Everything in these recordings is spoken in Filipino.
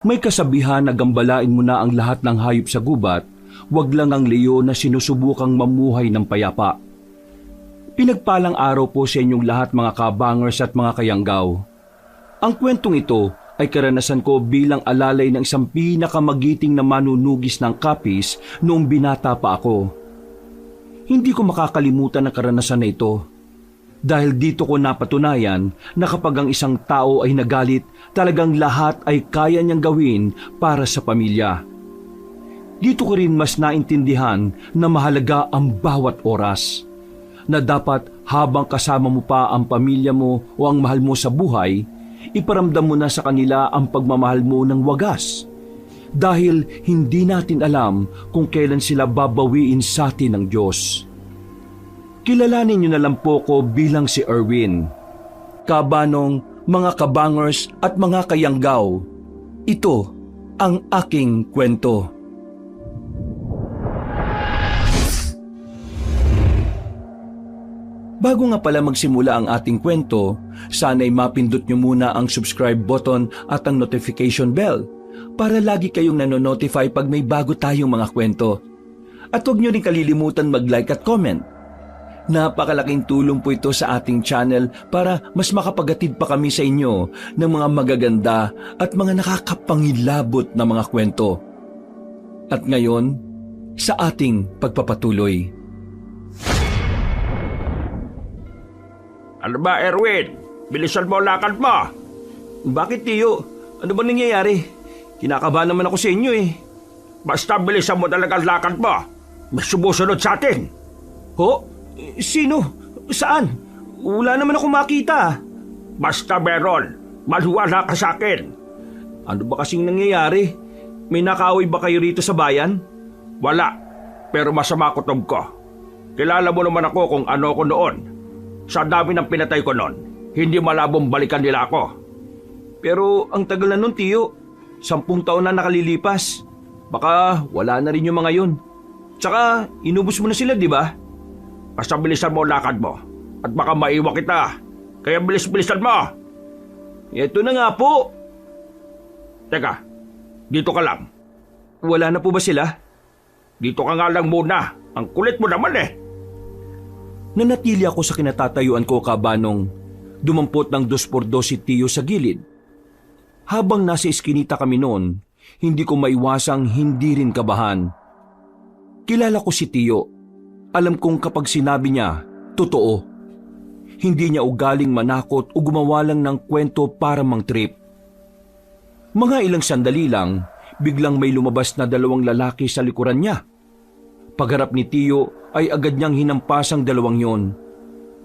May kasabihan na gambalain mo na ang lahat ng hayop sa gubat, wag lang ang leon na sinusubukang mamuhay ng payapa. Pinagpalang araw po sa inyong lahat mga kabangers at mga kayanggaw. Ang kwentong ito ay karanasan ko bilang alalay ng isang pinakamagiting na manunugis ng kapis noong binata pa ako. Hindi ko makakalimutan ang karanasan na ito. Dahil dito ko napatunayan na kapag ang isang tao ay nagalit, talagang lahat ay kaya niyang gawin para sa pamilya. Dito ko rin mas naintindihan na mahalaga ang bawat oras. Na dapat habang kasama mo pa ang pamilya mo o ang mahal mo sa buhay, iparamdam mo na sa kanila ang pagmamahal mo ng wagas. Dahil hindi natin alam kung kailan sila babawiin sa atin ng Diyos. Kilalanin niyo na lang po ko bilang si Erwin. Kabanong, mga kabangers at mga kayanggaw, ito ang aking kwento. Bago nga pala magsimula ang ating kwento, sana'y mapindot niyo muna ang subscribe button at ang notification bell para lagi kayong nanonotify pag may bago tayong mga kwento. At huwag niyo rin kalilimutan mag-like at comment. Napakalaking tulong po ito sa ating channel para mas makapagatid pa kami sa inyo ng mga magaganda at mga nakakapangilabot na mga kwento. At ngayon, sa ating pagpapatuloy. Ano ba, Erwin? Bilisan mo ang lakad mo. Bakit, Tiyo? Ano ba nangyayari? Kinakabahan naman ako sa inyo eh. Basta bilisan mo talaga ang lakad mo. May sumusunod sa atin. Ho? Sino? Saan? Wala naman ako makita. Basta meron. Maluwala ka sa akin. Ano ba kasing nangyayari? May nakaaway ba kayo rito sa bayan? Wala. Pero masama kutob ko. Kilala mo naman ako kung ano ko noon. Sa dami ng pinatay ko noon, hindi malabong balikan nila ako. Pero ang tagal na nun, Tiyo. 10 taon na nakalilipas. Baka wala na rin yung mga yun. Tsaka, inubos mo na sila, di ba? Basta bilisan mo ang lakad mo. At baka maiwan kita. Kaya bilis-bilisan mo. Ito na nga po. Teka, dito ka lang. Wala na po ba sila? Dito ka nga lang muna. Ang kulit mo naman eh. Nanatili ako sa kinatatayuan ko, Kabanong. Dumampot ng 2x2 si Tiyo sa gilid. Habang nasa iskinita kami noon, hindi ko maiwasang hindi rin kabahan. Kilala ko si Tiyo. Alam kong kapag sinabi niya, totoo. Hindi niya ugaling manakot o gumawa lang ng kwento para mang-trip. Mga ilang sandali lang, biglang may lumabas na 2 lalaki sa likuran niya. Pagharap ni Tiyo ay agad niyang hinampas ang 2 yon.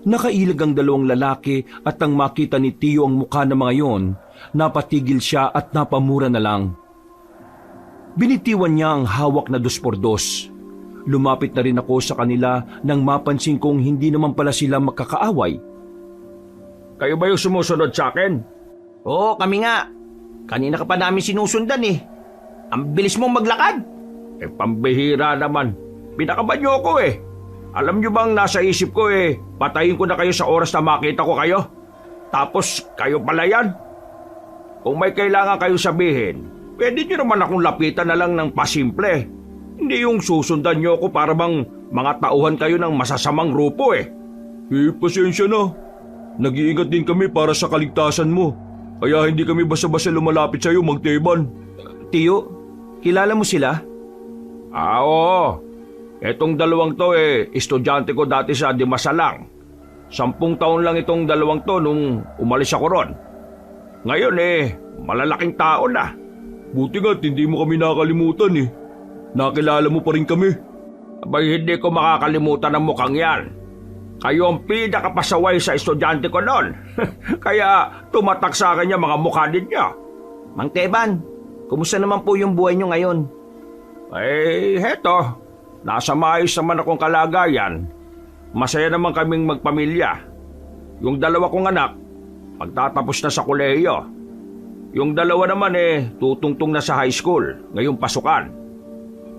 Nakailag ang 2 lalaki at nang makita ni Tiyo ang mukha ng mga yon, napatigil siya at napamura na lang. Binitiwan niya ang hawak na 2x2. Lumapit na rin ako sa kanila nang mapansin kong hindi naman pala sila magkakaaway. Kayo ba yung sumusunod sa akin? Oo, kami nga. Kanina ka pa namin sinusundan eh. Ang bilis mong maglakad. Eh, pambihira naman. Pinakaban niyo ako eh. Alam niyo bang nasa isip ko eh, patayin ko na kayo sa oras na makita ko kayo? Tapos kayo pala yan? Kung may kailangan kayo sabihin, pwede niyo naman akong lapitan na lang ng pasimple. Hindi yung susundan niyo ako para bang mga tauhan kayo ng masasamang grupo eh. Pasensya na. Nag-iingat din kami para sa kaligtasan mo. Kaya hindi kami basta-basta lumalapit sa iyo, Magteban. Tiyo, kilala mo sila? Oo. Etong 2 to eh, estudyante ko dati sa Dimasalang. 10 taon lang itong 2 to nung umalis ako ron. Ngayon eh, malalaking tao na. Buti nga't hindi mo kami nakalimutan eh. Nakilala mo pa rin kami. Abay, hindi ko makakalimutan ang mukhang yan. Kayo ang pinakapasaway sa estudyante ko noon. Kaya tumatak sa akin yung mga mukha ninyo. Mang Teban, kumusta naman po yung buhay nyo ngayon? Eh, heto. Nasa maayos naman akong kalagayan. Masaya naman kaming magpamilya. Yung 2 kong anak, magtatapos na sa kolehiyo. Yung 2 naman eh, tutungtong na sa high school, ngayong pasukan.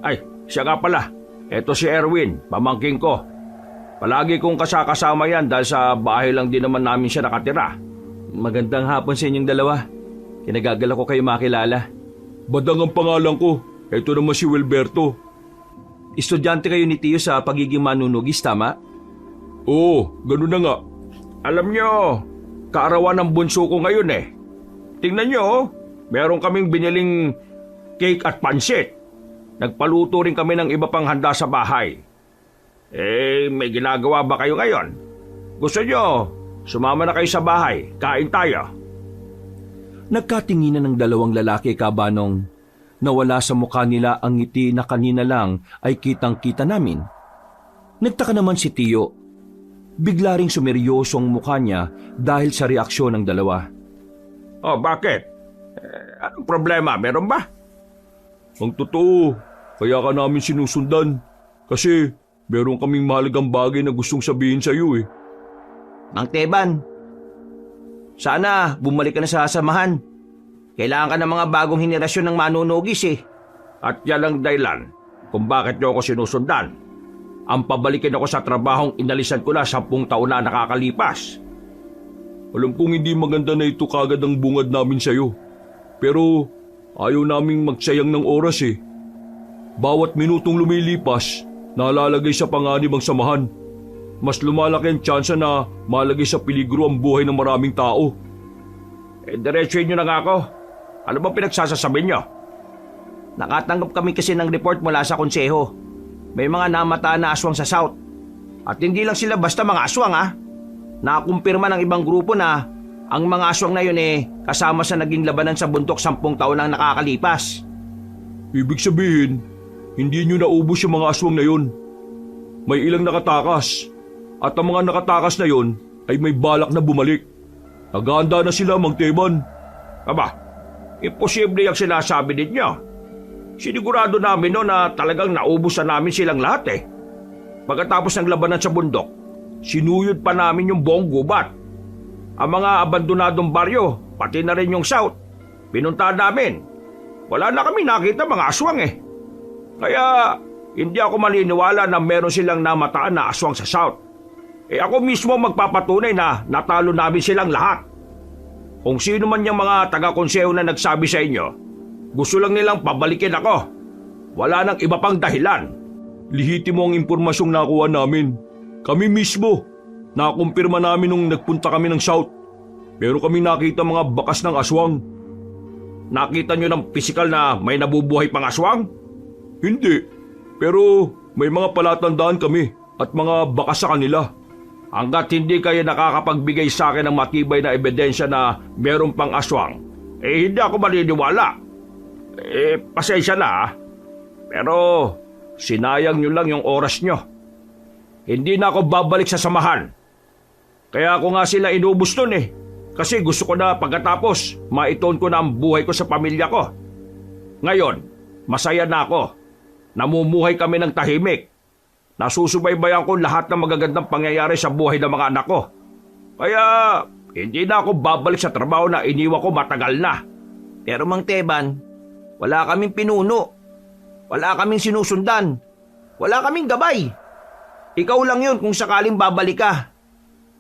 Ay, siya nga pala. Eto si Erwin, pamangking ko. Palagi kong kasama yan dahil sa bahay lang din naman namin siya nakatira. Magandang hapon sa inyong 2. Kinagagal ko kayo makilala. Badang ang pangalan ko. Ito naman si Wilberto. Estudyante kayo ni Tiyo sa pagiging manunugis, tama? Oo, ganun na nga. Alam nyo, kaarawan ng bunso ko ngayon eh. Tingnan nyo, meron kaming biniling cake at pansit. Nagpaluto rin kami ng iba pang handa sa bahay. May ginagawa ba kayo ngayon? Gusto nyo, sumama na kayo sa bahay, kain tayo. Nagkatinginan ng dalawang lalaki, Kabanong. Nawala sa mukha nila ang ngiti na kanina lang ay kitang-kita namin. Nagtaka naman si Tiyo. Bigla ring sumeryosong mukha niya dahil sa reaksyon ng dalawa. Oh, bakit? Anong problema? Meron ba? Ang totoo, kaya ka namin sinusundan. Kasi meron kaming mahalagang bagay na gustong sabihin sa iyo eh. Mang Teban, sana bumalik ka na sa samahan. Kailangan ka ng mga bagong henerasyon ng manunugis eh. At yan ang dahilan kung bakit nyo ako sinusundan. Ang pabalikin ako sa trabahong inalisan ko na 10 taon na nakakalipas. Alam kong hindi maganda na ito kagad ang bungad namin sa iyo. Pero ayaw naming magsayang ng oras eh. Bawat minutong lumilipas, nalalagay sa panganib ang samahan. Mas lumalaki ang tsansa na malagay sa peligro ang buhay ng maraming tao. Diretsuhin nyo na nga ako. Ano ba pinagsasasabi nyo? Nakatanggap kami kasi ng report mula sa konseho. May mga namataan na aswang sa South. At hindi lang sila basta mga aswang ha. Nakumpirma ng ibang grupo na ang mga aswang na yun kasama sa naging labanan sa bundok 10 taon ang nakakalipas. Ibig sabihin, hindi nyo naubos yung mga aswang na yun. May ilang nakatakas. At ang mga nakatakas na yun ay may balak na bumalik. Naghahanda na sila, Mang Teban. Aba, imposible yung sinasabi ninyo. Sinigurado namin no na talagang naubos na namin silang lahat eh. Pagkatapos ng labanan sa bundok, sinuyod pa namin yung buong gubat. Ang mga abandonadong baryo, pati na rin yung South, pinuntahan namin. Wala na kami nakita mga aswang eh. Kaya hindi ako maniniwala na meron silang namataan na aswang sa South. Ako mismo magpapatunay na natalo namin silang lahat. Kung sino man yung mga taga-konseho na nagsabi sa inyo, gusto lang nilang pabalikin ako. Wala nang iba pang dahilan. Lihitimo ang impormasyong nakuha namin. Kami mismo. Nakumpirma namin nung nagpunta kami ng South. Pero kami nakita mga bakas ng aswang. Nakita nyo ng pisikal na may nabubuhay pang aswang? Hindi. Pero may mga palatandaan kami at mga bakas sa kanila. Hanggat hindi kayo nakakapagbigay sa akin ng matibay na ebidensya na meron pang aswang, hindi ako maniniwala. Pasensya na ha. Pero sinayang nyo lang yung oras nyo. Hindi na ako babalik sa samahan. Kaya ako nga sila inubos nun eh. Kasi gusto ko na pagkatapos maituon ko na ang buhay ko sa pamilya ko. Ngayon, masaya na ako. Namumuhay kami ng tahimik. Nasusubaybayan ko lahat ng magagandang pangyayari sa buhay ng mga anak ko. Kaya hindi na ako babalik sa trabaho na iniwan ko matagal na. Pero Mang Teban, wala kaming pinuno. Wala kaming sinusundan. Wala kaming gabay. Ikaw lang yun kung sakaling babalik ka.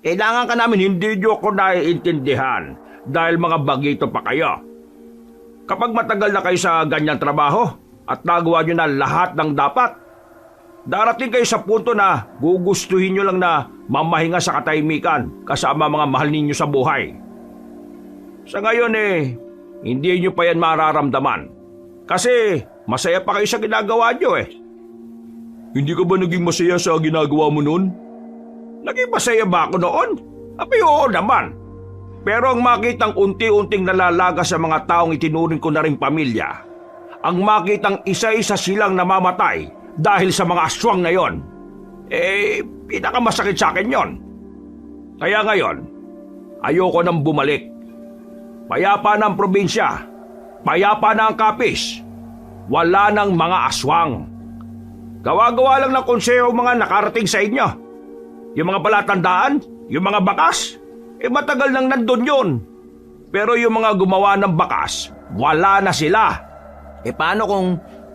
Kailangan ka namin, hindi nyo ako naiintindihan dahil mga bagito pa kayo. Kapag matagal na kayo sa ganyang trabaho at nagawa nyo na lahat ng dapat, darating kayo sa punto na gugustuhin nyo lang na mamahinga sa katahimikan kasama mga mahal ninyo sa buhay. Sa ngayon hindi nyo pa yan mararamdaman. Kasi masaya pa kayo sa ginagawa nyo eh. Hindi ka ba naging masaya sa ginagawa mo noon? Naging masaya ba ako noon? Abay, oo naman. Pero ang makitang unti-unting nalalaga sa mga taong itinuring ko na rin pamilya, ang makitang isa-isa silang namamatay dahil sa mga aswang na yon, pinakamasakit sa akin yon. Kaya ngayon, ayoko nang bumalik. Payapa na ang probinsya, payapa na ang Capiz, wala nang mga aswang. Gawa-gawa lang ng konseho mga nakarating sa inyo. Yung mga palatandaan, yung mga bakas, matagal nang nandun yun. Pero yung mga gumawa ng bakas, wala na sila. Paano kung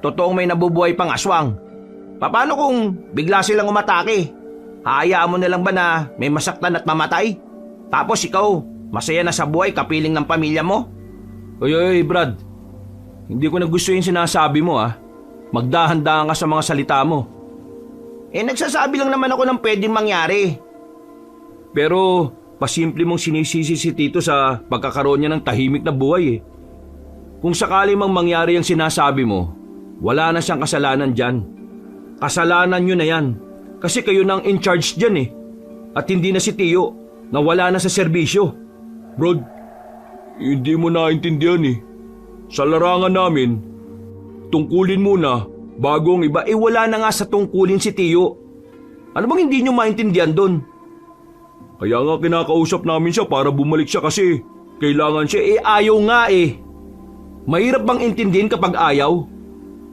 totoong may nabubuhay pang aswang? Paano kung bigla silang umatake? Hayaan mo na lang ba na may masaktan at mamatay? Tapos ikaw, masaya na sa buhay kapiling ng pamilya mo? Oy, Brad. Hindi ko na gusto yung sinasabi mo Magdahan-dahan ka sa mga salita mo. Nagsasabi lang naman ako ng pwedeng mangyari. Pero pasimple mong sinisisi si Tito sa pagkakaroon niya ng tahimik na buhay Kung sakali mang mangyari ang sinasabi mo, wala na siyang kasalanan dyan. Kasalanan nyo na yan. Kasi kayo nang in charge dyan At hindi na si Tio na wala na sa serbisyo. Brad, hindi mo naintindihan Sa larangan namin, tungkulin muna bago ang iba. Wala na nga sa tungkulin si Tio. Ano bang hindi nyo maintindihan doon? Kaya nga kinakausap namin siya para bumalik siya kasi kailangan siya. Ayaw nga Mahirap bang intindihin kapag ayaw?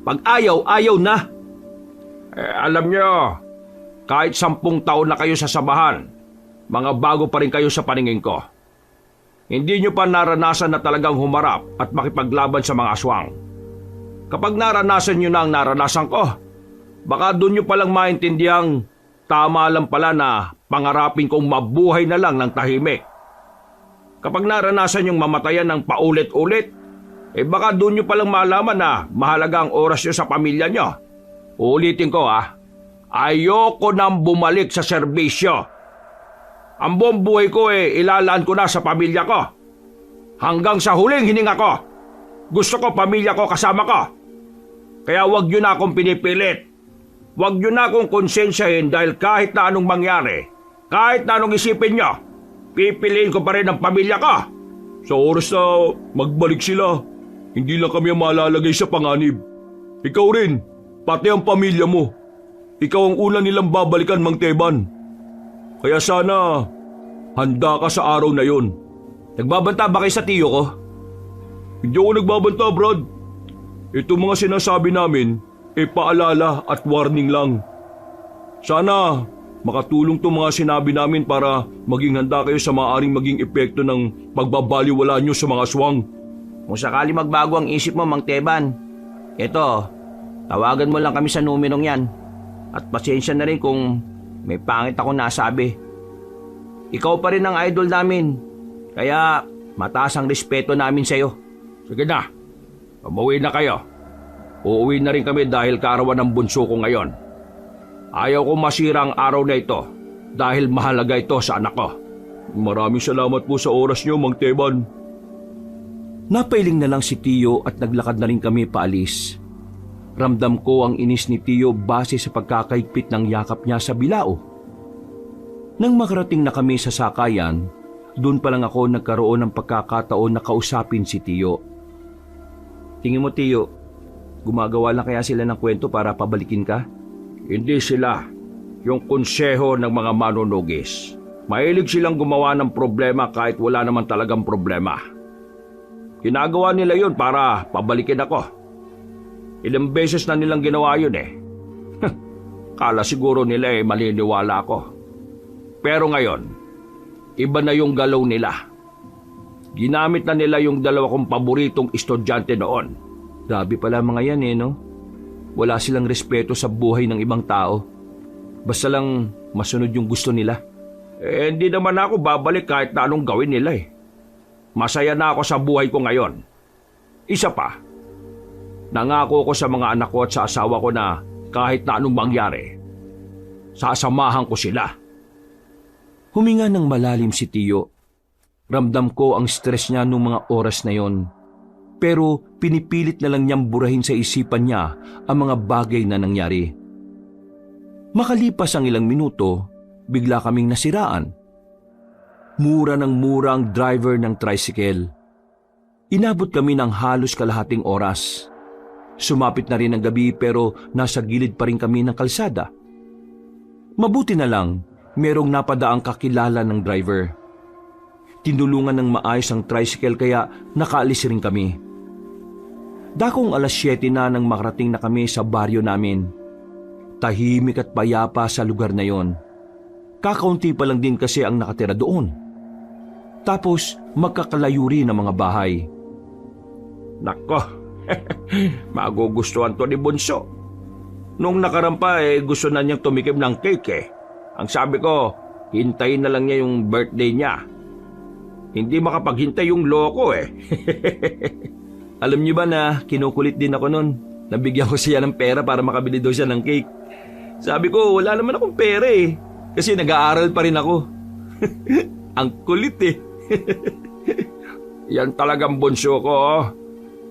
Pag ayaw, ayaw na. Alam nyo, kahit 10 taon na kayo sa samahan, mga bago pa rin kayo sa paningin ko. Hindi nyo pa naranasan na talagang humarap at makipaglaban sa mga aswang. Kapag naranasan nyo na ang naranasan ko, baka doon nyo palang maintindihan tama lang pala na pangarapin kong mabuhay na lang ng tahimik. Kapag naranasan yung mamatayan ng paulit-ulit, baka doon nyo palang malaman na mahalaga ang oras nyo sa pamilya nyo. Ulitin ko ayoko nang bumalik sa serbisyo. Ang buong buhay ko ilalaan ko na sa pamilya ko. Hanggang sa huling hininga ko. Gusto ko pamilya ko kasama ko. Kaya wag nyo na akong pinipilit. Wag nyo na akong konsensyahin dahil kahit na anong mangyari, kahit na anong isipin nyo, pipiliin ko pa rin ang pamilya ko. Sa oras na magbalik sila, hindi lang kami ang malalagay sa panganib. Ikaw rin, pati ang pamilya mo. Ikaw ang una nilang babalikan, Mang Teban. Kaya sana, handa ka sa araw na yon. Nagbabanta ba kayo sa Tio ko? Hindi ako nagbabanta, Brad. Ito mga sinasabi namin, paalala at warning lang. Sana, makatulong to mga sinabi namin para maging handa kayo sa maaaring maging epekto ng pagbabaliwala nyo sa mga aswang. Kung sakali magbago ang isip mo, Mang Teban, eto, tawagan mo lang kami sa numerong yan. At pasensya na rin kung may pangit ako nasabi. Ikaw pa rin ang idol namin, kaya mataas ang respeto namin sa'yo. Sige na, umuwi na kayo. Uuwi na rin kami dahil kaarawan ng bunso ko ngayon. Ayaw kong masira ang araw na ito dahil mahalaga ito sa anak ko. Maraming salamat po sa oras niyo, Mang Teban. Napailing na lang si Tio at naglakad na rin kami paalis. Ramdam ko ang inis ni Tio base sa pagkakaigpit ng yakap niya sa bilao. Nang makarating na kami sa sakayan, doon pa lang ako nagkaroon ng pagkakataon na kausapin si Tio. Tingin mo, Tio, gumagawa lang kaya sila ng kwento para pabalikin ka? Hindi sila. Yung konseho ng mga manunugis. Mahilig silang gumawa ng problema kahit wala naman talagang problema. Ginagawa nila yun para pabalikin ako. Ilang beses na nilang ginawa yun Kala siguro nila maliniwala ako. Pero ngayon, iba na yung galaw nila. Ginamit na nila yung 2 kong paboritong estudyante noon. Grabe pala mga yan no? Wala silang respeto sa buhay ng ibang tao. Basta lang masunod yung gusto nila. Hindi naman ako babalik kahit na anong gawin nila Masaya na ako sa buhay ko ngayon. Isa pa, nangako ko sa mga anak ko at sa asawa ko na kahit na anong mangyari, sasamahan ko sila. Huminga ng malalim si Tio. Ramdam ko ang stress niya noong mga oras na yon. Pero pinipilit na lang niyang burahin sa isipan niya ang mga bagay na nangyari. Makalipas ang ilang minuto, bigla kaming nasiraan. Mura ng mura ang driver ng tricycle. Inabot kami ng halos kalahating oras. Sumapit na rin ang gabi pero nasa gilid pa rin kami ng kalsada. Mabuti na lang, merong napadaang kakilala ng driver. Tinulungan ng maayos ang tricycle kaya nakaalis rin kami. Dakong 7:00 na nang makarating na kami sa baryo namin. Tahimik at payapa sa lugar na yon. Kakaunti pa lang din kasi ang nakatira doon. Tapos magkakalayo rin ang mga bahay. Nako, magugustuhan to ni Bunso. Nung nakarampa gusto na niyang tumikim ng cake Ang sabi ko, hintayin na lang niya yung birthday niya. Hindi makapaghintay yung loko Alam niyo ba na kinukulit din ako nun? Nabigyan ko siya ng pera para makabili daw siya ng cake. Sabi ko, wala naman akong pera eh. Kasi nag-aaral pa rin ako. Ang kulit eh. Yan talagang bunso ko. Oh.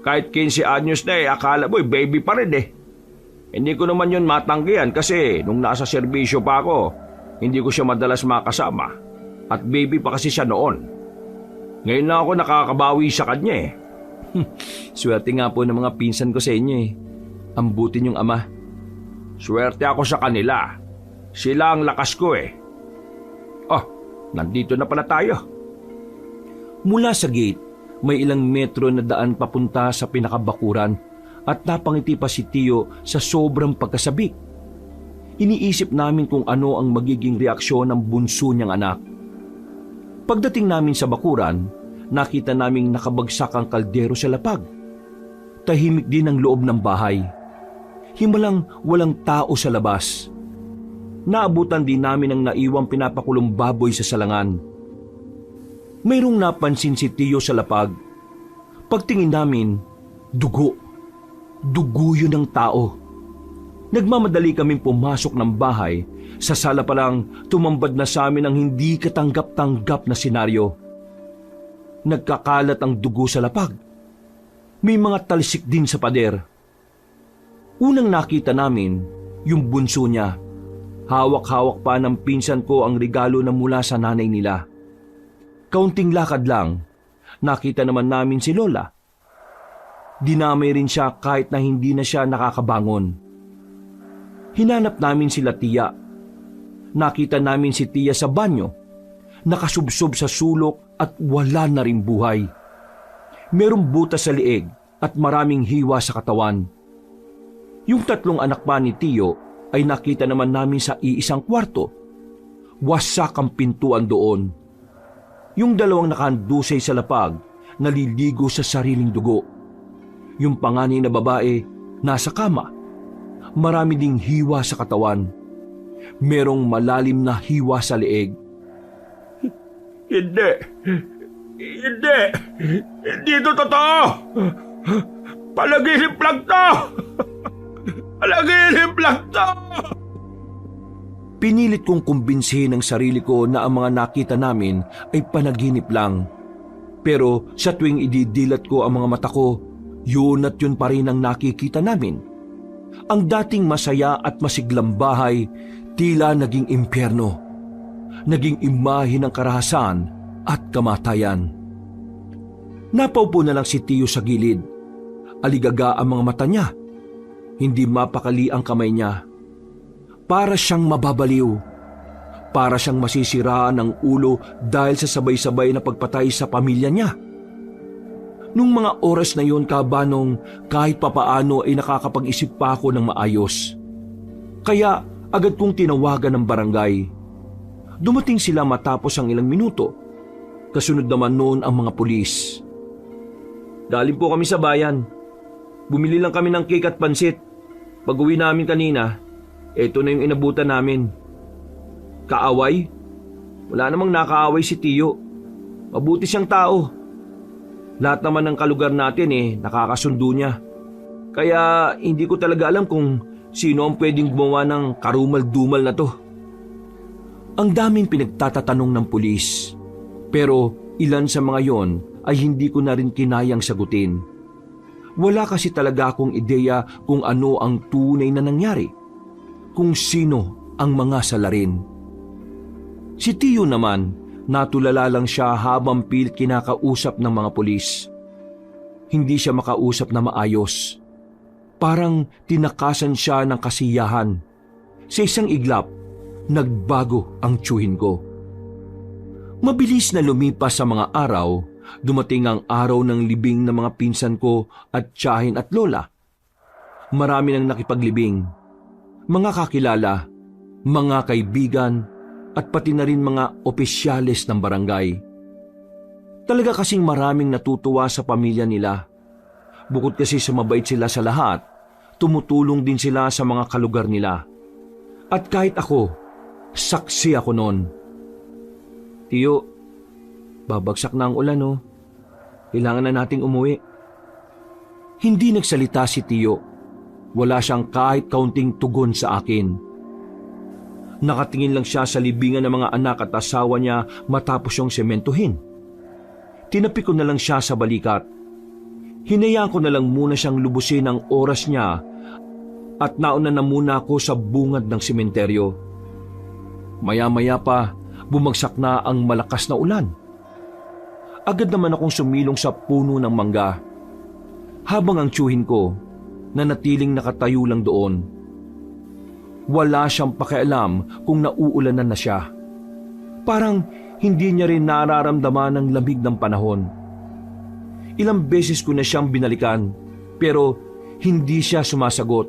Kahit 15 anyos na akala mo baby pa rin eh. Hindi ko naman yun matanggihan kasi nung nasa serbisyo pa ako, hindi ko siya madalas makasama. At baby pa kasi siya noon. Ngayon na ako nakakabawi sa kanya eh. Swerte nga po ng mga pinsan ko sa inyo eh. Ang buti niyong ama. Swerte ako sa kanila. Sila ang lakas ko eh. Oh, nandito na pala tayo. Mula sa gate, may ilang metro na daan papunta sa pinakabakuran at napangiti pa si Tio sa sobrang pagkasabik. Iniisip namin kung ano ang magiging reaksyon ng bunso niyang anak. Pagdating namin sa bakuran, nakita naming nakabagsak ang kaldero sa lapag. Tahimik din ang loob ng bahay. Himalang walang tao sa labas. Naabutan din namin ang naiwang pinapakulong baboy sa salangan. Mayroong napansin si Tio sa lapag. Pagtingin namin, dugo. Dugo yun ng tao. Nagmamadali kaming pumasok ng bahay. Sa sala pa lang, tumambad na sa amin ang hindi katanggap-tanggap na senaryo. Nagkakalat ang dugo sa lapag. May mga talsik din sa pader. Unang nakita namin, yung bunso niya. Hawak-hawak pa ng pinsan ko ang regalo na mula sa nanay nila. Kaunting lakad lang, nakita naman namin si Lola. Dinamay rin siya kahit na hindi na siya nakakabangon. Hinanap namin sila Tia. Nakita namin si Tia sa banyo, nakasubsob sa sulok at wala na rin buhay. Merong butas sa liig at maraming hiwa sa katawan. Yung 3 anak pa ni Tio ay nakita naman namin sa iisang kwarto. Wasak ang pintuan doon. Yung 2 nakahandusay sa lapag, naliligo sa sariling dugo. Yung panganay na babae, nasa kama. Marami ding hiwa sa katawan. Merong malalim na hiwa sa leeg. Hindi. Hindi. Hindi ito totoo. Palaginip lang to. Palaginip lang to. Pinilit kong kumbinsihin ang sarili ko na ang mga nakita namin ay panaginip lang. Pero sa tuwing ididilat ko ang mga mata ko, yun at yun pa rin ang nakikita namin. Ang dating masaya at masiglang bahay, tila naging impyerno. Naging imahe ng karahasan at kamatayan. Napaupo na lang si Tio sa gilid. Aligaga ang mga mata niya. Hindi mapakali ang kamay niya. Para siyang mababaliw. Para siyang masisiraan ng ulo dahil sa sabay-sabay na pagpatay sa pamilya niya. Nung mga oras na yon, kabanong, kahit papaano ay nakakapag-isip pa ako ng maayos. Kaya agad kong tinawagan ng barangay. Dumating sila matapos ang ilang minuto. Kasunod naman noon ang mga pulis. Galing po kami sa bayan. Bumili lang kami ng cake at pansit. Pag-uwi namin kanina, eto na yung inabutan namin. Kaaway? Wala namang nakaaway si Tio. Mabuti siyang tao. Lahat naman ng kalugar natin nakakasundo niya. Kaya hindi ko talaga alam kung sino ang pwedeng gumawa ng karumal-dumal na to. Ang daming pinagtatatanong ng pulis. Pero ilan sa mga yon ay hindi ko na rin kinayang sagutin. Wala kasi talaga akong ideya kung ano ang tunay na nangyari. Kung sino ang mga salarin. Si Tio naman, natulala lang siya habang pilit kinakausap ng mga pulis. Hindi siya makausap na maayos. Parang tinakasan siya ng kasiyahan. Sa isang iglap, nagbago ang tiyuhin ko. Mabilis na lumipas sa mga araw, dumating ang araw ng libing ng mga pinsan ko at tiyahin at lola. Marami nang nakipaglibing. Mga kakilala, mga kaibigan, at pati na rin mga opisyales ng barangay. Talaga kasing maraming natutuwa sa pamilya nila. Bukod kasi sa mabait sila sa lahat, tumutulong din sila sa mga kalugar nila. At kahit ako, saksi ako noon. Tio, babagsak na ang ulan. Kailangan na nating umuwi. Hindi nagsalita si Tiyo. Wala siyang kahit kaunting tugon sa akin. Nakatingin lang siya sa libingan ng mga anak at asawa niya matapos siyang sementuhin. Tinapi ko na lang siya sa balikat. Hinayaan ko na lang muna siyang lubusin ang oras niya at nauna na muna ako sa bungad ng sementeryo. Maya-maya pa, bumagsak na ang malakas na ulan. Agad naman akong sumilong sa puno ng mangga. Habang ang tiyuhin ko, nanatiling nakatayo lang doon. Wala siyang pakialam kung nauulanan na siya. Parang hindi niya rin nararamdaman ang lamig ng panahon. Ilang beses ko na siyang binalikan, pero hindi siya sumasagot.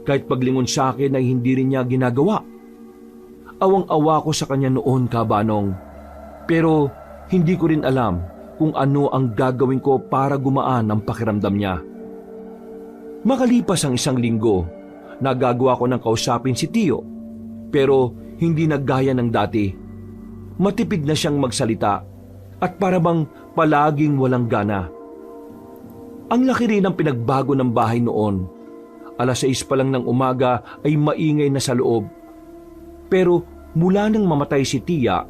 Kahit paglingon sa akin ay hindi rin niya ginagawa. Awang-awa ko sa kanya noon, Kabanong. Pero hindi ko rin alam kung ano ang gagawin ko para gumaan ang pakiramdam niya. Makalipas ang 1 linggo, nagagawa ko ng kausapin si Tiyo, pero hindi naggaya ng dati. Matipid na siyang magsalita at parabang palaging walang gana. Ang laki rin ng pinagbago ng bahay noon. 6:00 pa lang ng umaga ay maingay na sa loob. Pero mula nang mamatay si Tia,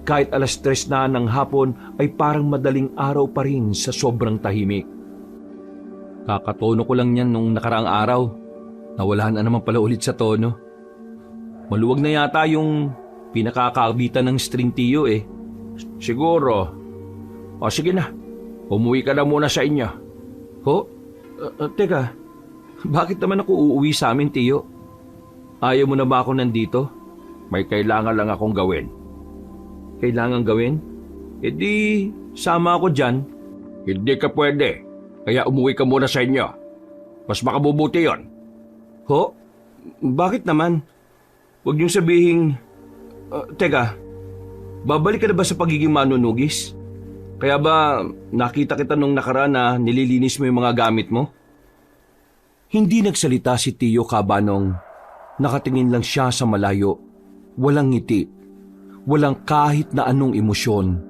kahit 3:00 na ng hapon ay parang madaling araw pa rin sa sobrang tahimik. Kakatono ko lang yan nung nakaraang araw. Nawalahan na naman pala ulit sa tono. Maluwag na yata yung pinakakabitan ng string, Tiyo eh. Siguro. O sige na, umuwi ka na muna sa inyo. Ho? Teka, bakit naman ako uuwi sa amin, Tiyo? Ayaw mo na ba ako nandito? May kailangan lang akong gawin. Kailangan gawin? E di, sama ako dyan. Hindi ka pwede, kaya umuwi ka muna sa inyo. Mas makabubuti yon. Ho? Bakit naman? Huwag niyong sabihing... teka, babalik ka na ba sa pagiging manunugis? Kaya ba nakita kita nung nakaraan na nililinis mo yung mga gamit mo? Hindi nagsalita si Tiyo, Kabanong. Nakatingin lang siya sa malayo. Walang ngiti. Walang kahit na anong emosyon.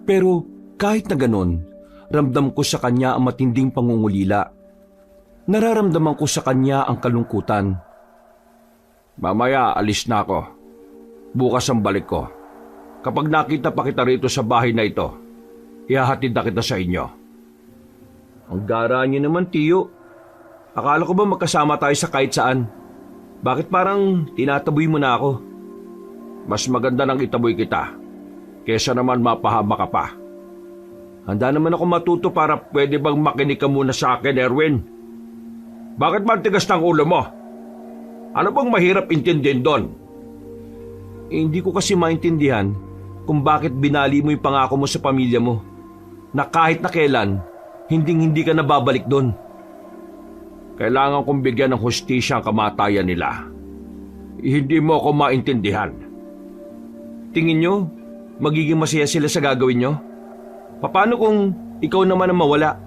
Pero kahit na ganon, ramdam ko sa kanya ang matinding pangungulila. Nararamdaman ko sa kanya ang kalungkutan. Mamaya alis na ako. Bukas ang balik ko. Kapag nakita pa kita rito sa bahay na ito, ihahatid na kita sa inyo. Ang gara niyo naman, Tiyo. Akala ko ba magkasama tayo sa kahit saan? Bakit parang tinataboy mo na ako? Mas maganda nang itaboy kita, kesa naman mapahama ka pa. Handa naman ako matuto para Pwede bang makinig ka muna sa akin, Erwin? Bakit man tigas ng ulo mo? Ano bang mahirap intindihin doon? Hindi ko kasi maintindihan kung bakit binali mo yung pangako mo sa pamilya mo na kahit na kailan, hindi ka nababalik doon. Kailangan kong bigyan ng hustisya ang kamatayan nila. Hindi mo ako maintindihan. Tingin nyo, magiging masaya sila sa gagawin nyo? Paano kung ikaw naman ang mawala?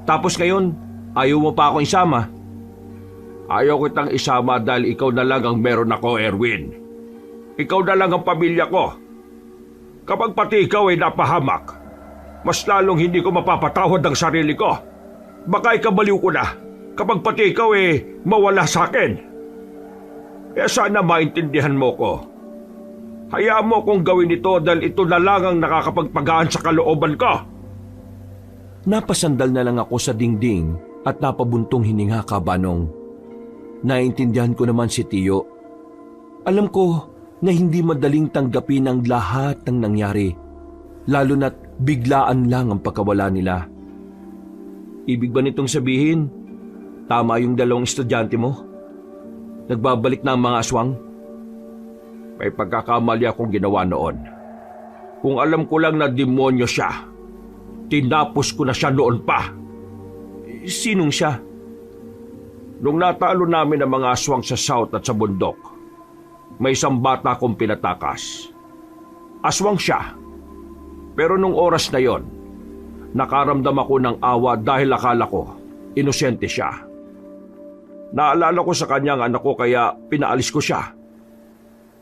Tapos ngayon, ayaw mo pa akong isama? Ayaw kitang isama dahil ikaw na lang ang meron ako, Erwin. Ikaw na lang ang pamilya ko. Kapag pati ikaw ay napahamak, mas lalong hindi ko mapapatawad ang sarili ko. Baka ikabaliw ko na kapag pati ikaw ay mawala sa akin. Kaya sana maintindihan mo ko. Hayaan mo kong gawin ito dahil ito na lang ang nakakapagpagaan sa kalooban ko. Napasandal na lang ako sa dingding at napabuntong hininga, Kabanong. Naintindihan ko naman si Tiyo. Alam ko na hindi madaling tanggapin ang lahat ng nangyari, lalo na't biglaan lang ang pagkawala nila. Ibig ba nitong sabihin, tama yung 2 estudyante mo? Nagbabalik na ang mga aswang? May pagkakamali akong ginawa noon. Kung alam ko lang na demonyo siya, tinapos ko na siya noon pa. Sinong siya? Nung natalo namin ang mga aswang sa south at sa bundok, may isang bata akong pinatakas. Aswang siya. Pero nung oras na yon, nakaramdam ako ng awa dahil akala ko, inosente siya. Naalala ko sa kanyang anak ko kaya pinaalis ko siya.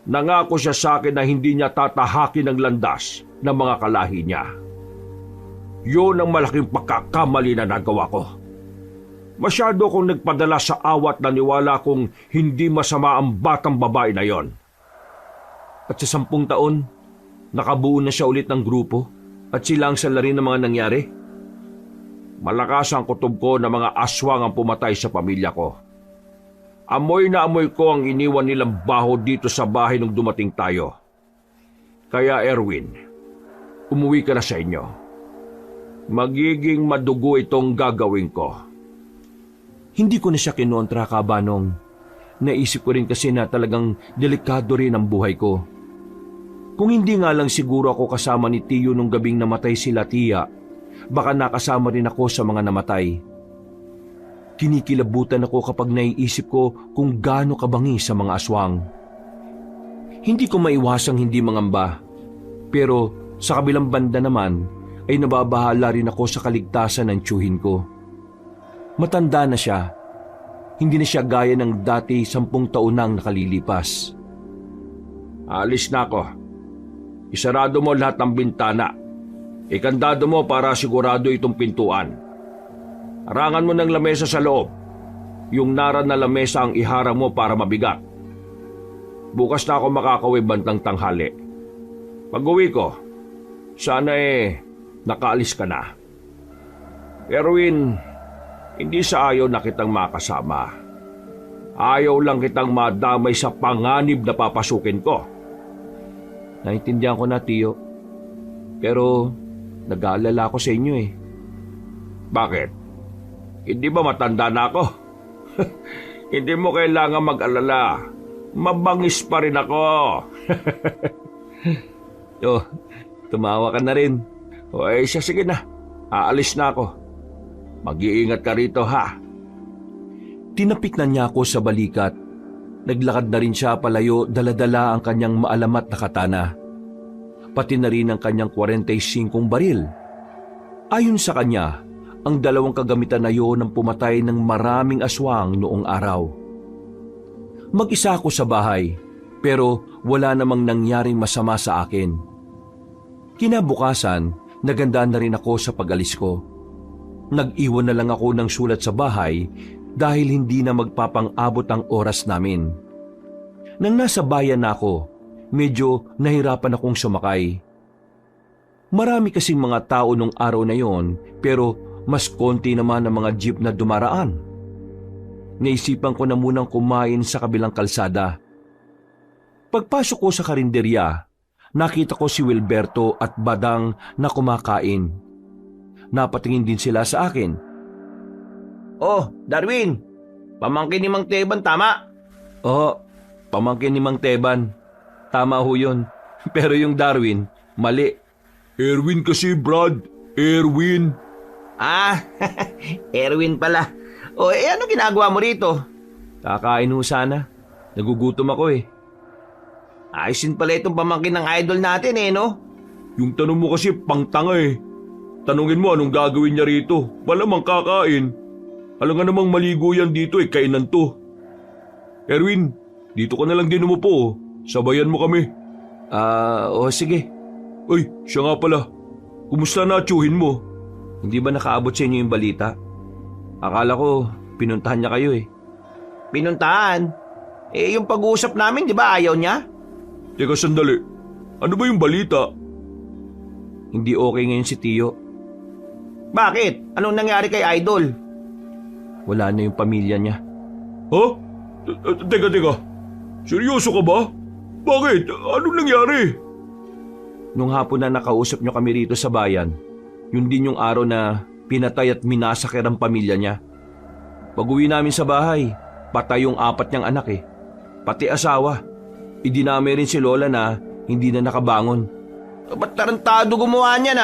Nangako siya sa akin na hindi niya tatahakin ang landas ng mga kalahi niya. Yun ang malaking pagkakamali na nagawa ko. Masyado akong nagpadala sa awat na niwala kong hindi masama ang batang babae na yon. At sa 10 taon, nakabuo na siya ulit ng grupo at sila ang salarin ng mga nangyari. Malakas ang kutob ko na mga aswang ang pumatay sa pamilya ko. Amoy na amoy ko ang iniwan nilang baho dito sa bahay nung dumating tayo. Kaya Erwin, umuwi ka na sa inyo. Magiging madugo itong gagawin ko. Hindi ko na siya kinontra, Kabanong. Naisip ko rin kasi na talagang delikado rin ang buhay ko. Kung hindi nga lang siguro ako kasama ni Tiyo nung gabing namatay sila Tia, baka nakasama rin ako sa mga namatay. Kinikilabutan ako kapag naiisip ko kung gaano kabangi sa mga aswang. Hindi ko maiwasang hindi mangamba, pero sa kabilang banda naman ay nababahala rin ako sa kaligtasan ng tiyuhin ko. Matanda na siya. Hindi na siya gaya ng dati 10 taon nang nakalilipas. Alis na ako. Isarado mo lahat ng bintana. Ikandado mo para sigurado itong pintuan. Arangan mo ng lamesa sa loob. Yung naran na lamesa ang iharang mo para mabigat. Bukas na ako makakauwi bandang tanghali. Pag-uwi ko, sana nakaalis ka na. Erwin, hindi sa ayaw na kitang makasama. Ayaw lang kitang madamay sa panganib na papasukin ko. Naintindihan ko na, Tiyo. Pero nag-aalala ako sa inyo eh. Bakit? Hindi ba matanda na ako? Hindi mo kailangan mag-alala. Mabangis pa rin ako. Oh, tumawa ka na rin. O sige na. Aalis na ako. Mag-iingat ka rito ha. Tinapik na niya ako sa balikat. Naglakad na rin siya palayo, dala-dala ang kanyang maalamat na katana. Pati na rin ang kanyang 45 baril. Ayon sa kanya, ang 2 kagamitan na yon ang pumatay ng maraming aswang noong araw. Mag-isa ako sa bahay, pero wala namang nangyaring masama sa akin. Kinabukasan, naganda na rin ako sa pag-alis ko. Nag-iwan na lang ako ng sulat sa bahay dahil hindi na magpapang-abot ang oras namin. Nang nasa bayan na ako, medyo nahirapan akong sumakay. Marami kasing mga tao nung araw na yon, pero mas konti naman ang mga jeep na dumaraan. Naisipan ko na munang kumain sa kabilang kalsada. Pagpasok ko sa karinderya, nakita ko si Wilberto at Badang na kumakain. Napatingin din sila sa akin. Oh, Darwin! Pamangkin ni Mang Teban, tama? Oo, pamangkin ni Mang Teban. Tama ho yun. Pero yung Darwin, mali. Erwin kasi, Brad. Erwin. Ah, Erwin pala. O, ano ginagawa mo rito? Kakain ho sana. Nagugutom ako eh. Ayos din pala itong pamangkin ng idol natin no? Yung tanong mo kasi pangtanga eh. Tanungin mo anong gagawin niya rito. Malamang kakain. Alam nga namang maligo yan dito kainan to. Erwin, dito ka na lang din umupo. Sabayan mo kami. Sige. Ay, siya nga pala. Kumusta na tiyuhin mo? Hindi ba nakaabot sa inyo yung balita? Akala ko, pinuntahan niya kayo eh. Pinuntahan? Yung pag-uusap namin, di ba ayaw niya? Teka sandali, ano ba yung balita? Hindi okay ngayon si Tiyo. Bakit? Anong nangyari kay Idol? Wala na yung pamilya niya. Ha? Teka. Seryoso ka ba? Bakit? Anong nangyari? Nung hapon na nakausap niyo kami rito sa bayan, yun din yung araw na pinatay at minasakir ang pamilya niya. Pag-uwi namin sa bahay, patay yung 4 niyang anak eh. Pati asawa. Idinami rin si Lola na hindi na nakabangon. Ba't tarantado gumawa niyan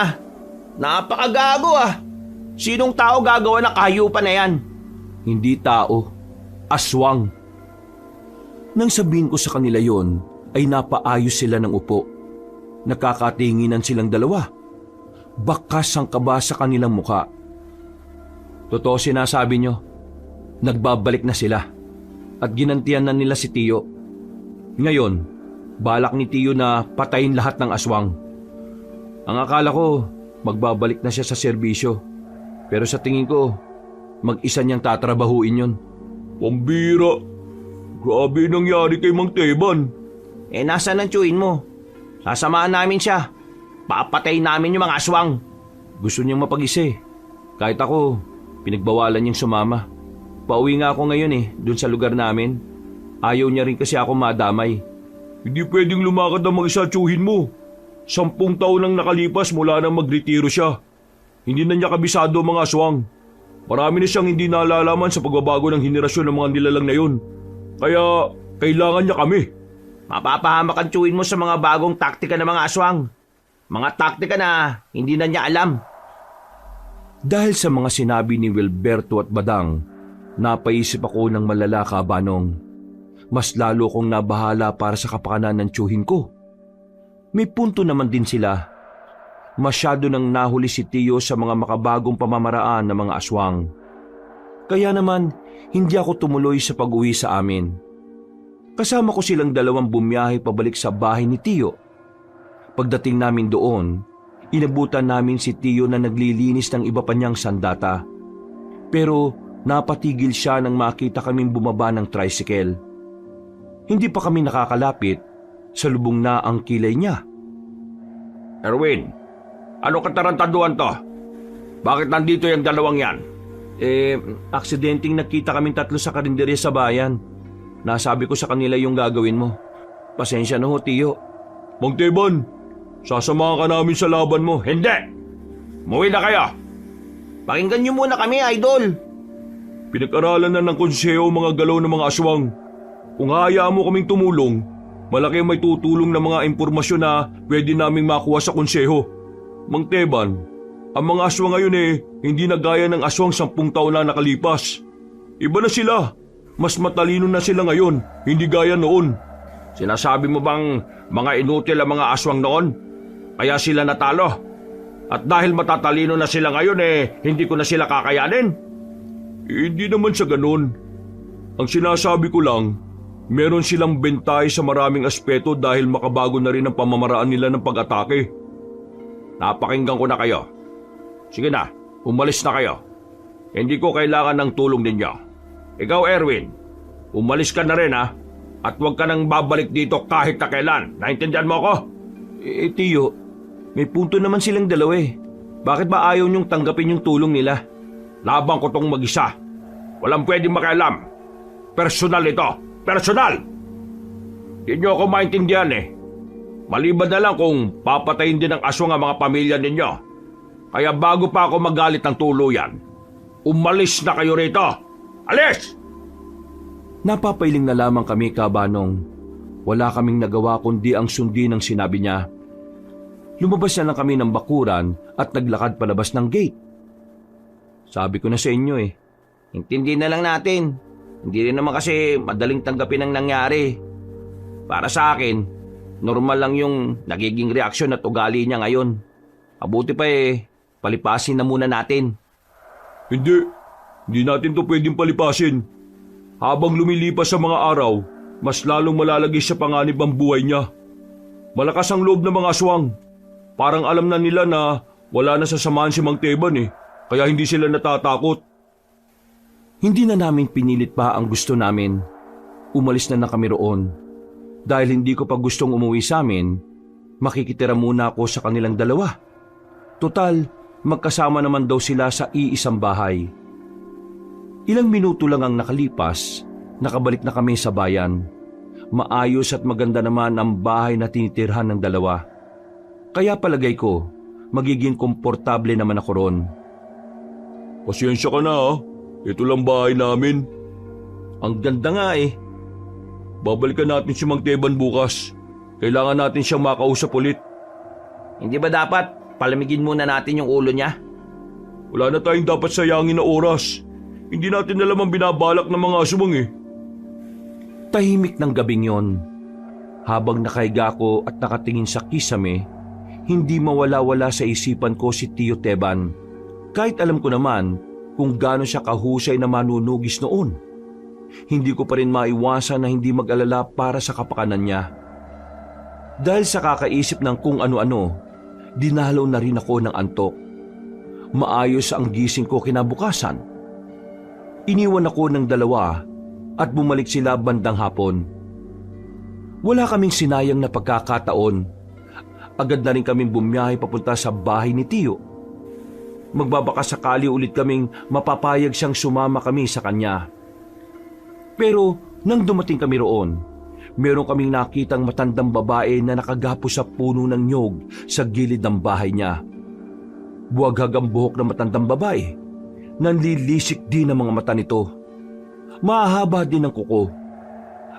Napakagago Sinong tao gagawa ng kahayupan na yan? Hindi tao, aswang. Nang sabihin ko sa kanila yon, ay napaayos sila ng upo. Nakakatinginan silang dalawa. Bakas ang kaba sa kanilang muka. Totoo sinasabi nyo, nagbabalik na sila at ginantian na nila si Tiyo. Ngayon, balak ni Tiyo na patayin lahat ng aswang. Ang akala ko, magbabalik na siya sa serbisyo. Pero sa tingin ko, mag-isa niyang tatrabahuin yon. Pambira. Grabe nangyari kay Mang Teban. Nasaan ang tiyuhin mo? Sasamahan namin siya. Papatay namin yung mga aswang. Gusto niyang mapag-isa eh. Kahit ako, pinagbawalan niyang sumama. Pauwi nga ako ngayon dun sa lugar namin. Ayaw niya rin kasi ako madamay. Hindi pwedeng lumakad ang mag-isa tiyuhin mo. 10 taon nang nakalipas mula nang magretiro siya. Hindi na niya kabisado ang mga aswang. Marami na siyang hindi nalalaman sa pagbabago ng henerasyon ng mga nilalang na yun. Kaya kailangan niya kami. Mapapahamak ang tiyuhin mo sa mga bagong taktika ng mga aswang. Mga taktika na hindi na niya alam. Dahil sa mga sinabi ni Wilberto at Badang, napaisip ako ng malala, Kabanong. Mas lalo kong nabahala para sa kapakanan ng tiyuhin ko. May punto naman din sila. Masyado nang nahuli si Tiyo sa mga makabagong pamamaraan ng mga aswang. Kaya naman, hindi ako tumuloy sa pag-uwi sa amin. Kasama ko silang dalawang bumiyahe pabalik sa bahay ni Tiyo. Pagdating namin doon, inabutan namin si Tiyo na naglilinis ng iba pa niyang sandata. Pero napatigil siya nang makita kaming bumaba ng tricycle. Hindi pa kami nakakalapit, salubong na ang kilay niya. Erwin, ano katarantaduhan to? Bakit nandito yung dalawang yan? Aksidenteng nakita kaming tatlo sa karinderya sa bayan. Nasabi ko sa kanila yung gagawin mo. Pasensya na ho, Tiyo. Mang Teban, sasamahan ka namin sa laban mo. Hindi! Muwi na kayo! Pakinggan niyo muna kami, Idol. Pinag-aralan na ng konseho mga galaw ng mga aswang. Kung hayaan mo kaming tumulong, malaki ang may tutulong na mga impormasyon na pwede naming makuha sa konseho. Mang Teban, ang mga aswang ngayon hindi na gaya ng aswang 10 taon na nakalipas. Iba na sila. Mas matalino na sila ngayon, hindi gaya noon. Sinasabi mo bang mga inutil ang mga aswang noon? Kaya sila natalo? At dahil matatalino na sila ngayon hindi ko na sila kakayanin? Hindi naman sa ganun. Ang sinasabi ko lang, meron silang bentay sa maraming aspeto dahil makabago na rin ang pamamaraan nila ng pag-atake. Napakinggan ko na kayo. Sige na, umalis na kayo. Hindi ko kailangan ng tulong ninyo. Ikaw, Erwin, umalis ka na rin at huwag ka nang babalik dito kahit na kailan. Naintindihan mo ako? Tiyo, may punto naman silang dalawa Bakit ba ayaw niyong tanggapin yung tulong nila? Labang ko tong mag-isa. Walang pwedeng makialam. Personal ito. Personal! Hindi niyo ako maintindihan Maliban na lang kung papatayin din ng aswang ang mga pamilya ninyo. Kaya bago pa ako magalit ng tuluyan, umalis na kayo rito! Alis! Napapailing na lamang kami, Kabanong. Wala kaming nagawa kundi ang sundin ng sinabi niya. Lumabas na lang kami ng bakuran at naglakad palabas ng gate. Sabi ko na sa inyo Intindi na lang natin. Hindi rin naman kasi madaling tanggapin ang nangyari. Para sa akin, normal lang yung nagiging reaksyon at ugali niya ngayon. Mabuti pa palipasin na muna natin. Hindi natin to pwedeng palipasin. Habang lumilipas sa mga araw, mas lalong malalagay sa panganib ang buhay niya. Malakas ang loob ng mga aswang. Parang alam na nila na wala na sasamahan si Mang Teban kaya hindi sila natatakot. Hindi na namin pinilit pa ang gusto namin. Umalis na kami roon. Dahil hindi ko pa gustong umuwi sa amin, makikitira muna ako sa kanilang dalawa. Total, magkasama naman daw sila sa iisang bahay. Ilang minuto lang ang nakalipas, nakabalik na kami sa bayan. Maayos at maganda naman ang bahay na tinitirhan ng dalawa. Kaya palagay ko, magiging komportable naman ako ron. Pasensya ka na Ito lang bahay namin. Ang ganda nga Babalikan natin si Mang Teban bukas. Kailangan natin siyang makausap ulit. Hindi ba dapat palamigin muna natin yung ulo niya? Wala na tayong dapat sayangin na oras. Hindi natin alam ang binabalak ng mga aswang Tahimik ng gabing yon. Habang nakahiga ko at nakatingin sa kisame, hindi mawala-wala sa isipan ko si Tiyo Teban. Kahit alam ko naman kung gaano siya kahusay na manunugis noon. Hindi ko pa rin maiwasan na hindi mag-alala para sa kapakanan niya. Dahil sa kakaisip ng kung ano-ano, dinalaw na rin ako ng antok. Maayos ang gising ko kinabukasan. Iniwan ako ng dalawa at bumalik sila bandang hapon. Wala kaming sinayang na pagkakataon. Agad na rin kaming bumiyahe papunta sa bahay ni Tiyo. Magbabaka sakali ulit kaming mapapayag siyang sumama kami sa kanya. Pero nang dumating kami roon, meron kaming nakitang matandang babae na nakagapo sa puno ng nyog sa gilid ng bahay niya. Buwaghag ang buhok ng matandang babae. Nanlilisik din ang mga mata nito. Mahahaba din ang kuko.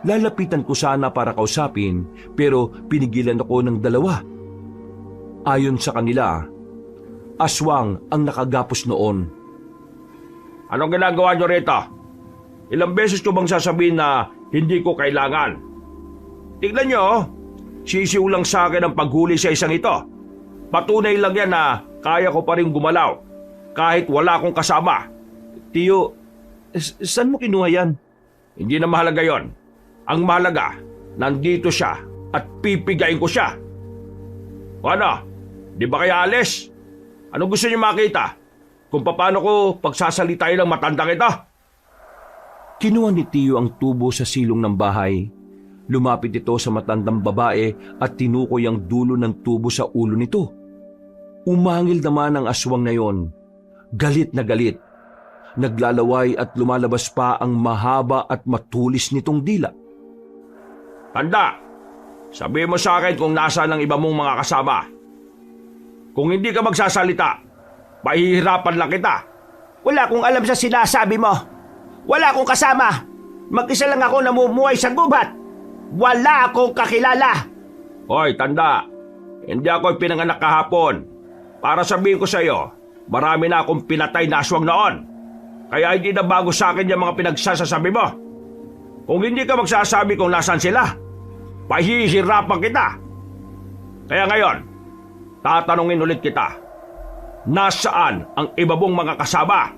Lalapitan ko sana para kausapin pero pinigilan ako ng dalawa. Ayon sa kanila, aswang ang nakagapos noon. Anong ginagawa nyo rito? Ilang beses ko bang sasabihin na hindi ko kailangan? Tignan nyo, sisiw lang sa akin ang paghuli sa isang ito. Patunay lang yan na kaya ko pa rin gumalaw kahit wala akong kasama. Tiyo, saan mo kinuha yan? Hindi na mahalaga yon. Ang mahalaga, nandito siya at pipigain ko siya. O ano? Di ba kaya alis? Anong gusto niyo makita? Kung paano ko pagsasalitain ng matandang ito? Kinuha ni Tiyo ang tubo sa silong ng bahay. Lumapit ito sa matandang babae at tinukoy ang dulo ng tubo sa ulo nito. Umangil naman ang aswang na yon. Galit na galit. Naglalaway at lumalabas pa ang mahaba at matulis nitong dila. Tanda, sabihin mo sa akin kung nasaan ang iba mong mga kasama. Kung hindi ka magsasalita, pahihirapan lang kita. Wala akong alam sa sinasabi mo. Wala akong kasama. Mag-isa lang ako namumuhay sa gubat. Wala akong kakilala. Hoy, tanda, hindi ako pinanganak kahapon. Para sabihin ko sa iyo, marami na akong pinatay na aswang noon. Kaya hindi na bago sa akin yung mga pinagsasasabi mo. Kung hindi ka magsasabi kung nasaan sila, pahihirapan kita. Kaya ngayon, tatanungin ulit kita. Nasaan ang iba mong mga kasama?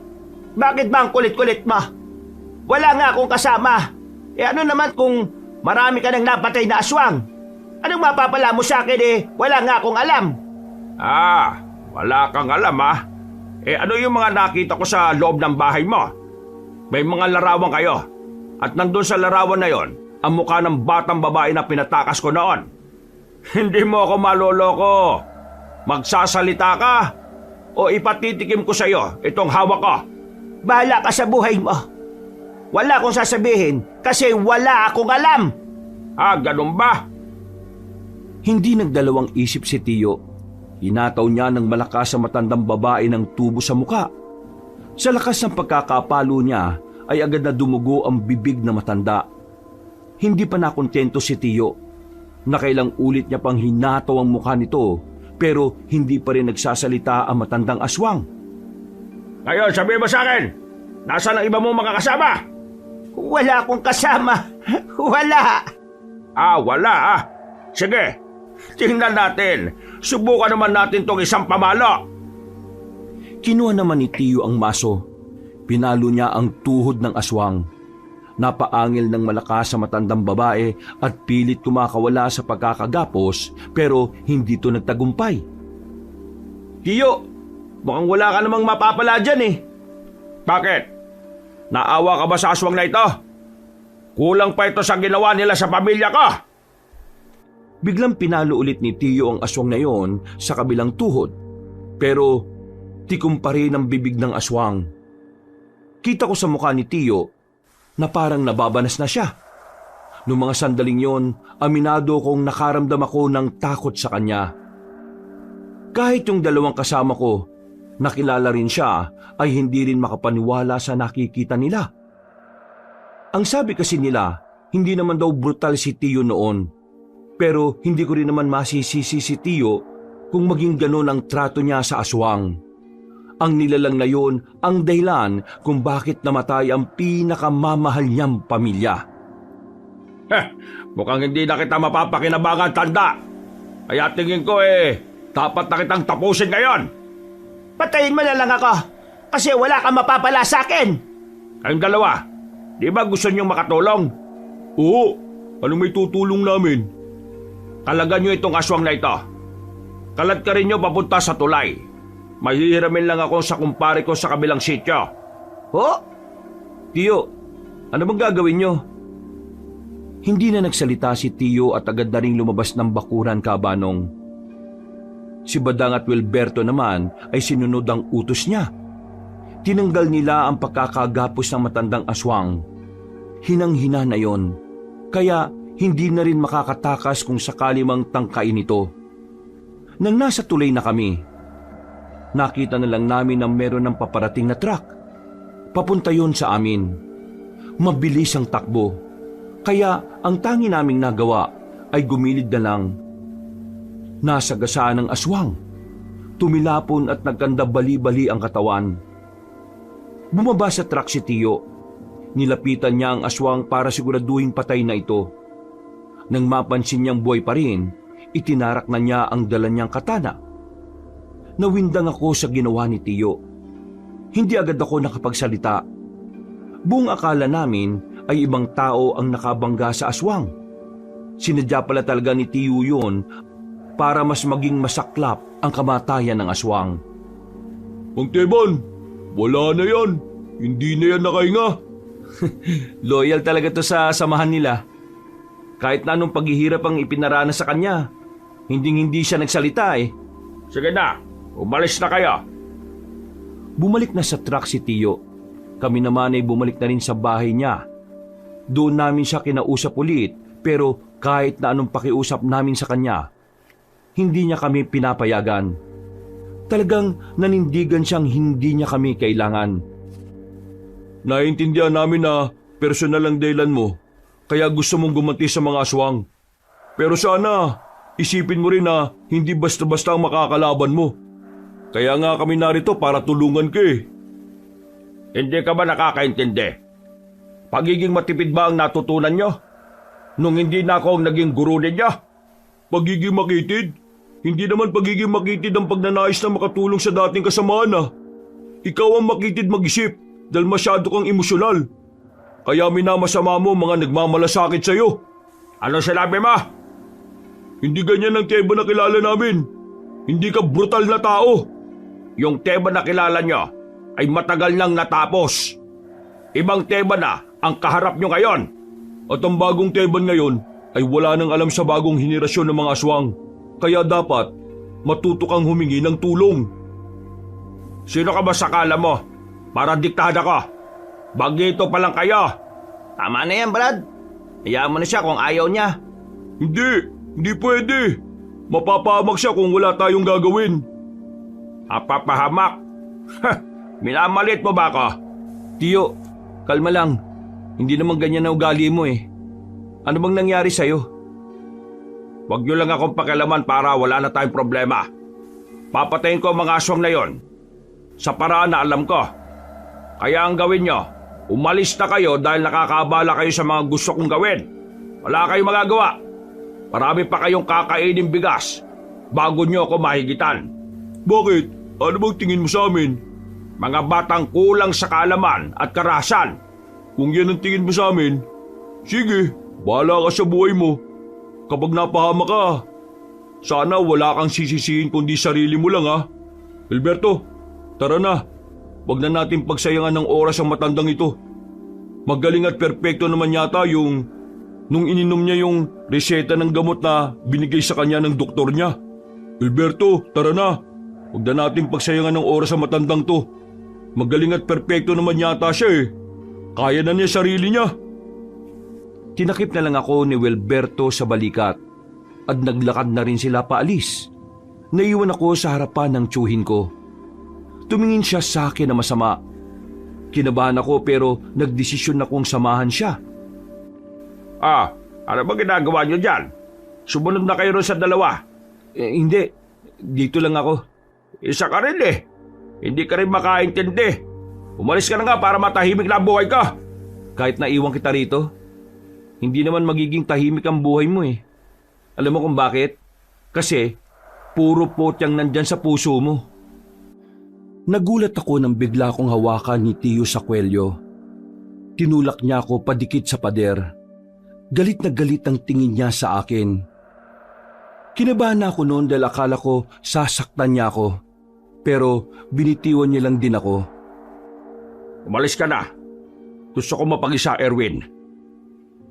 Bakit ba ang kulit-kulit mo? Wala nga akong kasama. Ano naman kung marami ka nang napatay na aswang? Anong mapapala mo sa akin wala nga akong alam. Wala kang alam ano yung mga nakita ko sa loob ng bahay mo? May mga larawan kayo. At nandun sa larawan na yon, ang mukha ng batang babae na pinatakas ko noon. Hindi mo ako maloloko. Magsasalita ka o ipatitikim ko sa iyo itong hawak ko. Bahala ka sa buhay mo. Wala akong sasabihin kasi wala akong alam. Ganun ba? Hindi nagdalawang isip si Tiyo. Hinataw niya ng malakas sa matandang babae ng tubo sa muka. Sa lakas ng pagkakapalo niya ay agad na dumugo ang bibig na matanda. Hindi pa nakontento si Tiyo. Nakailang ulit niya pang hinataw ang mukha nito pero hindi pa rin nagsasalita ang matandang aswang. Ngayon, sabihin mo sa akin, nasaan ang iba mong mga kasama? Wala akong kasama. Wala. Wala Sige, tingnan natin. Subukan naman natin tong isang pamalo. Kinuha naman ni Tiyo ang maso. Pinalo niya ang tuhod ng aswang. Napaangil ng malakas sa matandang babae at pilit kumakawala sa pagkakagapos pero hindi ito nagtagumpay. Tiyo, mukhang wala ka namang mapapala dyan Bakit? Naawa ka ba sa aswang na ito? Kulang pa ito sa ginawa nila sa pamilya ko. Biglang pinalo ulit ni Tiyo ang aswang na yon sa kabilang tuhod. Pero tikom pa rin ang bibig ng aswang. Kita ko sa mukha ni Tiyo na parang nababanas na siya. Noong mga sandaling yon, aminado kong nakaramdam ako ng takot sa kanya. Kahit yung dalawang kasama ko, nakilala rin siya, ay hindi rin makapaniwala sa nakikita nila. Ang sabi kasi nila, hindi naman daw brutal si Tiyo noon. Pero hindi ko rin naman masisisi si Tiyo kung maging ganon ang trato niya sa aswang. Ang nilalang na yon ang dahilan kung bakit namatay ang pinakamamahal niyang pamilya. Mukhang hindi na kita mapapakinabangan, tanda. Kaya tingin ko dapat na kitang tapusin ngayon. Patayin mo na lang ako kasi wala kang mapapala sa akin. Kayong dalawa, di ba gusto niyong makatulong? Oo, anong may tutulong namin? Kalagan niyo itong aswang na ito. Kalat ka rin niyo papunta sa tulay. Mahihiramin lang ako sa kumpare ko sa kabilang sityo. Tiyo, ano bang gagawin nyo? Hindi na nagsalita si Tiyo at agad na ring lumabas ng bakuran, Kabanong. Si Badang at Wilberto naman ay sinunod ang utos niya. Tinanggal nila ang pagkakagapos ng matandang aswang. Hinang-hina na yon, kaya hindi na rin makakatakas kung sakali mang tangkain ito. Nang nasa tulay na kami, nakita na lang namin na meron ng paparating na truck. Papunta yon sa amin. Mabilis ang takbo, kaya ang tangi naming nagawa ay gumilid na lang. Nasagasaan ng aswang. Tumilapon at nagkanda bali-bali ang katawan. Bumaba sa truck si Tiyo. Nilapitan niya ang aswang para siguraduhin patay na ito. Nang mapansin niyang buhay pa rin, itinarak na niya ang dala niyang katana. Nawindang ako sa ginawa ni Tiyo. Hindi agad ako nakapagsalita. Buong akala namin ay ibang tao ang nakabangga sa aswang. Sinadya pala talaga ni Tiyo yun para mas maging masaklap ang kamatayan ng aswang. Mang Teban, wala na yan. Hindi na yan nakahinga. Loyal talaga to sa samahan nila. Kahit na anong paghihirap ang ipinaranas sa kanya, hindi siya nagsalita eh. Sige na, umalis na kayo. Bumalik na sa truck si Tiyo. Kami naman ay bumalik na rin sa bahay niya. Doon namin siya kinausap ulit, pero kahit na anong pakiusap namin sa kanya, hindi niya kami pinapayagan. Talagang nanindigan siyang hindi niya kami kailangan. Naiintindihan namin na personal ang dahilan mo, kaya gusto mong gumanti sa mga aswang. Pero sana, isipin mo rin na hindi basta-basta ang makakalaban mo. Kaya nga kami narito para tulungan ka eh. Hindi ka ba nakakaintindi? Pagiging matipid ba ang natutunan nyo? Nung hindi na ako ang naging guru ninyo? Pagiging makitid? Hindi naman pagiging makitid ang pagnanais na makatulong sa dating kasamahan ah. Ikaw ang makitid mag-isip dahil masyado kang emosyonal. Kaya minamasama mo mga nagmamalasakit sa'yo. Ano sinabi mo? Hindi ganyan ang Teba na kilala namin. Hindi ka brutal na tao. Yung Teba na kilala nyo ay matagal nang natapos. Ibang Teba na ang kaharap nyo ngayon. At ang bagong Teban ngayon ay wala nang alam sa bagong henerasyon ng mga aswang. Kaya dapat matuto kang humingi ng tulong. Sino ka ba sa kala mo? Para diktada ko. Bagito pa lang kayo. Tama na yan, Brad. Hayaan mo na siya kung ayaw niya. Hindi pwede. Mapapahamak siya kung wala tayong gagawin. Mapapahamak? Minamalit mo ba ako? Tiyo, kalma lang. Hindi naman ganyan na ugali mo eh. Ano bang nangyari sa'yo? Huwag niyo lang akong pakialaman para wala na tayong problema. Papatayin ko ang mga aswang na yon. Sa paraan na alam ko. Kaya ang gawin nyo, umalis na kayo dahil nakakaabala kayo sa mga gusto kong gawin. Wala kayong magagawa. Marami pa kayong kakainin bigas bago nyo ako mahigitan. Bakit? Ano bang tingin mo sa amin? Mga batang kulang sa kaalaman at karahasan. Kung yan ang tingin mo sa amin, sige, bahala ka sa buhay mo. Kapag napahama ka, sana wala kang sisisihin kundi sarili mo lang ha. Alberto, tara na. Huwag na natin pagsayangan ng oras ang matandang ito. Magaling at perpekto naman yata yung nung ininom niya yung reseta ng gamot na binigay sa kanya ng doktor niya. Alberto, tara na. Huwag na natin pagsayangan ng oras ang matandang to. Magaling at perpekto naman yata siya eh. Kaya na niya sarili niya. Tinakip na lang ako ni Wilberto sa balikat at naglakad na rin sila paalis. Naiwan ako sa harapan ng tiyuhin ko. Tumingin siya sa akin na masama. Kinabahan ako pero nagdesisyon akong samahan siya. Ano ba ginagawa niyo dyan? Sumunod na kayo rin sa dalawa. Hindi, dito lang ako. Isa ka rin eh. Hindi ka rin makaintindi. Umalis ka na nga para matahimik na ang buhay ka. Kahit naiwan kita rito, hindi naman magiging tahimik ang buhay mo eh. Alam mo kung bakit? Kasi puro potyang nandyan sa puso mo. Nagulat ako nang bigla kong hawakan ni Tiyo sa kwelyo. Tinulak niya ako padikit sa pader. Galit na galit ang tingin niya sa akin. Kinabahan ako noon dahil akala ko sasaktan niya ako. Pero binitiwan niya lang din ako. Umalis ka na. Gusto ko mapag-isa, Erwin.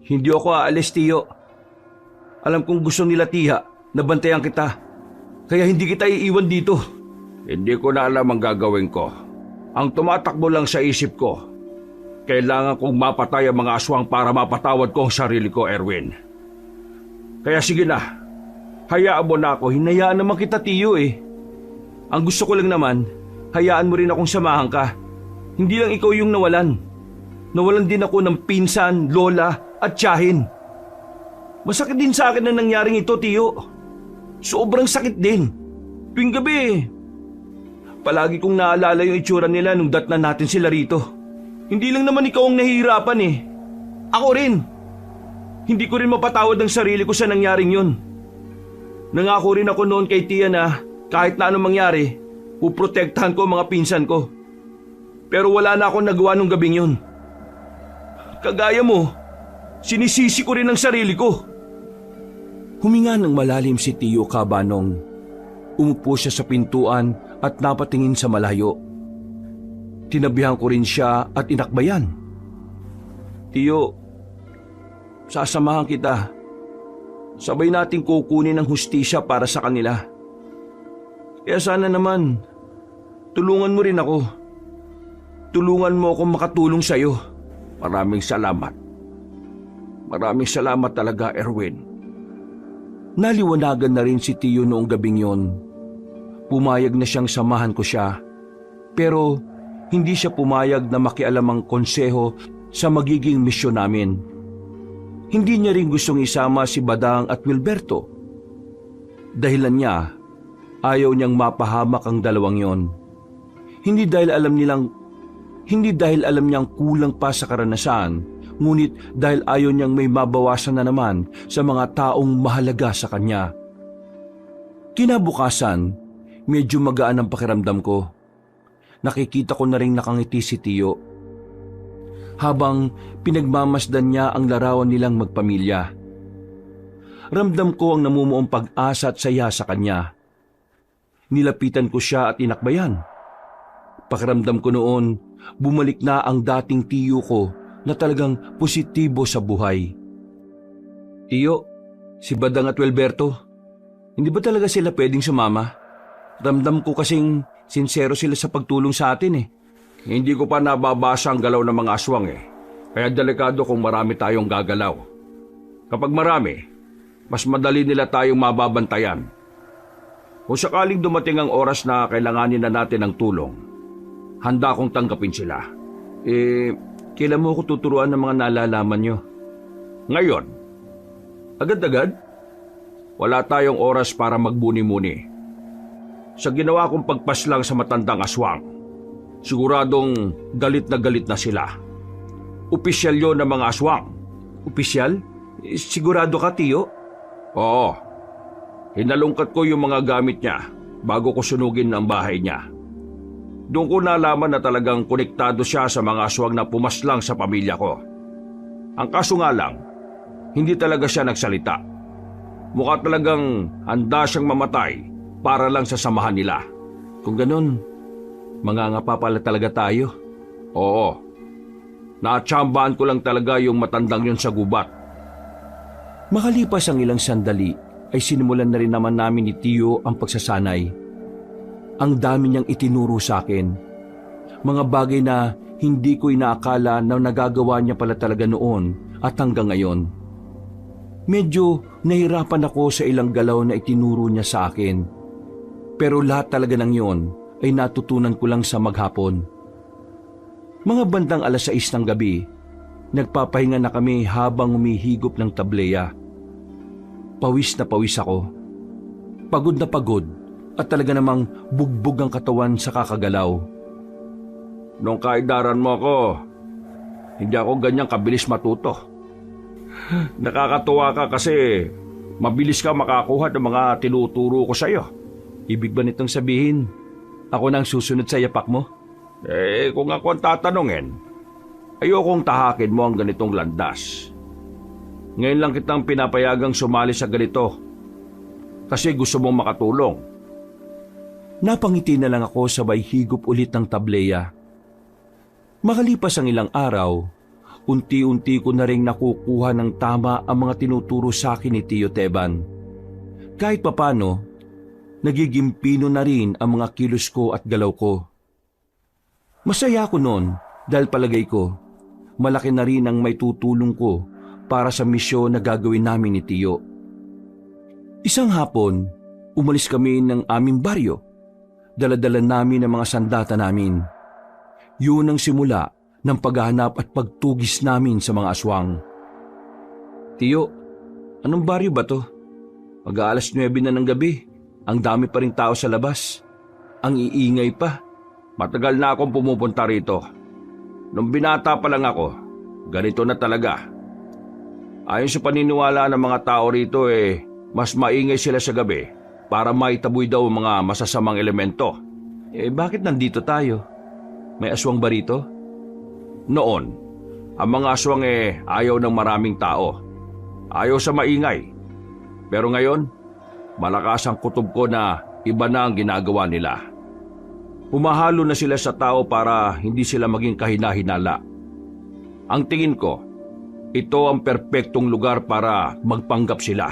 Hindi ako aalis, Tiyo. Alam kong gusto nila Tiha na bantayan kita. Kaya hindi kita iiwan dito. Hindi ko na alam ang gagawin ko. Ang tumatakbo lang sa isip ko, kailangan kong mapatay ang mga aswang para mapatawad ko ang sarili ko, Erwin. Kaya sige na, hayaan mo na ako. Hinayaan naman kita, Tiyo eh. Ang gusto ko lang naman, hayaan mo rin akong samahan ka. Hindi lang ikaw yung nawalan. Nawalan din ako ng pinsan, lola at tiyahin. Masakit din sa akin na nangyaring ito, Tiyo. Sobrang sakit din. Tuwing gabi, palagi kong naalala yung itsura nila nung datnan natin sila rito. Hindi lang naman ikaw ang nahihirapan eh. Ako rin. Hindi ko rin mapatawad ang sarili ko sa nangyaring yun. Nangako rin ako noon kay Tia na kahit na anong mangyari, puprotektahan ko ang mga pinsan ko. Pero wala na akong nagawa nung gabing yun. Kagaya mo, sinisisi ko rin ang sarili ko. Huminga ng malalim si Tiyo Cabanong. Umupo siya sa pintuan at napatingin sa malayo. Tinabihan ko rin siya at inakbayan. Tiyo, sasamahan kita. Sabay nating kukunin ang hustisya para sa kanila. Kaya sana naman, tulungan mo rin ako. Tulungan mo akong makatulong sa'yo. Maraming salamat. Maraming salamat talaga, Erwin. Naliwanagan na rin si Tiyo noong gabing yon. Pumayag na siyang samahan ko siya. Pero hindi siya pumayag na makialam ang konseho sa magiging misyon namin. Hindi niya rin gustong isama si Badang at Wilberto. Dahilan niya, ayaw niyang mapahamak ang dalawang yon. Hindi dahil alam niyang kulang pa sa karanasan, ngunit dahil ayaw niyang may mabawasan na naman sa mga taong mahalaga sa kanya. Kinabukasan, medyo magaan ang pakiramdam ko. Nakikita ko na rin nakangiti si Tiyo. Habang pinagmamasdan niya ang larawan nilang magpamilya. Ramdam ko ang namumuong pag-asa at saya sa kanya. Nilapitan ko siya at inakbayan. Pakiramdam ko noon, bumalik na ang dating Tiyo ko na talagang positibo sa buhay. Tiyo, si Badang at Wilberto, hindi ba talaga sila pwedeng sumama? Ramdam ko kasing sincero sila sa pagtulong sa atin eh. Hindi ko pa nababasa ang galaw ng mga aswang eh. Kaya delikado kung marami tayong gagalaw. Kapag marami, mas madali nila tayong mababantayan. Kung sakaling dumating ang oras na kailanganin na natin ng tulong, handa akong tanggapin sila. Kailan mo ako tuturuan ng mga nalalaman nyo? Ngayon, Agad-agad? wala tayong oras para magbuni-muni. Sa ginawa kong pagpaslang sa matandang aswang, siguradong galit na sila. Opisyal yun ng mga aswang. Opisyal? Sigurado ka, Tiyo? Oo. Hinalungkat ko yung mga gamit niya bago ko sunugin ang bahay niya. Doon ko nalaman na talagang konektado siya sa mga aswang na pumaslang sa pamilya ko. Ang kaso nga lang, hindi talaga siya nagsalita. Mukha talagang handa siyang mamatay para lang sa samahan nila. Kung ganun, mangangapa pala talaga tayo. Oo. Natsambahan ko lang talaga yung matandang yun sa gubat. Makalipas ang ilang sandali, ay sinimulan na rin naman namin ni Tiyo ang pagsasanay. Ang dami niyang itinuro sa akin. Mga bagay na hindi ko inaakala na nagagawa niya pala talaga noon at hanggang ngayon. Medyo nahirapan ako sa ilang galaw na itinuro niya sa akin. Pero lahat talaga ng yon ay natutunan ko lang sa maghapon. Mga bandang 6:00 ng gabi, nagpapahinga na kami habang umihigop ng tableya. Pawis na pawis ako. Pagod na pagod at talaga namang bugbog ang katawan sa kakagalaw. Nung kaidaran mo ako, hindi ako ganyang kabilis matuto. Nakakatuwa ka kasi mabilis ka makakuha ng mga tinuturo ko sa'yo. Ibig ba nitong sabihin, ako na ang susunod sa yapak mo? Kung ako ang tatanungin, ayokong tahakin mo ang ganitong landas. Ngayon lang kitang pinapayagang sumali sa ganito kasi gusto mong makatulong. Napangiti na lang ako sabay higop ulit ng tableya. Makalipas ang ilang araw, unti-unti ko na rin nakukuha ng tama ang mga tinuturo sa akin ni Tio Teban. Kahit papano, nagiging pino na rin ang mga kilos ko at galaw ko. Masaya ako noon dahil palagay ko, malaki na rin ang may tutulong ko para sa misyon na gagawin namin ni Tio. Isang hapon, umalis kami ng aming baryo. Dala-dala namin ang mga sandata namin. Yun ang simula ng paghahanap at pagtugis namin sa mga aswang. Tio, anong baryo ba to? Mag-aalas 9 na ng gabi. Ang dami pa rin tao sa labas. Ang iingay pa. Matagal na akong pumupunta rito. Nung binata pa lang ako, ganito na talaga. Ayon sa paniniwala ng mga tao rito mas maingay sila sa gabi para maitaboy daw ang mga masasamang elemento. Bakit nandito tayo? May aswang ba rito? Noon, ang mga aswang ayaw ng maraming tao. Ayaw sa maingay. Pero ngayon, malakas ang kutob ko na iba na ang ginagawa nila. Humahalo na sila sa tao para hindi sila maging kahina-hinala. Ang tingin ko, ito ang perpektong lugar para magpanggap sila.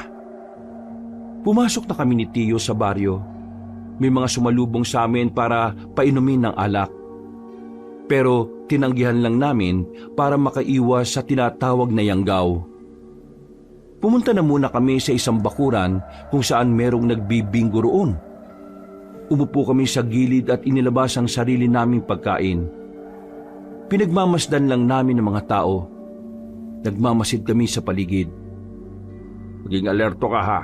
Pumasok na kami ni Tio sa baryo. May mga sumalubong sa amin para painumin ng alak. Pero tinanggihan lang namin para makaiwas sa tinatawag na yanggaw. Pumunta na muna kami sa isang bakuran kung saan merong nagbibinggo roon. Umupo kami sa gilid at inilabas ang sarili naming pagkain. Pinagmamasdan lang namin ng mga tao. Nagmamasid kami sa paligid. Maging alerto ka ha.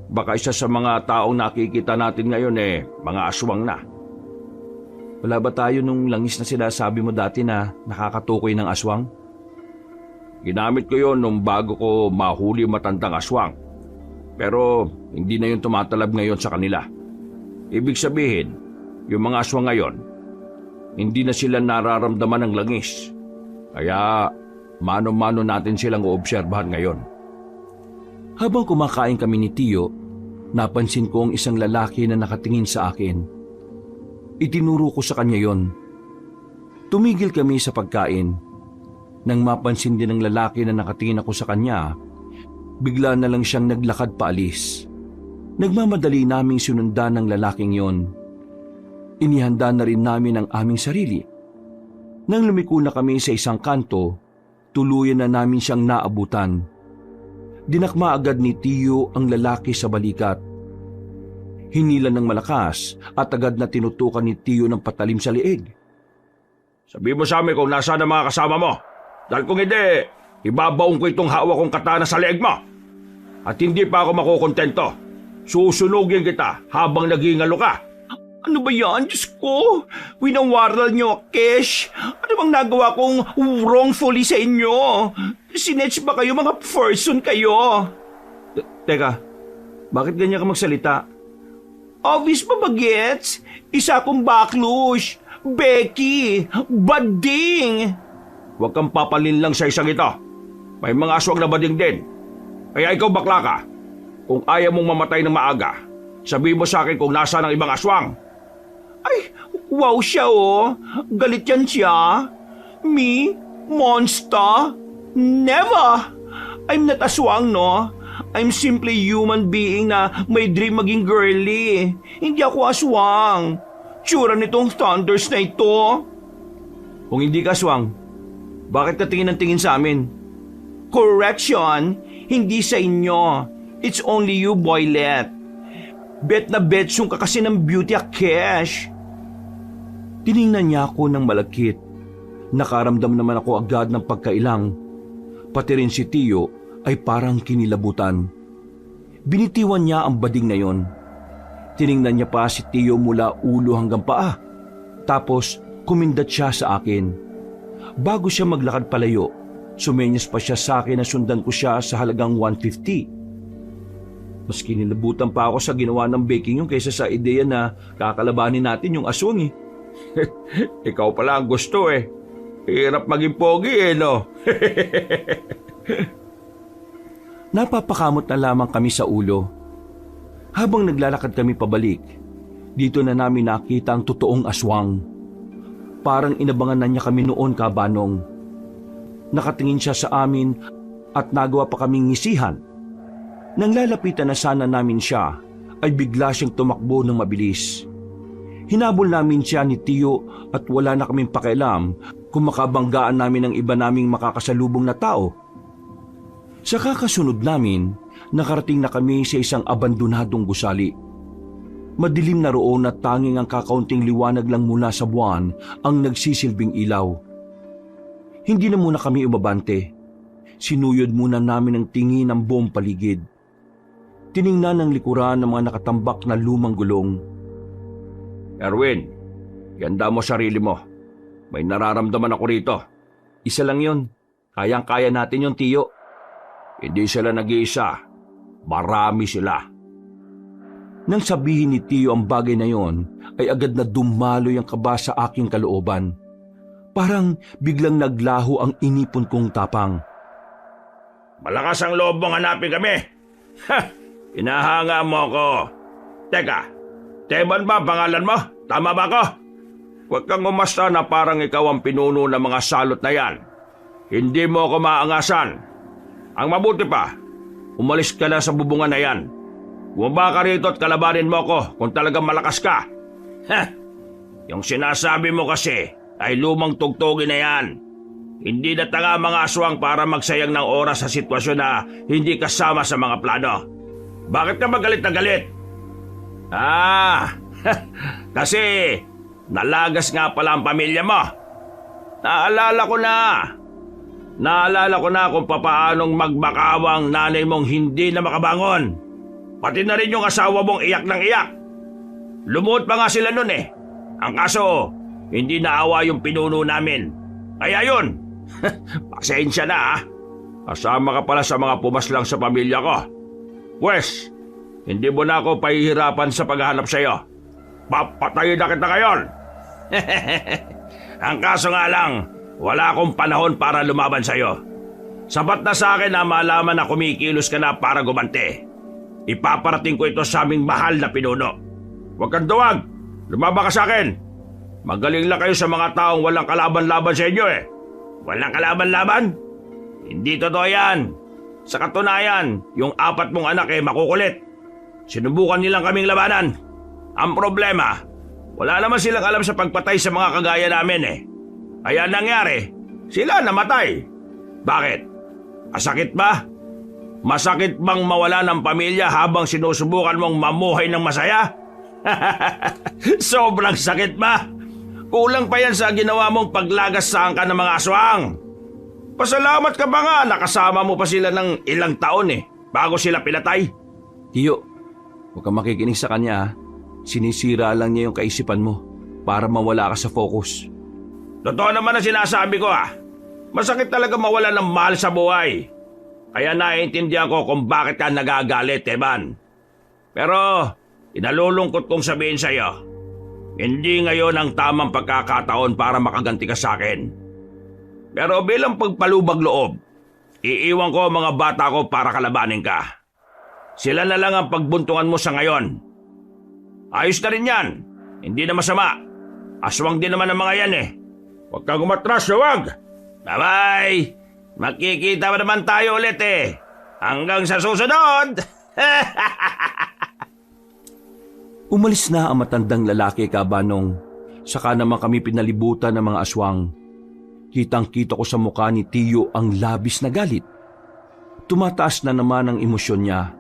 Baka isa sa mga taong nakikita natin ngayon mga aswang na. Wala ba tayo nung langis na sinasabi mo dati na nakakatukoy ng aswang? Ginamit ko yon nung bago ko mahuli matandang aswang. Pero hindi na yun tumatalab ngayon sa kanila. Ibig sabihin, yung mga aswang ngayon, hindi na sila nararamdaman ng langis. Kaya mano-mano natin silang oobserbahan ngayon. Habang kumakain kami ni Tio, napansin ko ang isang lalaki na nakatingin sa akin. Itinuro ko sa kanya yon. Tumigil kami sa pagkain. Nang mapansin din ng lalaki na nakatingin ako sa kanya, bigla na lang siyang naglakad paalis. Nagmamadali naming sinundan ng lalaking yon. Inihanda na rin namin ang aming sarili. Nang lumiko na kami sa isang kanto, tuluyan na namin siyang naabutan. Dinakma agad ni Tio ang lalaki sa balikat. Hinila ng malakas at agad na tinutukan ni Tio ng patalim sa liig. Sabi mo sa amin kung nasaan ang mga kasama mo. Dahil kung hindi, ibabaong ko itong hawak kong katana sa liig mo. At hindi pa ako makukontento. Susunugin kita habang nagingalo ka. Ano ba yan? Diyos ko! Winawaral niyo, Kesh! Ano bang nagawa kong wrongfully sa inyo? Sinetch ba kayo? Mga person kayo? Teka, bakit ganyan ka magsalita? Obvious ba bagets? Isa akong baklush, Becky, bading! Huwag kang papalin lang sa isang ito. May mga aswang na bading din. Kaya ikaw bakla ka. Kung ayaw mong mamatay ng maaga, sabihin mo sa akin kung nasaan ang ibang aswang. Ay, wow siya oh. Galit yan siya. Me? Monster? Never! I'm not aswang, no? I'm simply human being na may dream maging girly. Hindi ako aswang. Tsura nitong thunders na ito. Kung hindi ka aswang, bakit ka tingin ng tingin sa amin? Correction, hindi sa inyo. It's only you, boylet. Bet na betsong ka kasi ng beauty Kesh. Tiningnan niya ako ng malagkit. Nakaramdam naman ako agad ng pagkailang. Pati rin si Tio ay parang kinilabutan. Binitiwan niya ang bading na yon. Tiningnan niya pa si Tio mula ulo hanggang paa. Tapos kumindat siya sa akin. Bago siya maglakad palayo, sumenyas pa siya sa akin na sundan ko siya sa halagang 150. Mas kinilabutan pa ako sa ginawa ng baking yung kaysa sa ideya na kakalabanin natin yung aswang eh. Ikaw pala ang gusto eh. Hirap maging pogi eh, no? Napapakamot na lamang kami sa ulo. Habang naglalakad kami pabalik, dito na namin nakita ang totoong aswang. Parang inabangan na niya kami noon, kabanong. Nakatingin siya sa amin at nagawa pa kaming ngisihan. Nang lalapitan na sana namin siya, ay bigla siyang tumakbo ng mabilis. Hinabol namin siya ni Tio at wala na kaming pakialam kung makabanggaan namin ang iba naming makakasalubong na tao. Sa kakasunod namin, nakarating na kami sa isang abandonadong gusali. Madilim na roon at tanging ang kakaunting liwanag lang mula sa buwan ang nagsisilbing ilaw. Hindi na muna kami umabante. Sinuyod muna namin ang tingin ng buong paligid. Tiningnan ng likuran ng mga nakatambak na lumang gulong. Erwin, ganda mo sarili mo. May nararamdaman ako rito. Isa lang yun. Kayang-kaya natin yun, Tio. Hindi sila nag-iisa. Marami sila. Nang sabihin ni Tio ang bagay na yon, ay agad na dumaloy ang kaba sa aking kalooban. Parang biglang naglaho ang inipon kong tapang. Malakas ang loob mong hanapin kami. Ha! Inahanga mo ako. Teka, Teban ba ang pangalan mo? Tama ba ako? Huwag kang umasta na parang ikaw ang pinuno ng mga salot na yan. Hindi mo ako maangasan. Ang mabuti pa, umalis ka na sa bubungan na yan. Bumaba ka rito at kalabanin mo ako kung talagang malakas ka. Ha! Yung sinasabi mo kasi ay lumang tugtugin na yan. Hindi na tanga mga aswang para magsayang ng oras sa sitwasyon na hindi kasama sa mga plano. Bakit ka magalit na galit? Kasi nalagas nga pala ang pamilya mo. Naalala ko na kung papaanong magbakawang nanay mong hindi na makabangon. Pati na rin yung asawa mong iyak ng iyak. Lumuhod pa nga sila nun eh. Ang kaso, hindi naawa yung pinuno namin. Kaya yun, pasensya na ha. Kasama ka pala sa mga pumaslang sa pamilya ko. Pwes, hindi mo na ako pahihirapan sa paghahanap sa'yo. Papatayin na kita ngayon. Ang kaso nga lang, wala akong panahon para lumaban sa'yo. Sapat na sa akin na malaman na kumikilos ka na para gumante. Ipaparating ko ito sa aming mahal na pinuno. Huwag kang duwag. Lumaba ka sa akin. Magaling lang kayo sa mga taong walang kalaban-laban sa inyo eh. Walang kalaban-laban? Hindi totoo yan. Sa katunayan, yung 4 mong anak eh makukulit. Sinubukan nilang kaming labanan. Ang problema, wala naman silang alam sa pagpatay sa mga kagaya namin eh. Kaya nangyari, sila namatay. Bakit? Masakit ba? Masakit bang mawala ng pamilya habang sinusubukan mong mamuhay ng masaya? Sobrang sakit ba? Kulang pa yan sa ginawa mong paglagas sa angka ng mga aswang. Pasalamat ka ba nga nakasama mo pa sila ng ilang taon eh, bago sila pinatay? Tio, huwag kang makikinig sa kanya ha. Sinisira lang niya yung kaisipan mo para mawala ka sa focus. Totoo naman ang sinasabi ko ha. Masakit talaga mawala ng mahal sa buhay. Kaya naiintindihan ko kung bakit ka nagagalit, Teban. Pero inalulungkot kong sabihin sa'yo, hindi ngayon ang tamang pagkakataon para makaganti ka sa akin. Pero bilang pagpalubag loob, iiwan ko mga bata ko para kalabanin ka. Sila na lang ang pagbuntungan mo sa ngayon. Ayos na rin yan. Hindi na masama. Aswang din naman ang mga yan eh. Huwag kang umatras, huwag! Bye-bye! Makikita pa naman tayo ulit eh. Hanggang sa susunod! Umalis na ang matandang lalaki, Kabanong. Saka naman kami pinalibutan ng mga aswang. Kitang-kita ko sa mukha ni Tio ang labis na galit. Tumataas na naman ang emosyon niya.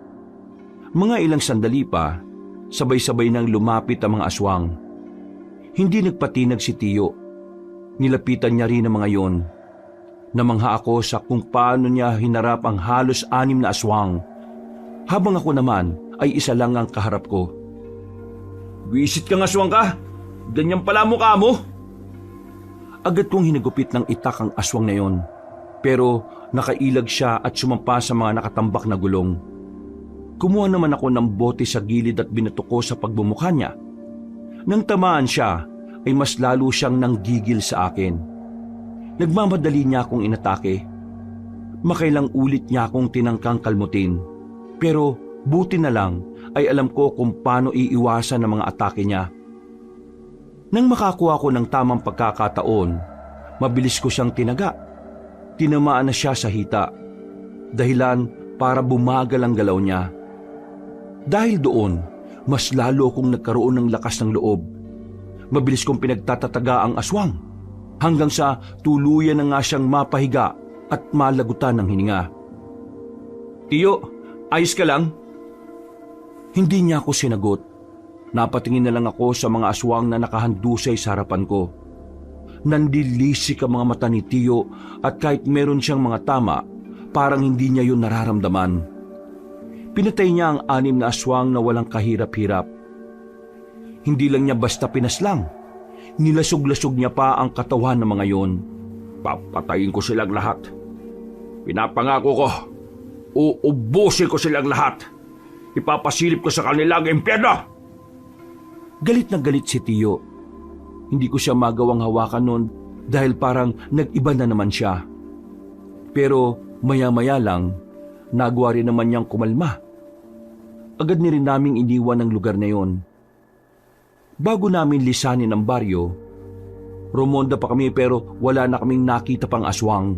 Mga ilang sandali pa, sabay-sabay nang lumapit ang mga aswang. Hindi nagpatinag si Tio. Nilapitan niya rin ang mga yon. Namangha ako sa kung paano niya hinarap ang halos 6 na aswang. Habang ako naman ay isa lang ang kaharap ko. Wisit kang aswang ka? Ganyan pala mukha mo? Agad kong hinagupit ng itak ang aswang na yon. Pero nakailag siya at sumampa sa mga nakatambak na gulong. Kumuha naman ako ng bote sa gilid at binato ko sa pagbumukha niya. Nang tamaan siya, ay mas lalo siyang nanggigil sa akin. Nagmamadali niya akong inatake. Makailang ulit niya akong tinangkang kalmutin. Pero buti na lang ay alam ko kung paano iiwasan ang mga atake niya. Nang makakuha ko ng tamang pagkakataon, mabilis ko siyang tinaga. tinamaan na siya sa hita. Dahilan para bumagal ang galaw niya. Dahil doon, mas lalo akong nagkaroon ng lakas ng loob. Mabilis kong pinagtatataga ang aswang hanggang sa tuluyan na nga siyang mapahiga at malagutan ng hininga. "Tiyo, ayos ka lang?" Hindi niya ako sinagot. Napatingin na lang ako sa mga aswang na nakahandusay sa harapan ko. Nandilisik ang mga mata ni Tiyo at kahit meron siyang mga tama, parang hindi niya yun nararamdaman. Pinatay niya ang 6 na aswang na walang kahirap-hirap. Hindi lang niya basta pinaslang. Nilasog-lasog niya pa ang katawan ng mga yon. Papatayin ko silang lahat. Pinapangako ko, uubusin ko silang lahat. Ipapasilip ko sa kanila ang impyerno. Galit na galit si Tiyo. Hindi ko siya magawang hawakan noon dahil parang nag-iba na naman siya. Pero maya-maya lang, nagawa rin naman niyang kumalma. Agad ni rin naming iniwan ang lugar na yon. Bago namin lisanin ang baryo, rumonda pa kami pero wala na kaming nakita pang aswang.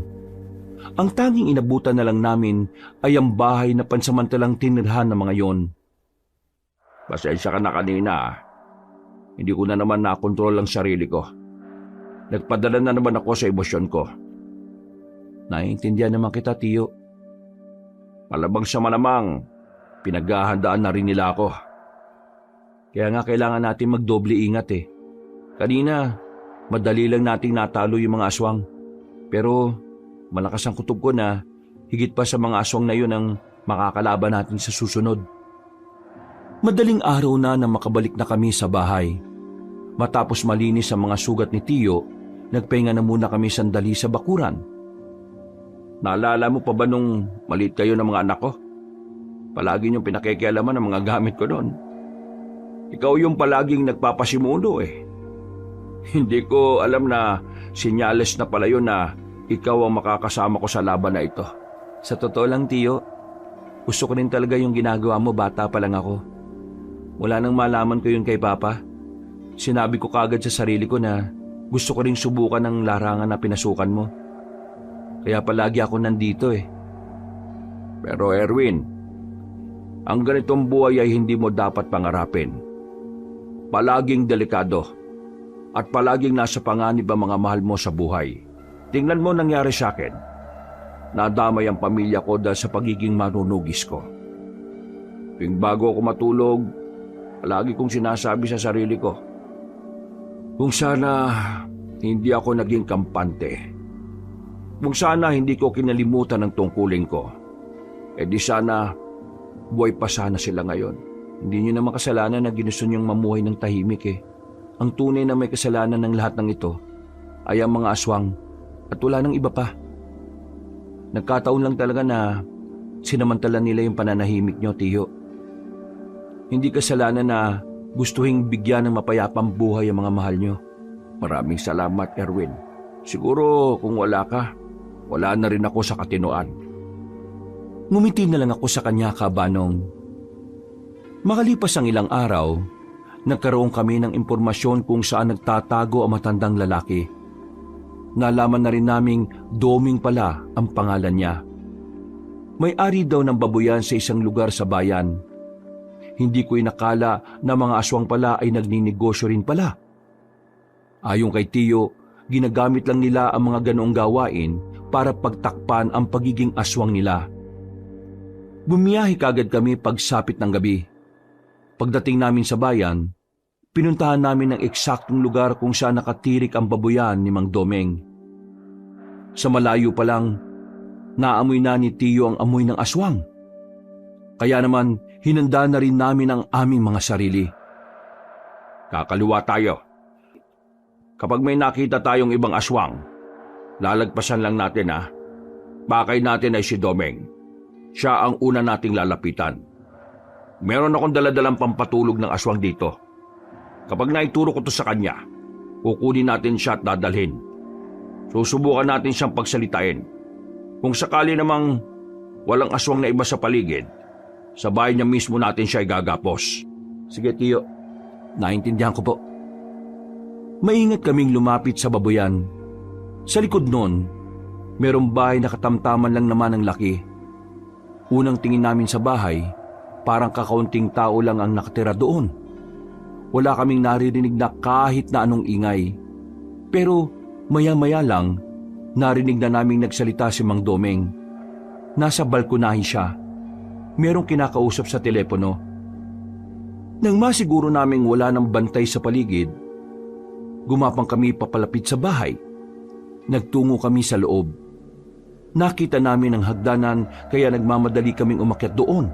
Ang tanging inabutan na lang namin ay ang bahay na pansamantalang tinirhan ng mga yon. Pasensya ka na kanina. Hindi ko na naman nakontrol ang sarili ko. Nagpadala na naman ako sa emosyon ko. Naiintindihan naman kita, Tiyo. Malabang sa malamang, pinaghahandaan na rin nila ako. Kaya nga kailangan natin magdoble ingat eh. Kanina, madali lang nating natalo yung mga aswang. Pero malakas ang kutob ko na higit pa sa mga aswang na yun ang makakalaban natin sa susunod. Madaling araw na makabalik na kami sa bahay. Matapos malinis ang mga sugat ni Tiyo, nagpahinga na muna kami sandali sa bakuran. Naalala mo pa ba nung maliit kayo ng mga anak ko? Palagi niyong pinakikialaman ang mga gamit ko doon. Ikaw yung palaging nagpapasimuno eh. Hindi ko alam na sinyales na pala yun na ikaw ang makakasama ko sa laban na ito. Sa totoo lang, Tiyo, gusto ko rin talaga yung ginagawa mo, bata pa lang ako. Wala nang malaman ko yun kay Papa. Sinabi ko kagad sa sarili ko na gusto ko rin subukan ang larangan na pinasukan mo. Kaya palagi ako nandito eh. Pero Erwin, ang ganitong buhay ay hindi mo dapat pangarapin. Palaging delikado at palaging nasa panganib ang mga mahal mo sa buhay. Tingnan mo nangyari sa akin. Nadamay ang pamilya ko dahil sa pagiging manunugis ko. Tuwing bago ako matulog, palagi kong sinasabi sa sarili ko, kung sana hindi ako naging kampante. Kung sana hindi ko kinalimutan ang tungkulin ko. Eh di sana, buhay pa sana sila ngayon. Hindi niyo naman kasalanan na ginusto niyong mamuhay ng tahimik eh. Ang tunay na may kasalanan ng lahat ng ito ay ang mga aswang at wala nang iba pa. Nagkataon lang talaga na sinamantala nila yung pananahimik niyo, Tiyo. Hindi kasalanan na gustuhing bigyan ng mapayapang buhay ang mga mahal niyo. Maraming salamat, Erwin. Siguro kung wala ka, wala na rin ako sa katinoan. Ngumiti na lang ako sa kanya, Kabanong. Makalipas ang ilang araw, nagkaroon kami ng impormasyon kung saan nagtatago ang matandang lalaki. Nalaman na rin naming Doming pala ang pangalan niya. May-ari daw ng babuyan sa isang lugar sa bayan. Hindi ko inakala na mga aswang pala ay nagninegosyo rin pala. Ayon kay Tiyo, ginagamit lang nila ang mga ganoong gawain para pagtakpan ang pagiging aswang nila. Bumiyahe kagad kami pagsapit ng gabi. Pagdating namin sa bayan, pinuntahan namin ang eksaktong lugar kung saan nakatirik ang babuyan ni Mang Domeng. Sa malayo pa lang, naamoy na ni Tiyo ang amoy ng aswang. Kaya naman, hinanda na rin namin ang aming mga sarili. Kakaliwa tayo. Kapag may nakita tayong ibang aswang, lalagpasan lang natin ha. Bakay natin ay si Domeng. Siya ang una nating lalapitan. Meron akong daladalang pampatulog ng aswang dito. Kapag naituro ko to sa kanya, kukunin natin siya at dadalhin. Susubukan natin siyang pagsalitain. Kung sakali namang walang aswang na iba sa paligid, sa bahay niya mismo natin siya igagapos. Sige, Tiyo. Naintindihan ko po. Maingat kaming lumapit sa babuyan. Sa likod nun, Merong bahay na katamtaman lang naman ang laki. Unang tingin namin sa bahay, parang kakaunting tao lang ang nakatira doon. Wala kaming naririnig na kahit na anong ingay. Pero maya-maya lang, narinig na naming nagsalita si Mang Domeng. Nasa balkonahe siya. Merong kinakausap sa telepono. Nang masiguro naming wala ng bantay sa paligid, gumapang kami papalapit sa bahay. Nagtungo kami sa loob. Nakita namin ang hagdanan kaya nagmamadali kaming umakyat doon.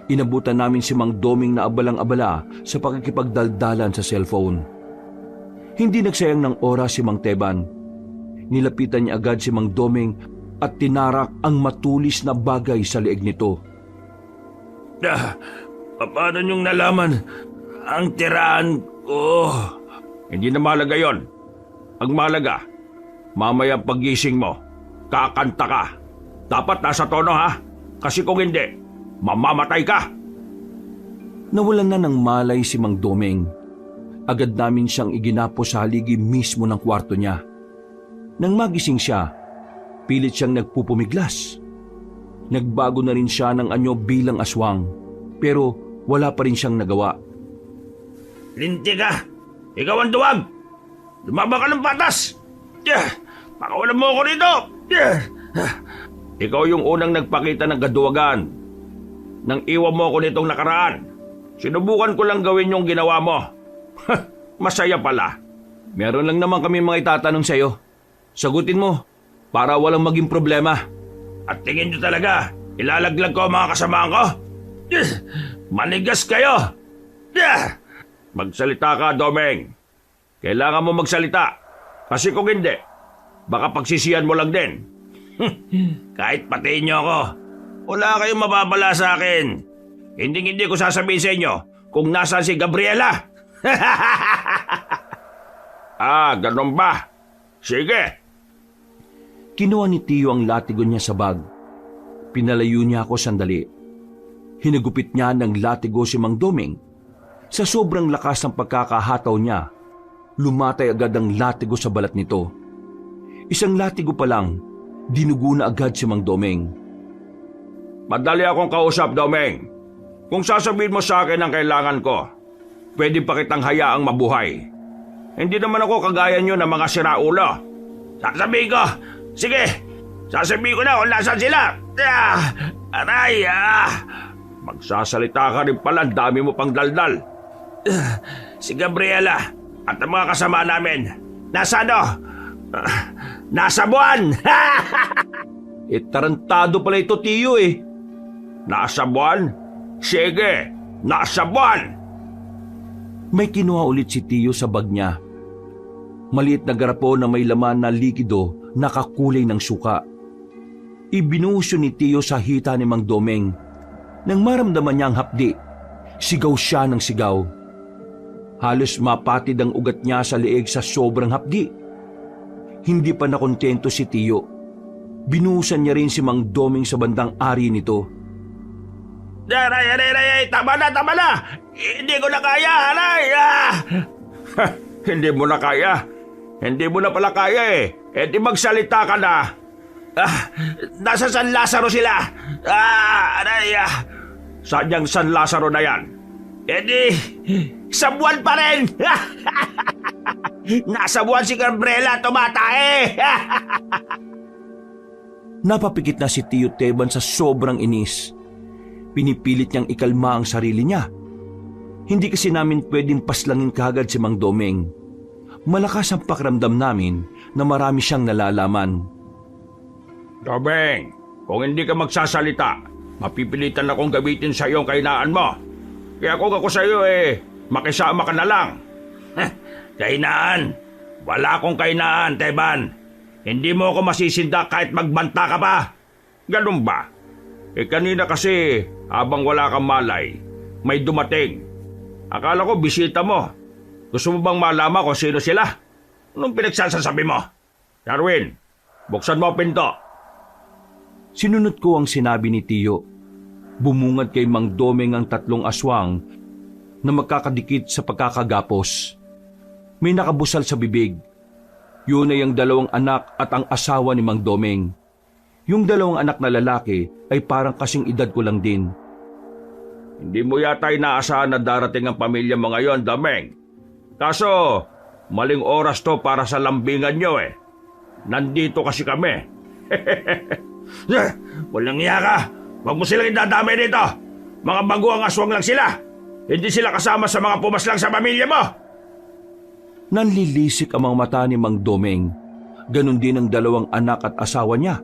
Inabutan namin si Mang Domeng na abalang-abala sa pakikipagdaldalan sa cellphone. Hindi nagsayang ng oras si Mang Teban. Nilapitan niya agad si Mang Domeng at tinarak ang matulis na bagay sa leeg nito. Paano niyong nalaman ang tiraan ko? Hindi na mahalaga yon. Ang mahalaga, mamaya pagising mo, kakanta ka. Dapat nasa tono ha, kasi kung hindi, mamamatay ka. Nawalan na ng malay si Mang Domeng. Agad namin siyang iginapo sa haligi mismo ng kwarto niya. Nang magising siya, pilit siyang nagpupumiglas. Nagbago na rin siya ng anyo bilang aswang, pero wala pa rin siyang nagawa. Linti ka! Ikaw ang duwag! Lumaba ka ng patas! Pakawalan mo ako rito! Ikaw yung unang nagpakita ng kaduwagan. Nang iwan mo ako nitong nakaraan, sinubukan ko lang gawin yung ginawa mo. Masaya pala. Meron lang naman kami mga itatanong sa'yo. Sagutin mo, para walang maging problema. At tingin nyo talaga, ilalaglag ko ang mga kasamaan ko? Manigas kayo! Magsalita ka, Domeng. Kailangan mo magsalita. Kasi kung hindi, baka pagsisiyan mo lang din. Kahit patiin nyo ako, wala kayong mababala sa akin. Hindi ko sasabihin sa inyo kung nasaan si Gabriela. Ganun ba? Sige. Kinuha ni Tio ang latigo niya sa bag. Pinalayo niya ako sandali. Hinagupit niya ng latigo si Mang Domeng. Sa sobrang lakas ng pagkakahataw niya, lumatay agad ang latigo sa balat nito. Isang latigo pa lang, dinugo na agad si Mang Domeng. Madali akong kausap, Domeng. Kung sasabihin mo sa akin ang kailangan ko, pwede pa kitang hayaang mabuhay. Hindi naman ako kagaya nyo ng mga siraulo. Sasabihin ko, sige, sasabihin ko na kung nasaan sila. Aray, Magsasalita ka rin pala, dami mo pang daldal. Si Gabriela at ang mga kasama namin, nasa nasa buwan! Tarantado pala ito, Tio eh. Nasa buwan? Sige, nasa buwan! May kinuha ulit si Tio sa bag niya. Maliit na garapo na may laman na likido na kakulay ng suka. Ibinuhos ni Tio sa hita ni Mang Domeng. Nang maramdaman niya ang hapdi, sigaw siya ng sigaw. Halos mapatid ang ugat niya sa leeg sa sobrang hapdi. Hindi pa nakontento si Tio. Binuhusan niya rin si Mang Domeng sa bandang ari nito. Aray, tama na! Hindi ko na kaya, aray! Hindi mo na kaya? Hindi mo na pala kaya eh. E di magsalita ka na. Nasa San Lazaro sila. Aray! Saan yung San Lazaro na yan? E di, sa buwan pa rin! Nasa buwan si Gabriela, tumatae! Napapikit na si Tio Teban sa sobrang inis. Pinipilit niyang ikalma ang sarili niya. Hindi kasi namin pwedeng paslangin kaagad si Mang Domeng. Malakas ang pakiramdam namin na marami siyang nalalaman. Domeng, kung hindi ka magsasalita, mapipilitan akong gamitin sa iyo ang kahinaan mo. Kaya kung ako sa iyo makisama ka na lang. Kahinaan? Wala akong kahinaan, Teban. Hindi mo ako masisinda kahit magbanta ka pa. Ganun ba? Kanina kasi, habang wala kang malay, may dumating. Akala ko bisita mo. Gusto mo bang malaman kung sino sila? Anong pinagsasasabi mo? Darwin, buksan mo ang pinto. Sinunod ko ang sinabi ni Tio. Bumungad kay Mang Domeng ang 3 aswang na magkakadikit sa pagkakagapos. May nakabusal sa bibig. Yun ay ang 2 anak at ang asawa ni Mang Domeng. Yung 2 anak na lalaki ay parang kasing edad ko lang din. Hindi mo yata inaasahan na darating ang pamilya mo ngayon, Domeng. Kaso, maling oras to para sa lambingan nyo eh. Nandito kasi kami. Walang iya ka. Huwag mo silang idadamay dito. Mga baguang aswang lang sila. Hindi sila kasama sa mga pumaslang sa pamilya mo. Nanlilisik ang mga mata ni Mang Domeng. Ganon din ang 2 anak at asawa niya.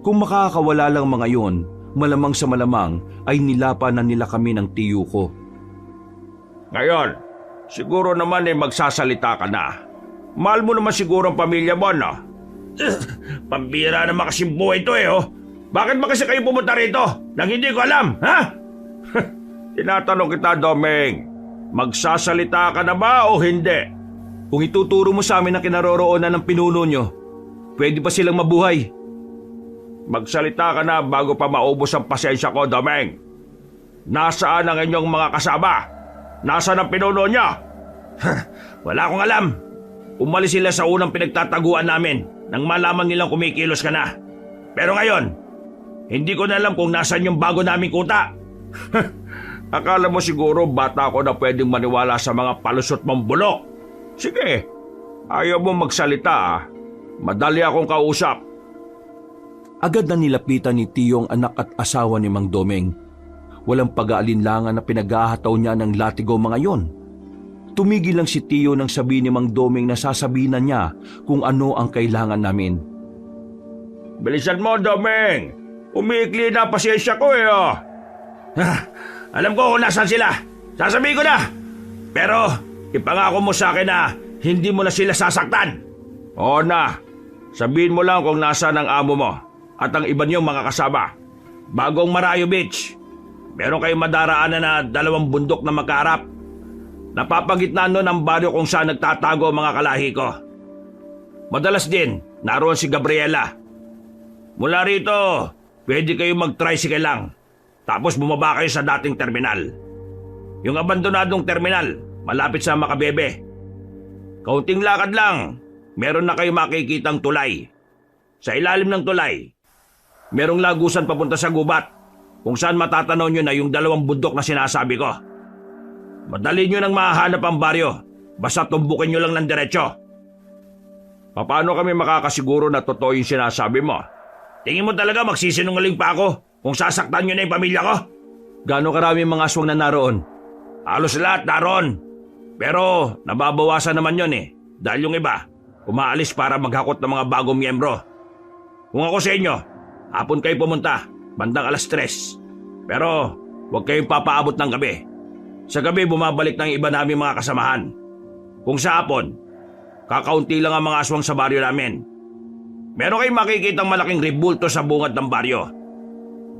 Kung makakawala lang mga yon, malamang sa malamang ay nilapan na nila kami ng tiyo ko. Ngayon, siguro naman magsasalita ka na. Mahal mo naman siguro ang pamilya mo, no? Pambira naman kasing buhay ito oh. Bakit ba kasi kayo pumunta rito nang hindi ko alam, ha? Tinatanong kita, Domeng. Magsasalita ka na ba o hindi? Kung ituturo mo sa amin ang kinaroroonan ng pinuno nyo, pwede pa silang mabuhay. Magsalita ka na bago pa maubos ang pasensya ko, Domeng. Nasaan ang inyong mga kasama? Nasaan ang pinuno niya? Wala akong alam. Umalis sila sa unang pinagtataguan namin nang malaman nilang kumikilos ka na. Pero ngayon, hindi ko na alam kung nasaan yung bago naming kuta. Akala mo siguro bata ako na pwedeng maniwala sa mga palusot mong bulok. Sige, ayaw mo magsalita ah. Madali akong kausap. Agad na nilapitan ni Tiyo ang anak at asawa ni Mang Domeng. Walang pag-aalinlangan na pinag-ahataw niya ng latigo mga yon. Tumigil lang si Tiyo nang sabihin ni Mang Domeng na sasabihin na niya kung ano ang kailangan namin. Bilisan mo, Domeng. Umiikli na pasensya ko eh oh. Alam ko kung nasan sila. Sasabihin ko na. Pero ipangako mo sa akin na hindi mo na sila sasaktan. Oo na. Sabihin mo lang kung nasaan ang amo mo at ang iba niyong mga kasama. Bagong Marayo Beach. Meron kayong madaraanan na 2 bundok na magkaharap. Napapagitnaan nun ang baryo kung saan nagtatago ang mga kalahi ko. Madalas din, naroon si Gabriela. Mula rito, pwede kayong mag-tricycle lang. Tapos bumaba kayo sa dating terminal. Yung abandonadong terminal, malapit sa Makabebe. Kaunting lakad lang, meron na kayo makikitang tulay. Sa ilalim ng tulay, merong lagusan papunta sa gubat, kung saan matatanaw nyo na yung 2 bundok na sinasabi ko. Madali nyo nang mahahanap ang baryo, basta tumbukin nyo lang ng diretsyo. Paano kami makakasiguro na totoo yung sinasabi mo? Tingin mo talaga magsisinungaling pa ako kung sasaktan nyo na yung pamilya ko? Gaano karami mga aswang na naroon? Halos lahat naroon. Pero nababawasan naman yon eh. Dahil yung iba, umaalis para maghakot ng mga bagong miyembro. Kung ako sa inyo, hapon kayo pumunta, bandang 3:00. Pero huwag kayong papaabot ng gabi. Sa gabi bumabalik ng iba naming mga kasamahan. Kung sa hapon, kakaunti lang ang mga aswang sa baryo namin. Meron kayong makikitang malaking ribulto sa bungad ng baryo.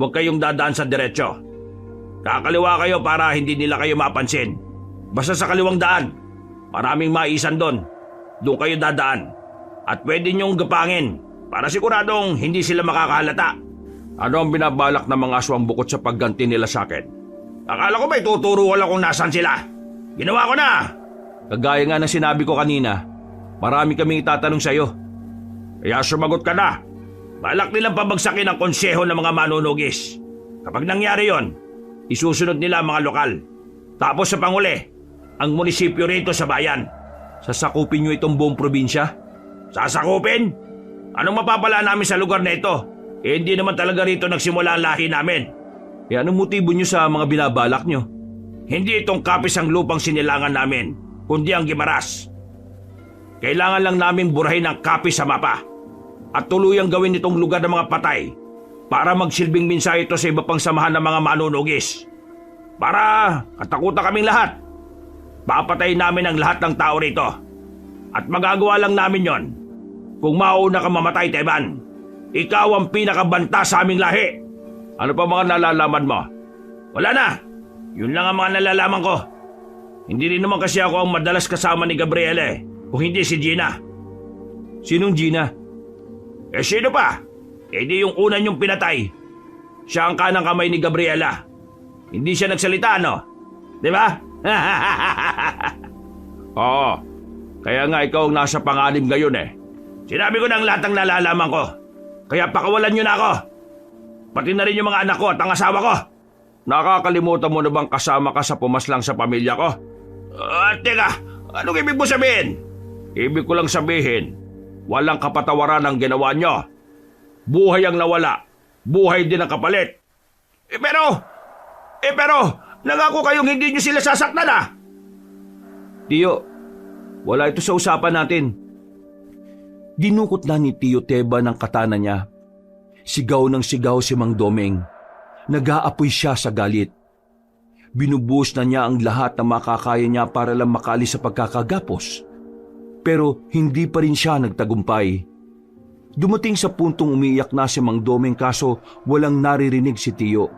Huwag kayong dadaan sa diretsyo. Kakaliwa kayo para hindi nila kayo mapansin. Basta sa kaliwang daan, maraming maisan doon. Doon kayo dadaan. At pwede niyong gapangin para siguradong hindi sila makakahalata. Ano ang binabalak ng mga aswang bukod sa pagganti nila sa akin? Akala ko ba ituturo ko lang kung nasan sila? Ginawa ko na! Kagaya nga ng sinabi ko kanina, marami kaming itatanong sa'yo. Kaya sumagot ka na. Balak nilang pabagsakin ang konseho ng mga manunugis. Kapag nangyari yon, isusunod nila ang mga lokal. Tapos sa panguli, ang munisipyo rito sa bayan. Sasakupin nyo itong buong probinsya? Sasakupin? Anong mapapala namin sa lugar na ito? Hindi naman talaga rito nagsimula ang lahi namin. Anong motibo nyo sa mga binabalak nyo? Hindi itong kapis ang lupang sinilangan namin, kundi ang Gimaras. Kailangan lang namin burahin ang kapis sa mapa at tuluyang gawin itong lugar ng mga patay para magsilbing mensahe ito sa iba pang samahan ng mga manunugis. Para katakutan kaming lahat. Papatayin namin ang lahat ng tao rito. At magagawa lang namin yon kung mauna ka mamatay, Teban. Ikaw ang pinakabanta sa aming lahi. Ano pa mga nalalaman mo? Wala na. Yun lang ang mga nalalaman ko. Hindi rin naman kasi ako ang madalas kasama ni Gabriela kung hindi si Gina. Sinong Gina? Sino pa? Di yung una niyong pinatay. Siya ang kanang kamay ni Gabriela. Hindi siya nagsalita, no? Di ba? Oo. Kaya nga ikaw ang nasa panganib ngayon eh. Sinabi ko na ang lahat ng nalalaman ko. Kaya pakawalan nyo na ako. Pati na rin yung mga anak ko at ang asawa ko. Nakakalimutan mo na bang kasama ka sa pumaslang sa pamilya ko? Teka, anong ibig mo sabihin? Ibig ko lang sabihin, walang kapatawaran ang ginawa nyo. Buhay ang nawala, buhay din ang kapalit. Pero, nangako kayong hindi nyo sila sasaktan ah! Tiyo, wala ito sa usapan natin. Dinukot na ni Tiyo Teba ng katana niya. Sigaw ng sigaw si Mang Domeng. Nag-aapoy siya sa galit. Binubuhos na niya ang lahat na makakaya niya para lang makaalis sa pagkakagapos. Pero hindi pa rin siya nagtagumpay. Dumating sa puntong umiiyak na si Mang Domeng kaso walang naririnig si Tiyo.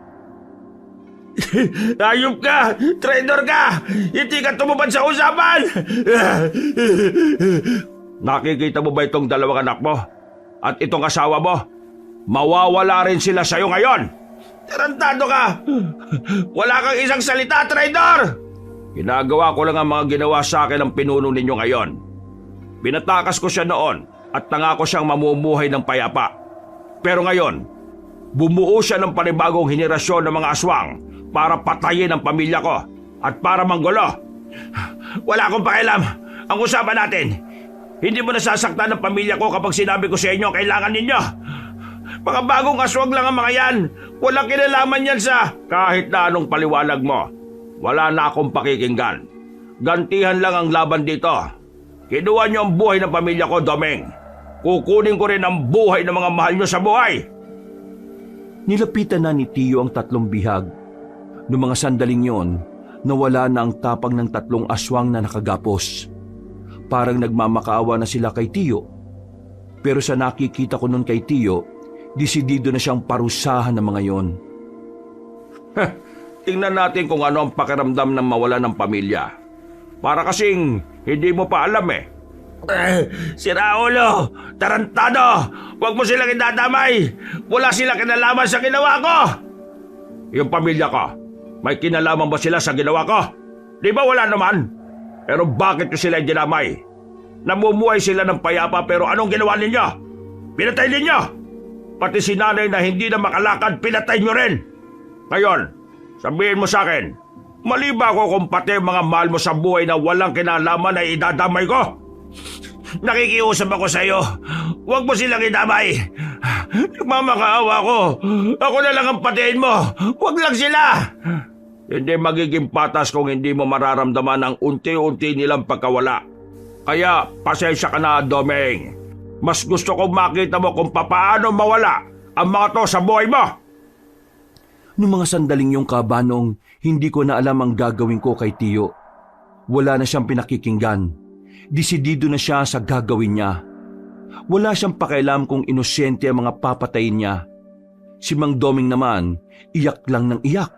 Ayop ka! Traidor ka! Hindi ka tumupad sa usapan! Nakikita mo ba itong dalawang anak mo? At itong asawa mo? Mawawala rin sila sa'yo ngayon! Tarantado ka! Wala kang isang salita, traidor! Ginagawa ko lang ang mga ginawa sa akin ng pinuno ninyo ngayon. Pinatakas ko siya noon at nangako siyang mamumuhay ng payapa. Pero ngayon, bumuo siya ng panibagong henerasyon ng mga aswang para patayin ang pamilya ko at para manggulo. Wala akong pakialam. Ang usapan natin, hindi mo nasasaktan ng pamilya ko kapag sinabi ko sa inyo kailangan ninyo. Mga bagong aswang lang ang mga yan. Walang kinalaman yan sa kahit na anong paliwanag mo. Wala na akong pakikinggan. Gantihan lang ang laban dito. Kinuha niyo ang buhay ng pamilya ko, Domeng. Kukunin ko rin ang buhay ng mga mahal niyo sa buhay. Nilapitan na ni Tiyo ang 3 bihag. Noong mga sandaling yon, nawala na ang tapang ng 3 aswang na nakagapos. Parang nagmamakaawa na sila kay Tiyo. Pero sa nakikita ko nun kay Tiyo, desidido na siyang parusahan ng mga yon. Tingnan natin kung ano ang pakiramdam ng mawala ng pamilya. Para kasing hindi mo pa alam eh. Si Raulo! Tarantado! Huwag mo silang idadamay! Wala silang kinalaman sa ginawa ko! Yung pamilya ko, may kinalaman ba sila sa ginawa ko? Di ba wala naman? Pero bakit ko sila dinamay? Namumuhay sila ng payapa pero anong ginawa ninyo? Pinatay ninyo! Pati si nanay na hindi na makalakad, pinatay nyo rin! Ngayon, sabihin mo sa akin, mali ba ako kung pati mga mahal mo sa buhay na walang kinalaman ay idadamay ko? Nakikiusap ako sa iyo. Huwag mo silang idamay. Nagmamakaawa ko. Ako na lang ang patayin mo. Huwag lang sila. Hindi magiging patas kung hindi mo mararamdaman ang unti-unti nilang pagkawala. Kaya pasensya ka na, Domeng. Mas gusto kong makita mo kung papaano mawala ang mga to sa buhay mo. Noong mga sandaling yung kabanong, hindi ko na alam ang gagawin ko kay Tiyo. Wala na siyang pinakikinggan. Desidido na siya sa gagawin niya. Wala siyang pakialam kung inosente ang mga papatayin niya. Si Mang Domeng naman, iyak lang ng iyak.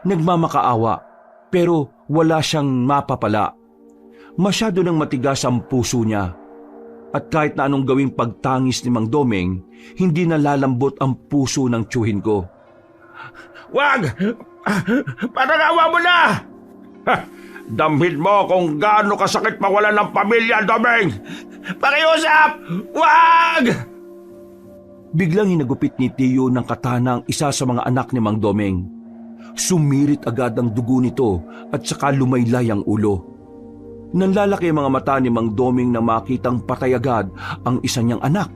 Nagmamakaawa, pero wala siyang mapapala. Masyado nang matigas ang puso niya. At kahit na anong gawing pagtangis ni Mang Domeng, hindi nalalambot ang puso ng tiyuhin ko. Wag! Parang awa mo na! Damhin mo kung gaano kasakit mawalan ng pamilya, Domeng! Pakiusap! Wag! Biglang hinagupit ni Tiyo ng katana ang isa sa mga anak ni Mang Domeng. Sumirit agad ang dugo nito at saka lumaylay ang ulo. Nanlalaki ang mga mata ni Mang Domeng na makitang patay agad ang isa niyang anak.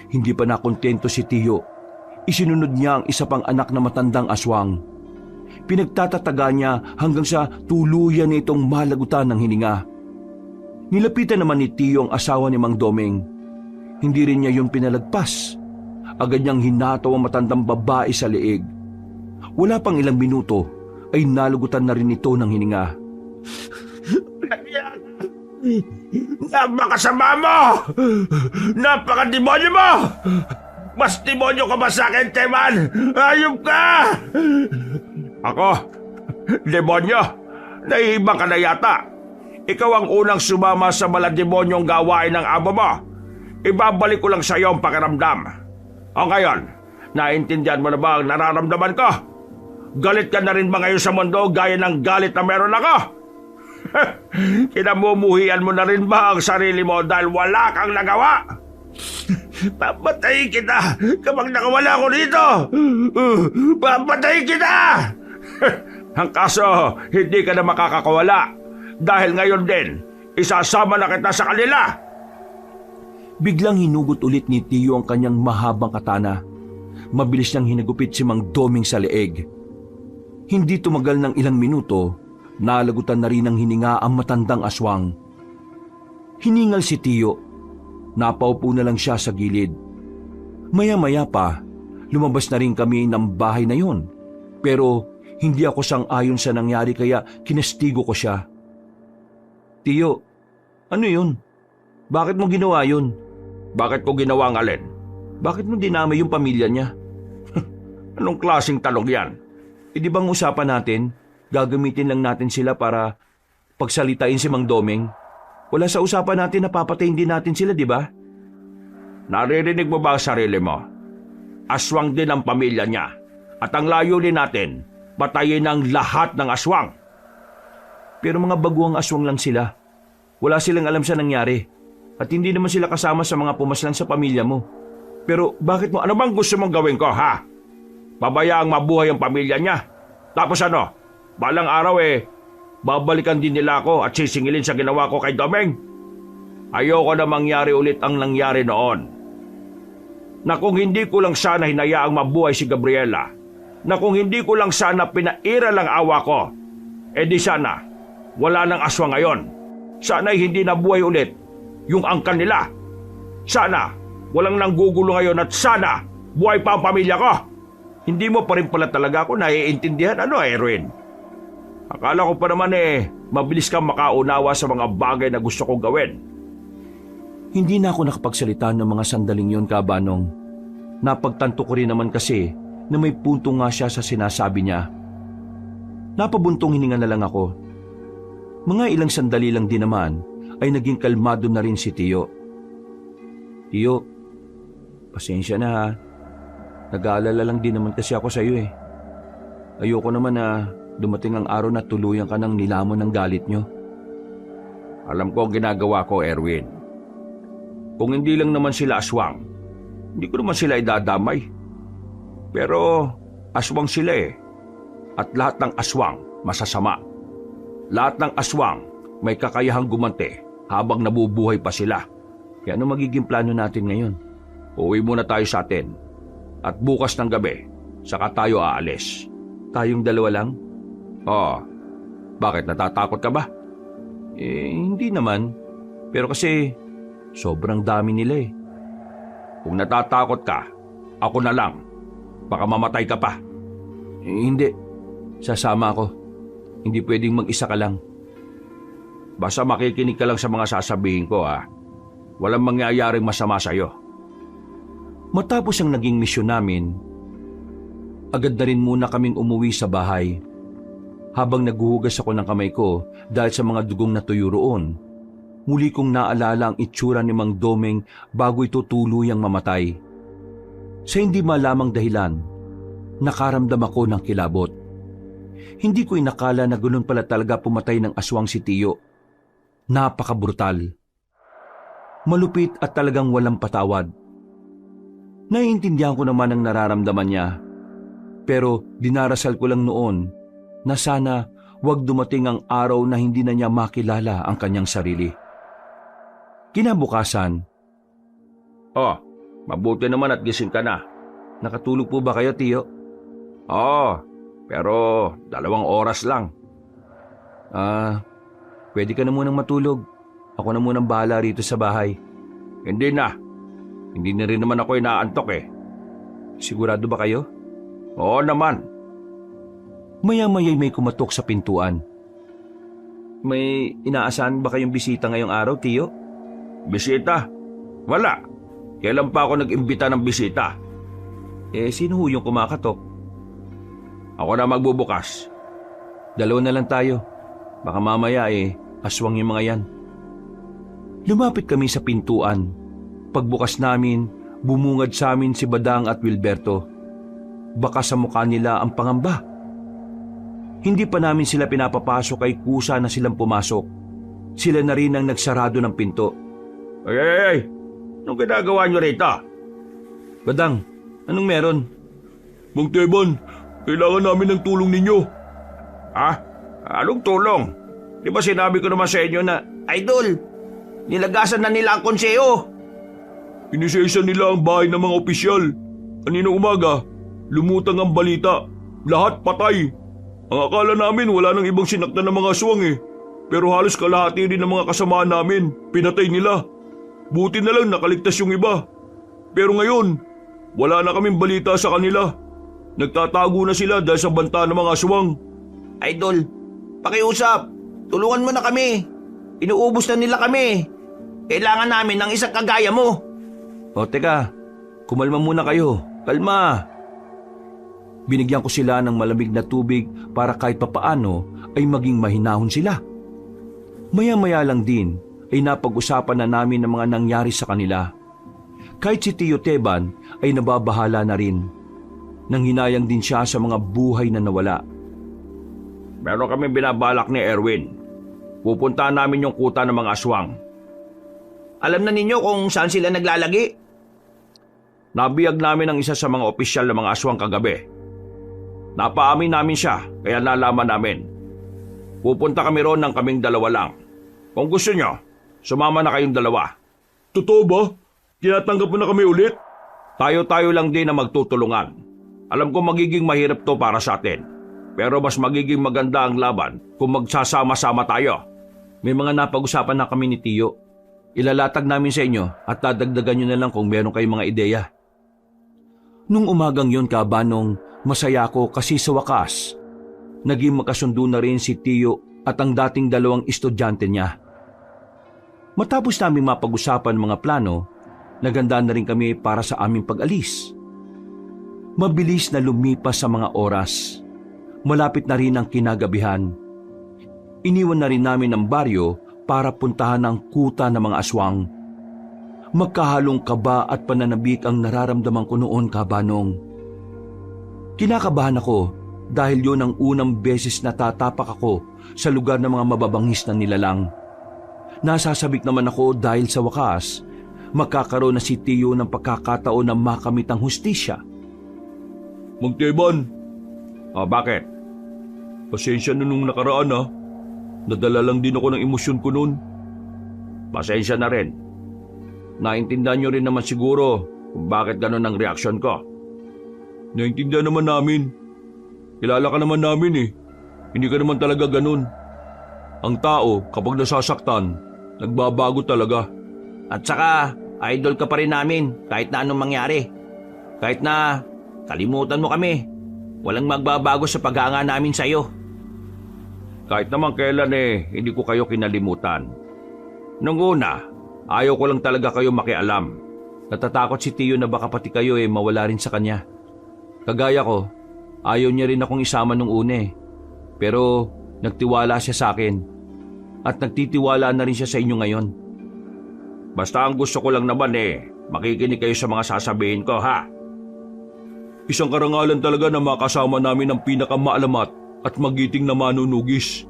Hindi pa nakontento si Tiyo. Isinunod niya ang isa pang anak na matandang aswang. Pinagtatataga niya hanggang sa tuluyan nitong malagutan ng hininga. Nilapitan naman ni Tiyo ang asawa ni Mang Domeng. Hindi rin niya yung pinalagpas. Agad niyang hinataw ang matandang babae sa leeg. Wala pang ilang minuto ay nalugutan na rin ito ng hininga. Napakasama mo! Napakademonyo mo! Mas demonyo ka ba sa akin, Teman? Ayop ka! Ako? Demonyo? Nahihibang ka na yata. Ikaw ang unang sumama sa malademonyong gawain ng amo mo. Ibabalik ko lang sa iyo ang pakiramdam. O ngayon, naintindihan mo na ba ang nararamdaman ko? Galit ka na rin ba ngayon sa mundo gaya ng galit na meron ako? Kinamumuhian mo na rin ba ang sarili mo dahil wala kang nagawa? Papatayin kita kapag nakawala ko dito! Papatayin kita! Ang kaso, hindi ka na makakawala dahil ngayon din, isasama na kita sa kanila! Biglang hinugot ulit ni Tio ang kanyang mahabang katana. Mabilis niyang hinagupit si Mang Doming sa leeg. Hindi tumagal ng ilang minuto, nalagutan na rin ng hininga ang matandang aswang. Hiningal si Tio. Napaupo na lang siya sa gilid. Maya-maya pa, lumabas na rin kami ng bahay na yun. Pero hindi ako sang-ayon sa nangyari kaya kinastigo ko siya. Tio, ano yun? Bakit mo ginawa yun? Bakit ko ginawa ang alin? Bakit mo dinamay yung pamilya niya? Anong klaseng talong yan? Di bang usapan natin, gagamitin lang natin sila para pagsalitain si Mang Doming? Wala sa usapan natin na papatayin din natin sila, di ba? Naririnig mo ba ang sarili mo? Aswang din ang pamilya niya. At ang layunin natin, patayin ang lahat ng aswang. Pero mga baguang aswang lang sila. Wala silang alam sa nangyari. At hindi naman sila kasama sa mga pumaslang sa pamilya mo. Pero bakit mo, Ano bang gusto mong gawin ko, ha? Pabayaang mabuhay ang pamilya niya. Tapos ano? Balang araw babalikan din nila ako at sisingilin sa ginawa ko kay Domeng. Ayoko na mangyari ulit ang nangyari noon. Na kung hindi ko lang sana hinayaang mabuhay si Gabriela, na kung hindi ko lang sana pinaira lang awa ko, di sana wala nang aswang ngayon. Sana'y hindi nabuhay ulit yung angkan nila. Sana walang nanggugulo ngayon at sana buhay pa ang pamilya ko. Hindi mo pa rin pala talaga ako naiintindihan, Erwin? Akala ko pa naman mabilis kang makaunawa sa mga bagay na gusto kong gawin. Hindi na ako nakapagsalita ng mga sandaling yon, Kabanong. Napagtanto ko rin naman kasi na may punto nga siya sa sinasabi niya. Napabuntong hininga na lang ako. Mga ilang sandali lang din naman ay naging kalmado na rin si Tio. Tio, pasensya na ha. Nag-aalala lang din naman kasi ako sa iyo Ayoko naman na dumating ang araw na tuluyan ka ng nilamon ng galit nyo. Alam ko ang ginagawa ko, Erwin. Kung hindi lang naman sila aswang, hindi ko naman sila idadamay. Pero aswang sila At lahat ng aswang masasama. Lahat ng aswang may kakayahang gumante habang nabubuhay pa sila. Kaya ano magiging plano natin ngayon? Uwi muna tayo sa atin. At bukas ng gabi, saka tayo aalis. Tayong dalawa lang? Oo. Bakit, natatakot ka ba? Hindi naman. Pero kasi sobrang dami nila Kung natatakot ka, ako na lang. Baka mamatay ka pa. Hindi. Sasama ako. Hindi pwedeng mag-isa ka lang. Basta makikinig ka lang sa mga sasabihin ko, ha. Walang mangyayaring masama sa'yo. Matapos ang naging misyon namin, agad na rin muna kaming umuwi sa bahay. Habang naghuhugas ako ng kamay ko dahil sa mga dugong natuyo roon, muli kong naalala ang itsura ni Mang Domeng bago ito tuluyang mamatay. Sa hindi malamang dahilan, nakaramdam ako ng kilabot. Hindi ko inakala na ganoon pala talaga pumatay ng aswang si Tio. Napakabrutal. Malupit at talagang walang patawad. Naiintindihan ko naman ang nararamdaman niya. Pero dinarasal ko lang noon na sana wag dumating ang araw na hindi na niya makilala ang kanyang sarili. Kinabukasan. Oh, mabuti naman at gising ka na. Nakatulog po ba kayo, Tio? Oo, pero 2 oras lang. Pwede ka na munang matulog. Ako na munang bahala rito sa bahay. Hindi na. Hindi na rin naman ako inaantok Sigurado ba kayo? Oo naman. Maya-maya'y may kumatok sa pintuan. May inaasahan ba kayong bisita ngayong araw, Tio? Bisita? Wala. Kailan pa ako nag-imbita ng bisita? Sino ho yung kumakatok? Ako na magbubukas. 2 na lang tayo. Baka mamaya aswang yung mga yan. Lumapit kami sa pintuan. Pagbukas namin, bumungad sa amin si Badang at Wilberto. Baka sa mukha nila ang pangamba. Hindi pa namin sila pinapapasok ay kusa na silang pumasok. Sila na rin ang nagsarado ng pinto. Ay! Anong ginagawa nyo rito? Badang, anong meron? Mang Teban, kailangan namin ng tulong ninyo. Ha? Anong tulong? Di ba sinabi ko naman sa inyo na... Idol, nilagasan na nila ang konseho. Inisesa nila ang bahay ng mga opisyal. Kanina umaga, lumutang ang balita. Lahat patay. Ang akala namin wala nang ibang sinaktan ng mga aswang eh. Pero halos kalahati rin ng mga kasama namin. Pinatay nila. Buti na lang nakaligtas yung iba. Pero ngayon, wala na kaming balita sa kanila. Nagtatago na sila dahil sa banta ng mga aswang. Idol, pakiusap. Tulungan mo na kami. Inuubos na nila kami. Kailangan namin ng isang kagaya mo. O teka, kumalma muna kayo. Kalma. Binigyan ko sila ng malamig na tubig para kahit papaano ay maging mahinahon sila. Maya-maya lang din ay napag-usapan na namin ang mga nangyari sa kanila. Kahit si Tio Teban ay nababahala na rin. Nanghinayang din siya sa mga buhay na nawala. Meron kami binabalak ni Erwin. Pupuntahan namin yung kuta ng mga aswang. Alam na ninyo kung saan sila naglalagi? Nabiyag namin ang isa sa mga opisyal ng mga aswang kagabi. Napaamin namin siya, kaya nalaman namin. Pupunta kami ron ng kaming dalawa lang. Kung gusto nyo, sumama na kayong dalawa. Totoo ba? Tinatanggap mo na kami ulit? Tayo-tayo lang din na magtutulungan. Alam ko magiging mahirap to para sa atin. Pero mas magiging maganda ang laban kung magsasama-sama tayo. May mga napag-usapan na kami ni Tio. Ilalatag namin sa inyo at dadagdagan nyo na lang kung meron kayong mga ideya. Nung umagang yon, Kabanong, masaya ko kasi sa wakas, naging magkasundo na rin si Tio at ang dating dalawang estudyante niya. Matapos namin mapag-usapan mga plano, naganda na rin kami para sa aming pag-alis. Mabilis na lumipas sa mga oras. Malapit na rin ang kinagabihan. Iniwan na rin namin ang baryo para puntahan ang kuta ng mga aswang. Magkahalong kaba at pananabik ang nararamdaman ko noon, Kabanong. Kinakabahan ako dahil yun ang unang beses na tatapak ako sa lugar ng mga mababangis na nilalang. Nasasabik naman ako dahil sa wakas, magkakaroon na si Tio ng pagkakataon na makamit ang hustisya. Mang Teban, O bakit? pasensya na nung nakaraan ha. Nadala lang din ako ng emosyon ko noon. Pasensya na rin. Naintindihan nyo rin naman siguro kung bakit ganun ang reaksyon ko. Naintindihan naman namin. Kilala ka naman namin eh. Hindi ka naman talaga ganun. Ang tao, kapag nasasaktan, nagbabago talaga. At saka, idol ka pa rin namin kahit na anong mangyari. Kahit na kalimutan mo kami, walang magbabago sa pag-aanga namin sa iyo. Kahit naman kailan hindi ko kayo kinalimutan. Nung una, ayaw ko lang talaga kayo makialam. Natatakot si Tio na baka pati kayo mawala rin sa kanya. Kagaya ko, ayaw niya rin akong isama nung una eh. Pero nagtiwala siya sa akin at nagtitiwala na rin siya sa inyo ngayon. Basta ang gusto ko lang naman makikinig kayo sa mga sasabihin ko, ha? Isang karangalan talaga na makasama namin ang pinakamaalamat at magiting na manunugis.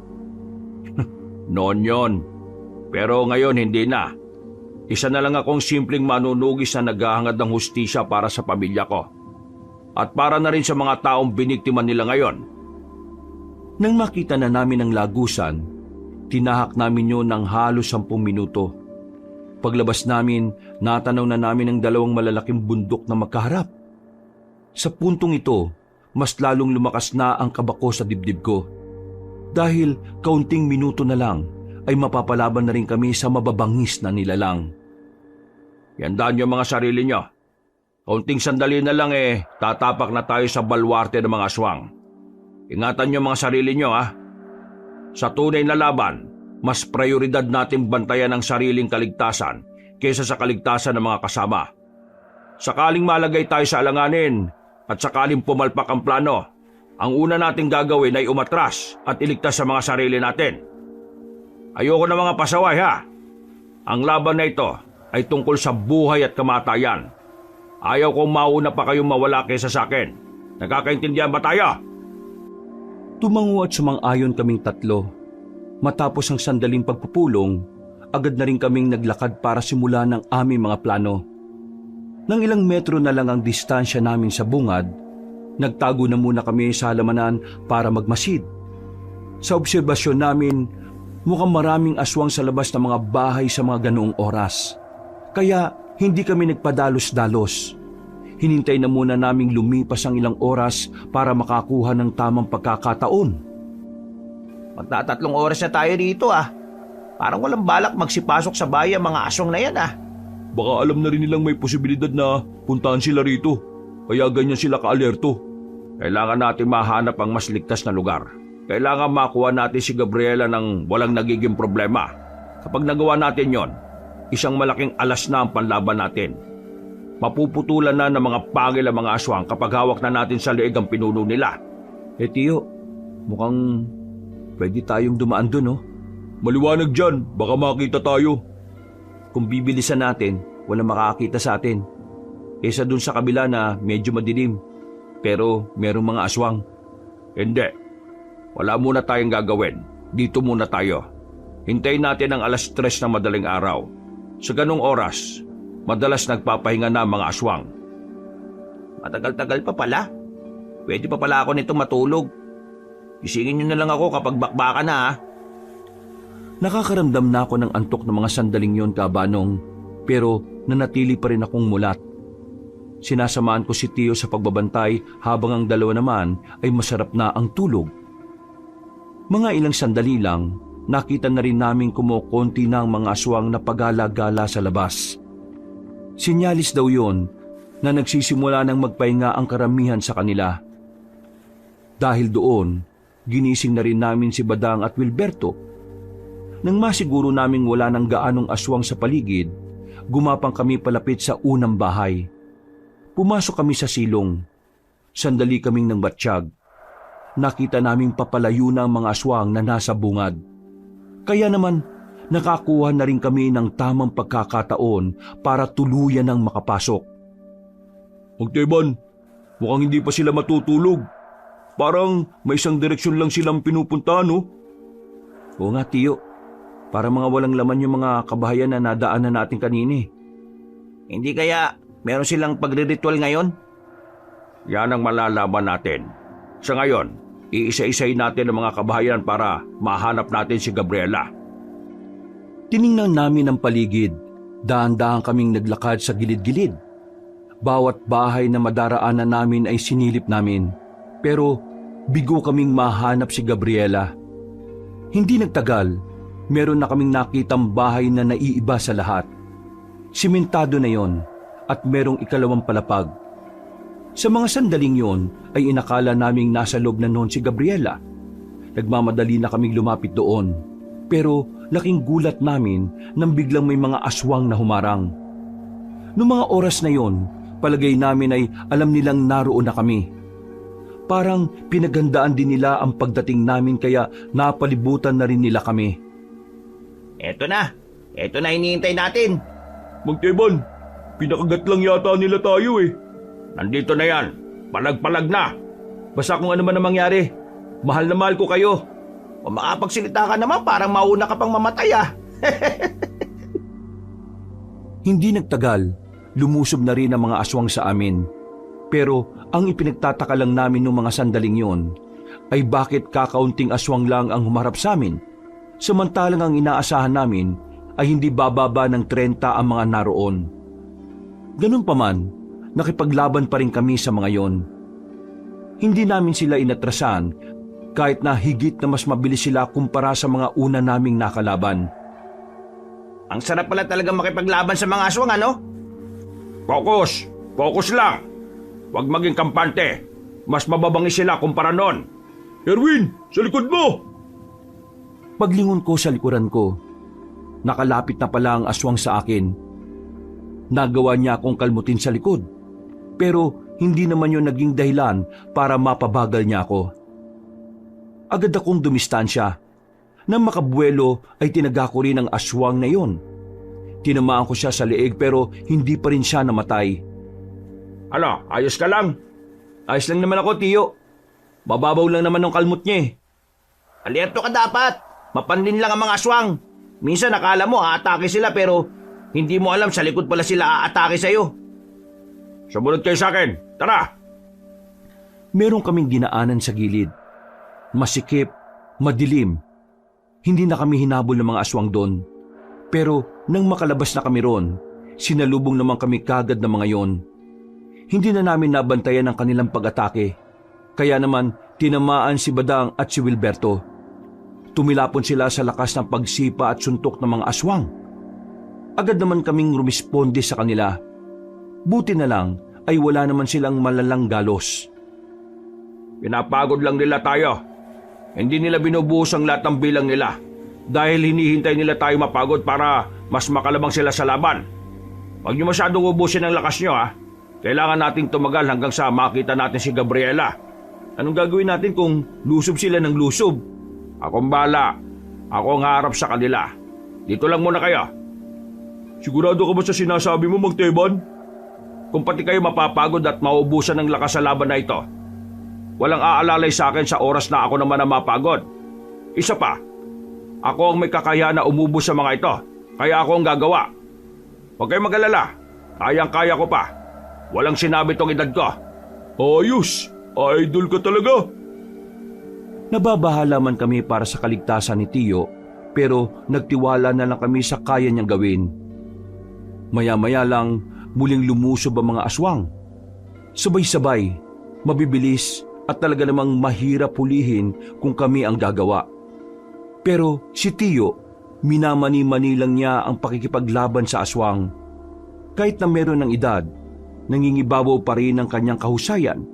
Noon yon. Pero ngayon hindi na. Isa na lang akong simpleng manunugis na naghahangad ng hustisya para sa pamilya ko. At para na rin sa mga taong biniktima nila ngayon. Nang makita na namin ang lagusan, tinahak namin yun ng halos 10 minuto. Paglabas namin, natanaw na namin ang dalawang malalaking bundok na magkaharap. Sa puntong ito, mas lalong lumakas na ang kaba ko sa dibdib ko. Dahil kaunting minuto na lang ay mapapalaban na rin kami sa mababangis na nilalang. Yandaan niyo mga sarili niyo. Kaunting sandali na lang tatapak na tayo sa balwarte ng mga aswang. Ingatan niyo mga sarili niyo, ha? Sa tunay na laban, mas prioridad nating bantayan ang sariling kaligtasan kaysa sa kaligtasan ng mga kasama. Sakaling malagay tayo sa alanganin at sakaling pumalpak ang plano, ang una nating gagawin ay umatras at iligtas sa mga sarili natin. Ayoko na mga pasaway, ha? Ang laban na ito ay tungkol sa buhay at kamatayan. Ayaw kong mauna pa kayong mawala kaysa sa akin. Nagkakaintindihan ba tayo? Tumango at sumang-ayon kaming tatlo. Matapos ang sandaling pagpupulong, agad na rin kaming naglakad para simulan ang aming mga plano. Nang ilang metro na lang ang distansya namin sa bungad, nagtago na muna kami sa halamanan para magmasid. Sa obserbasyon namin, mukhang maraming aswang sa labas ng mga bahay sa mga ganoong oras. Kaya hindi kami nagpadalos-dalos. Hinintay na muna naming lumipas ang ilang oras para makakuha ng tamang pagkakataon. Magtatatlong oras na tayo rito ah. Parang walang balak magsipasok sa bahay ang mga aswang na yan ah. Baka alam na rin nilang may posibilidad na puntahan sila rito. Kaya ganyan sila kaalerto. Kailangan natin mahanap ang mas ligtas na lugar. Kailangan makuha natin si Gabriela ng walang nagiging problema. Kapag nagawa natin yon, isang malaking alas na ang panlaban natin. Mapuputulan na ng mga pangil ang mga aswang kapag hawak na natin sa leeg ang pinuno nila. Tiyo, mukhang pwede tayong dumaan dun, no? Maliwanag dyan, baka makita tayo. Kung bibilisan natin, walang makakita sa atin. Kesa dun sa kabila na medyo madilim, pero merong mga aswang. Hindi. Wala muna tayong gagawin. Dito muna tayo. Hintayin natin ang 3:00 ng madaling araw. Sa ganong oras, madalas nagpapahinga na ang mga aswang. Matagal-tagal pa pala. Pwede pa pala ako nitong matulog. Isingin nyo na lang ako kapag bakbaka na ah. Nakakaramdam na ako ng antok ng mga sandaling yon, Kabanong, pero nanatili pa rin akong mulat. Sinasamahan ko si Tio sa pagbabantay habang ang dalawa naman ay masarap na ang tulog. Mga ilang sandali lang, nakita na rin namin kumukonti na ang mga aswang na pagala-gala sa labas. Sinyalis daw yon na nagsisimula ng magpahinga ang karamihan sa kanila. Dahil doon, ginising na rin namin si Badang at Wilberto. Nang masiguro naming wala ng gaanong aswang sa paligid, gumapang kami palapit sa unang bahay. Pumasok kami sa silong. Sandali kaming nang batsyag. Nakita naming papalayo na ang mga aswang na nasa bungad. Kaya naman, nakakuha na rin kami ng tamang pagkakataon para tuluyan ng makapasok. Magteban, mukhang hindi pa sila matutulog. Parang may isang direksyon lang silang pinupuntahan, no? Oo nga, Tiyo. Para mga walang laman yung mga kabahayan na nadaanan natin kanini. Hindi kaya meron silang pagre-ritual ngayon? Yan ang malalaman natin. Sa ngayon, iisa-isay natin ang mga kabahayan para mahanap natin si Gabriela. Tiningnan namin ang paligid. Dahan-dahan kaming naglakad sa gilid-gilid. Bawat bahay na madaraanan namin ay sinilip namin. Pero bigo kaming mahanap si Gabriela. Hindi nagtagal, meron na kaming nakitang bahay na naiiba sa lahat. Simentado na yon at merong ikalawang palapag. Sa mga sandaling yon ay inakala naming nasa loob na noon si Gabriela. Nagmamadali na kaming lumapit doon. Pero laking gulat namin nang biglang may mga aswang na humarang. Noong mga oras na yon, palagay namin ay alam nilang naroon na kami. Parang pinaghandaan din nila ang pagdating namin kaya napalibutan na rin nila kami. Eto na hinihintay natin. Magteban, pinakagat lang yata nila tayo eh. Nandito na yan, palag-palag na. Basta kung ano man ang mangyari, mahal na mahal ko kayo. Kung makapagsalita ka naman, parang mauna ka pang mamatay ah. Hindi nagtagal, lumusob na rin ang mga aswang sa amin. Pero ang ipinagtataka lang namin noong mga sandaling yon ay bakit kakaunting aswang lang ang humarap sa amin, samantalang ang inaasahan namin ay hindi bababa ng 30 ang mga naroon. Ganun pa man, nakipaglaban pa rin kami sa mga yon. Hindi namin sila inatrasan kahit na higit na mas mabilis sila kumpara sa mga una naming nakalaban. Ang sarap pala talagang makipaglaban sa mga aswang ano? Focus! Focus lang! Huwag maging kampante. Mas mababangis sila kumpara noon. Erwin, sa likod mo! Paglingon ko sa likuran ko, nakalapit na pala ang aswang sa akin. Nagawa niya akong kalmutin sa likod, pero hindi naman yun naging dahilan para mapabagal niya ako. Agad akong dumistansya. Nang makabuelo ay tinaga ko rin ang aswang na yon. Tinamaan ko siya sa leeg pero hindi pa rin siya namatay. Ano, ayos ka lang? Ayos lang naman ako, Tiyo. Bababaw lang naman ng kalmot niya eh. Alerto ka dapat. Mapanlin lang ang mga aswang. Minsan akala mo aatake sila pero hindi mo alam sa likod pala sila aatake sa'yo. Sumunod kayo sa akin. Tara! Meron kaming dinaanan sa gilid. Masikip, madilim. Hindi na kami hinabol ng mga aswang doon. Pero nang makalabas na kami ron, sinalubong naman kami kagad ng mga yon. Hindi na namin nabantayan ang kanilang pag-atake. Kaya naman tinamaan si Badang at si Wilberto. Tumilapon sila sa lakas ng pagsipa at suntok ng mga aswang. Agad naman kaming rumisponde sa kanila. Buti na lang ay wala naman silang malalang galos. Pinapagod lang nila tayo. Hindi nila binubuhos ang lahat ng bilang nila dahil hinihintay nila tayo mapagod para mas makalabang sila sa laban. Huwag niyo masyadong ubusin ang lakas niyo ha. Kailangan nating tumagal hanggang sa makita natin si Gabriela. Anong gagawin natin kung lusob sila ng lusob? Akong bala. Ako ang harap sa kanila. Dito lang muna kayo. Sigurado ka ba sa sinasabi mo, Mang Teban? Kung pati kayo mapapagod at maubusan ng lakas sa laban na ito, walang aalalay sa akin sa oras na ako naman ang mapagod. Isa pa, ako ang may kakayahan na umubos sa mga ito, kaya ako ang gagawa. Huwag kayong mag-alala, kayang-kaya ko pa. Walang sinabi tong edad ko. Ayos, idol ka talaga. Nababahala man kami para sa kaligtasan ni Tiyo, pero nagtiwala na lang kami sa kaya niyang gawin. Maya-maya lang, muling lumusob ang mga aswang. Sabay-sabay, mabibilis at talaga namang mahirap hulihin kung kami ang gagawa. Pero si Tiyo, minamani-mani lang niya ang pakikipaglaban sa aswang. Kahit na meron ng edad, nangingibabaw pa rin ang kanyang kahusayan.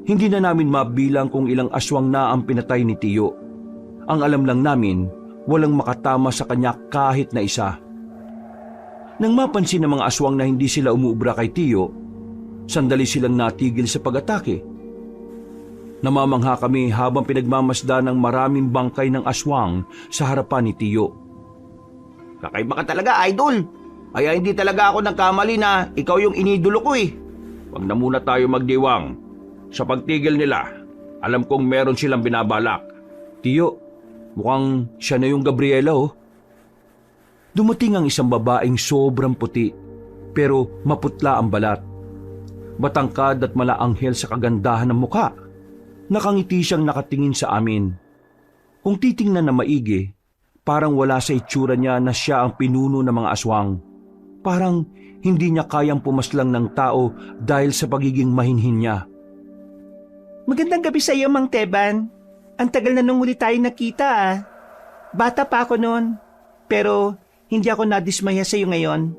Hindi na namin mabilang kung ilang aswang na ang pinatay ni Tiyo. Ang alam lang namin, walang makatama sa kanya kahit na isa. Nang mapansin ng mga aswang na hindi sila umuubra kay Tiyo, sandali silang natigil sa pag-atake. Namamangha kami habang pinagmamasda ng maraming bangkay ng aswang sa harapan ni Tiyo. Kakaiba ka talaga, idol. Kaya hindi talaga ako nagkamali na ikaw yung inidolo ko eh. Huwag na muna tayo magdiwang. Sa pagtigil nila, alam kong meron silang binabalak. Tiyo, mukhang siya na yung Gabriela oh. Dumating ang isang babaeng sobrang puti, pero maputla ang balat. Matangkad at malaanghel sa kagandahan ng mukha. Nakangiti siyang nakatingin sa amin. Kung titingnan na maigi, parang wala sa itsura niya na siya ang pinuno ng mga aswang. Parang hindi niya kayang pumaslang ng tao dahil sa pagiging mahinhin niya. Magandang gabi sa iyo, Mang Teban. Ang tagal na nung huli tayo nakita ah. Bata pa ako noon, pero hindi ako nadismaya sa iyo ngayon.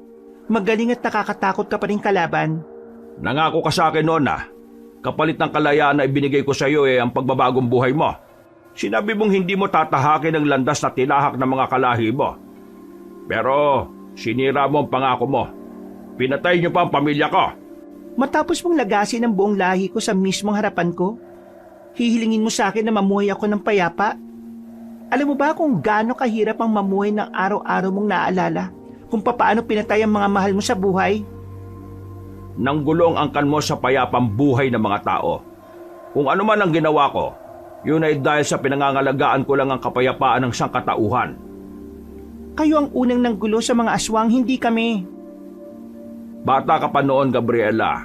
Magaling at nakakatakot ka pa rin kalaban. Nangako ka sa akin noon na kapalit ng kalayaan na ibinigay ko sa iyo ang pagbabagong buhay mo. Sinabi mong hindi mo tatahakin ang landas na tinahak ng mga kalahi mo. Pero sinira mo ang pangako mo. Pinatay niyo pa ang pamilya ko. Matapos mong lagasin ang buong lahi ko sa mismong harapan ko, hihilingin mo sa akin na mamuhay ako ng payapa? Alam mo ba kung gaano kahirap ang mamuhay ng araw-araw mong naaalala kung papaano pinatay ang mga mahal mo sa buhay? Nanggulong angkan mo sa payapang buhay ng mga tao. Kung ano man ang ginawa ko, yun ay dahil sa pinangangalagaan ko lang ang kapayapaan ng sangkatauhan. Kayo ang unang nanggulo sa mga aswang, hindi kami. Bata ka pa noon, Gabriela.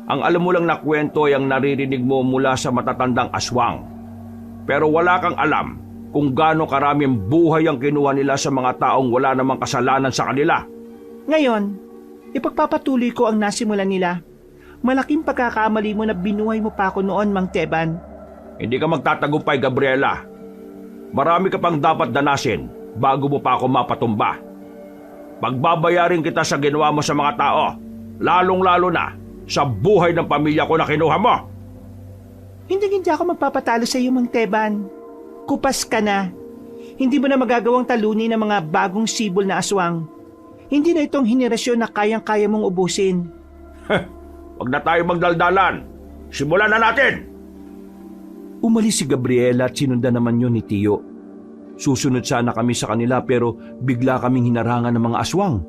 Ang alam mo lang na kwento ay ang naririnig mo mula sa matatandang aswang. Pero wala kang alam kung gaano karaming buhay ang kinuha nila sa mga taong wala namang kasalanan sa kanila. Ngayon, ipagpapatuloy ko ang nasimulan nila. Malaking pagkakamali mo na binuhay mo pa ako noon, Mang Teban. Hindi ka magtatagumpay, Gabriela. Marami ka pang dapat danasin bago mo pa ako mapatumba. Pagbabayarin kita sa ginawa mo sa mga tao, lalong-lalo na sa buhay ng pamilya ko na kinuha mo. Hindi ako magpapatalo sa iyo, Mang Teban. Kupas ka na. Hindi mo na magagawang talunin ng mga bagong sibol na aswang. Hindi na itong henerasyon na kayang-kaya mong ubusin. Huwag na tayo magdaldalan. Simulan na natin! Umalis si Gabriela at sinundan naman yun ni Tiyo. Susunod sana kami sa kanila pero bigla kaming hinarangan ng mga aswang.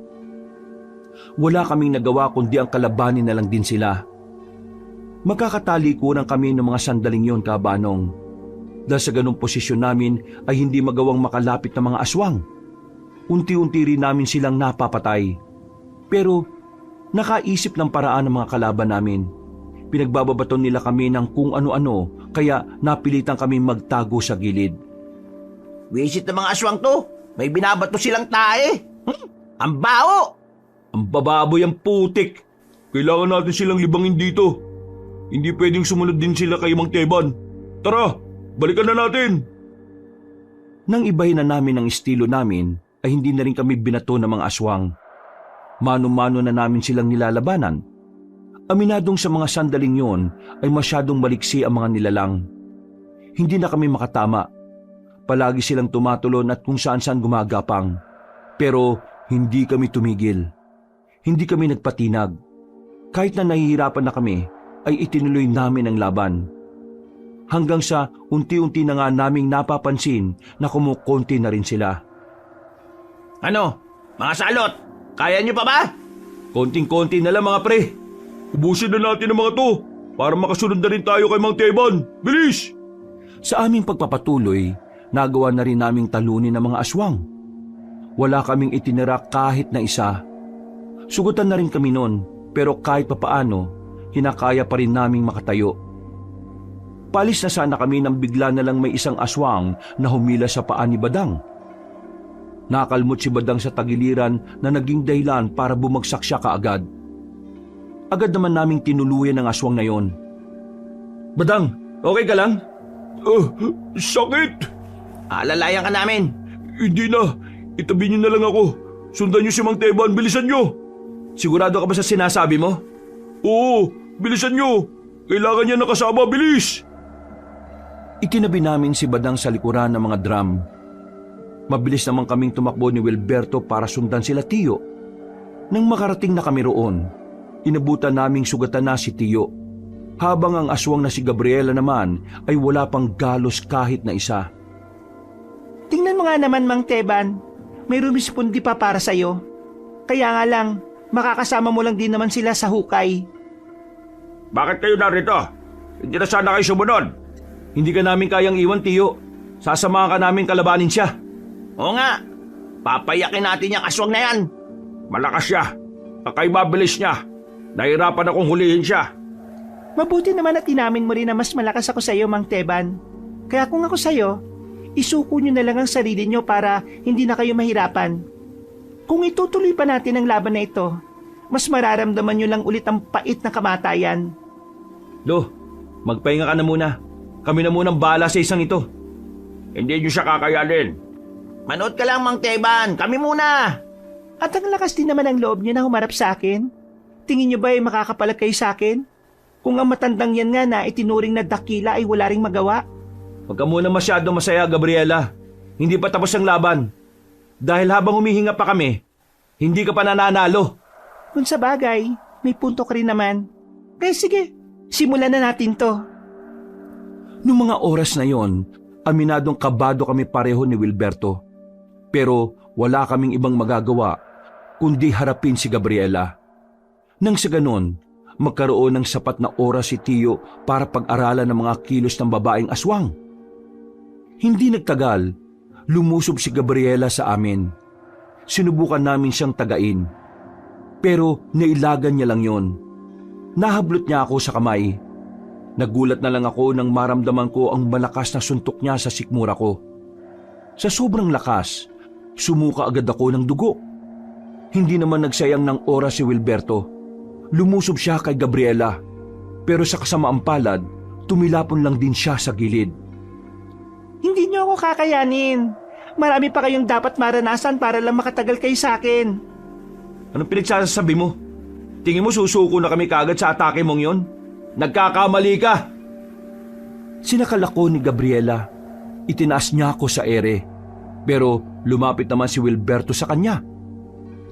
Wala kaming nagawa kundi ang kalabanin na lang din sila. Magkakatalikuran kami ng mga sandaling yon, Kabanong. Dahil sa ganung posisyon namin ay hindi magawang makalapit ng mga aswang. Unti-unti rin namin silang napapatay. Pero nakaisip ng paraan ng mga kalaban namin. Pinagbababaton nila kami ng kung ano-ano kaya napilitan kami magtago sa gilid. Wisit ng mga aswang to. May binabato silang tae. Ang baho! Ang bababoy ang putik. Kailangan natin silang libangin dito. Hindi pwedeng sumunod din sila kay Mang Teban. Tara, balikan na natin. Nang ibahin na namin ang estilo namin, ay hindi na rin kami binato ng mga aswang. Mano-mano na namin silang nilalabanan. Aminadong sa mga sandaling yon ay masyadong maliksi ang mga nilalang. Hindi na kami makatama. Palagi silang tumatulon at kung saan-saan gumagapang. Pero hindi kami tumigil. Hindi kami nagpatinag. Kahit na nahihirapan na kami, ay itinuloy namin ang laban. Hanggang sa unti-unti na nga naming napapansin na kumukonti na rin sila. Ano? Mga salot, kaya nyo pa ba? Konting-konti na lang mga pre. Ubusin na natin ang mga to para makasunod na rin tayo kay Mang Teban. Bilis! Sa aming pagpapatuloy, nagawa na rin naming talunin ng mga aswang. Wala kaming itinira kahit na isa. Sugutan na rin kami noon, pero kahit papaano, hinakaya pa rin naming makatayo. Palis na sana kami nang bigla na lang may isang aswang na humila sa paa ni Badang. Nakalmot si Badang sa tagiliran na naging dahilan para bumagsak siya kaagad. Agad naman naming tinuluyan ang aswang na yon. Badang, okay ka lang? Sakit! Alalayan ka namin. Hindi na. Itabi niyo na lang ako. Sundan niyo si Mang Teban. Bilisan niyo. Sigurado ka ba sa sinasabi mo? Oo, bilisan niyo. Kailangan niya nakasama. Bilis! Itinabi namin si Badang sa likuran ng mga drum. Mabilis naman kaming tumakbo ni Wilberto para sundan sila Tiyo. Nang makarating na kami roon, inabutan naming sugatan na si Tiyo. Habang ang aswang na si Gabriela naman ay wala pang galos kahit na isa. Tingnan mo nga naman, Mang Teban. May rumispondi pa para sa'yo. Kaya nga lang, makakasama mo lang din naman sila sa hukay. Bakit kayo narito? Hindi na sana kayo sumunod. Hindi ka namin kayang iwan, Tiyo. Sasamahan ka namin kalabanin siya. Oo nga, papayakin natin yung aswang na yan. Malakas siya. Kakay mabilis niya. Nahirapan akong hulihin siya. Mabuti naman at inamin mo rin na mas malakas ako sa'yo, Mang Teban. Kaya kung ako sa'yo, isuko nyo na lang ang sarili nyo para hindi na kayo mahirapan. Kung itutuloy pa natin ang laban na ito, mas mararamdaman nyo lang ulit ang pait na kamatayan. Lo, magpahinga ka na muna. Kami na munang bahala sa isang ito. Hindi niyo siya kakayanin. Manood ka lang, Mang Teban. Kami muna. At ang lakas din naman ang loob nyo na humarap sa akin. Tingin nyo ba ay makakapalag kayo sa akin? Kung ang matandang yan nga na itinuring na dakila ay wala ring magawa. Huwag ka muna masyado masaya, Gabriela. Hindi pa tapos ang laban. Dahil habang humihinga pa kami, hindi ka pa nananalo. Kung sa bagay, may punto ka rin naman. Kaya sige, simulan na natin to. Noong mga oras na yon, aminadong kabado kami pareho ni Wilberto. Pero wala kaming ibang magagawa kundi harapin si Gabriela. Nang sa ganon, magkaroon ng sapat na oras si Tiyo para pag-aralan ng mga kilos ng babaeng aswang. Hindi nagtagal, lumusob si Gabriela sa amin. Sinubukan namin siyang tagain. Pero nailagan niya lang yon. Nahablot niya ako sa kamay. Nagulat na lang ako nang maramdaman ko ang malakas na suntok niya sa sikmura ko. Sa sobrang lakas, sumuka agad ako ng dugo. Hindi naman nagsayang ng oras si Wilberto. Lumusob siya kay Gabriela. Pero sa kasamaang palad, tumilapon lang din siya sa gilid. Hindi nyo ako kakayanin. Marami pa kayong dapat maranasan para lang makatagal kayo sa akin. Anong pinagsasabi mo? Tingin mo susuko na kami kagad sa atake mong yon? Nagkakamali ka! Sinakal ako ni Gabriela. Itinaas niya ako sa ere. Pero lumapit naman si Wilberto sa kanya.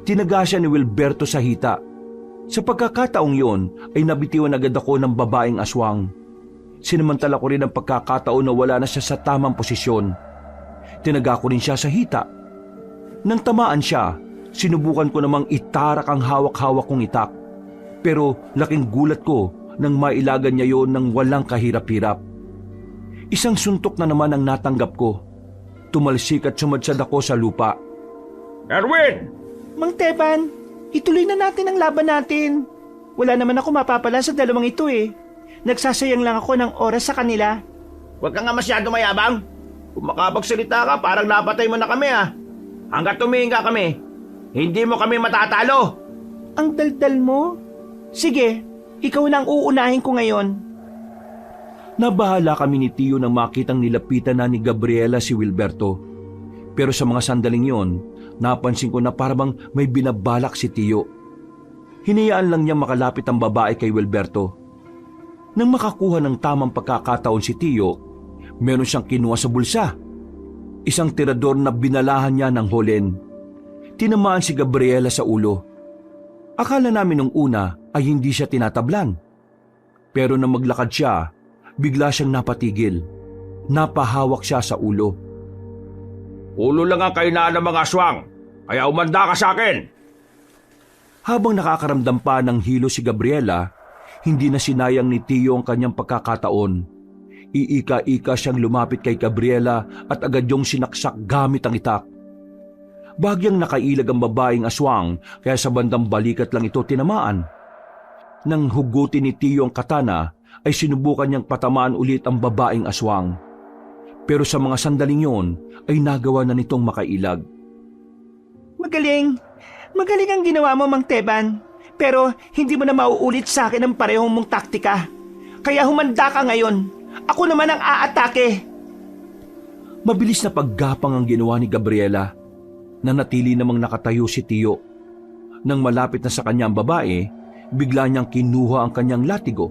Tinaga siya ni Wilberto sa hita. Sa pagkakataong yon ay nabitiwan agad ako ng babaeng aswang. Sinamantala ko rin ang pagkakataon na wala na siya sa tamang posisyon. Tinaga ko rin siya sa hita. Nang tamaan siya, sinubukan ko namang itarak ang hawak-hawak kong itak. Pero laking gulat ko nang mailagan niya yon ng walang kahirap-hirap. Isang suntok na naman ang natanggap ko. Tumalsik at sumadsad ako sa lupa. Erwin! Mang Teban, ituloy na natin ang laban natin. Wala naman ako mapapala sa dalawang ito eh. Nagsasayang lang ako ng oras sa kanila. Huwag ka nga masyado mayabang. Kung makapagsalita ka, parang napatay mo na kami ah. Hanggat tumingin ka kami, hindi mo kami matatalo. Ang daldal mo? Sige, ikaw na ang uunahin ko ngayon. Nabahala kami ni Tio nang makitang nilapitan na ni Gabriela si Wilberto. Pero sa mga sandaling yon, napansin ko na parang may binabalak si Tio. Hinayaan lang niya makalapit ang babae kay Wilberto. Nang makakuha ng tamang pagkakataon si Tio, meron siyang kinuha sa bulsa. Isang tirador na binalahan niya ng holen. Tinamaan si Gabriela sa ulo. Akala namin nung una ay hindi siya tinatablan. Pero nang maglakad siya, bigla siyang napatigil. Napahawak siya sa ulo. Ulo lang ang kainaan ng mga aswang, kaya umanda ka sa akin. Habang nakakaramdam pa ng hilo si Gabriela, hindi na sinayang ni Tio ang kanyang pagkakataon. Iika-ika siyang lumapit kay Gabriela at agad yung sinaksak gamit ang itak. Bagyang nakailag ang babaeng aswang kaya sa bandang balikat lang ito tinamaan. Nang hugutin ni Tio ang katana ay sinubukan niyang patamaan ulit ang babaeng aswang. Pero sa mga sandaling yon ay nagawa na nitong makailag. Magaling! Magaling ang ginawa mo, Mang Teban. Pero hindi mo na mauulit sa akin ang parehong mong taktika. Kaya humanda ka ngayon. Ako naman ang aatake. Mabilis na paggapang ang ginawa ni Gabriela. Nanatili namang nakatayo si Tio. Nang malapit na sa kanya ang babae, bigla niyang kinuha ang kanyang latigo.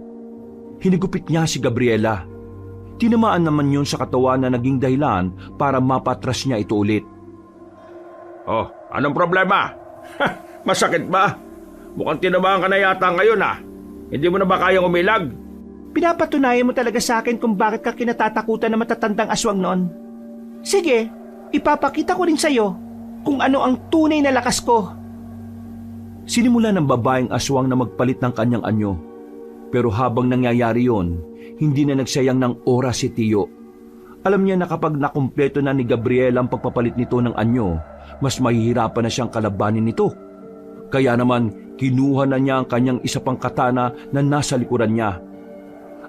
Hinigupit niya si Gabriela. Tinamaan naman yun sa katawan na naging dahilan para mapatras niya ito ulit. Oh, anong problema? Masakit ba? Mukhang tinamaan ka na yata ngayon ah. Hindi mo na ba kayang umilag? Pinapatunayan mo talaga sa akin kung bakit ka kinatatakutan na matatandang aswang noon. Sige, ipapakita ko rin sa'yo kung ano ang tunay na lakas ko. Sinimula ng babaeng aswang na magpalit ng kanyang anyo. Pero habang nangyayari yon, hindi na nagsayang ng oras si Tio. Alam niya na kapag nakumpleto na ni Gabriela ang pagpapalit nito ng anyo, mas mahihirapan na siyang kalabanin nito. Kaya naman, kinuha na niya ang kanyang isa pang katana na nasa likuran niya.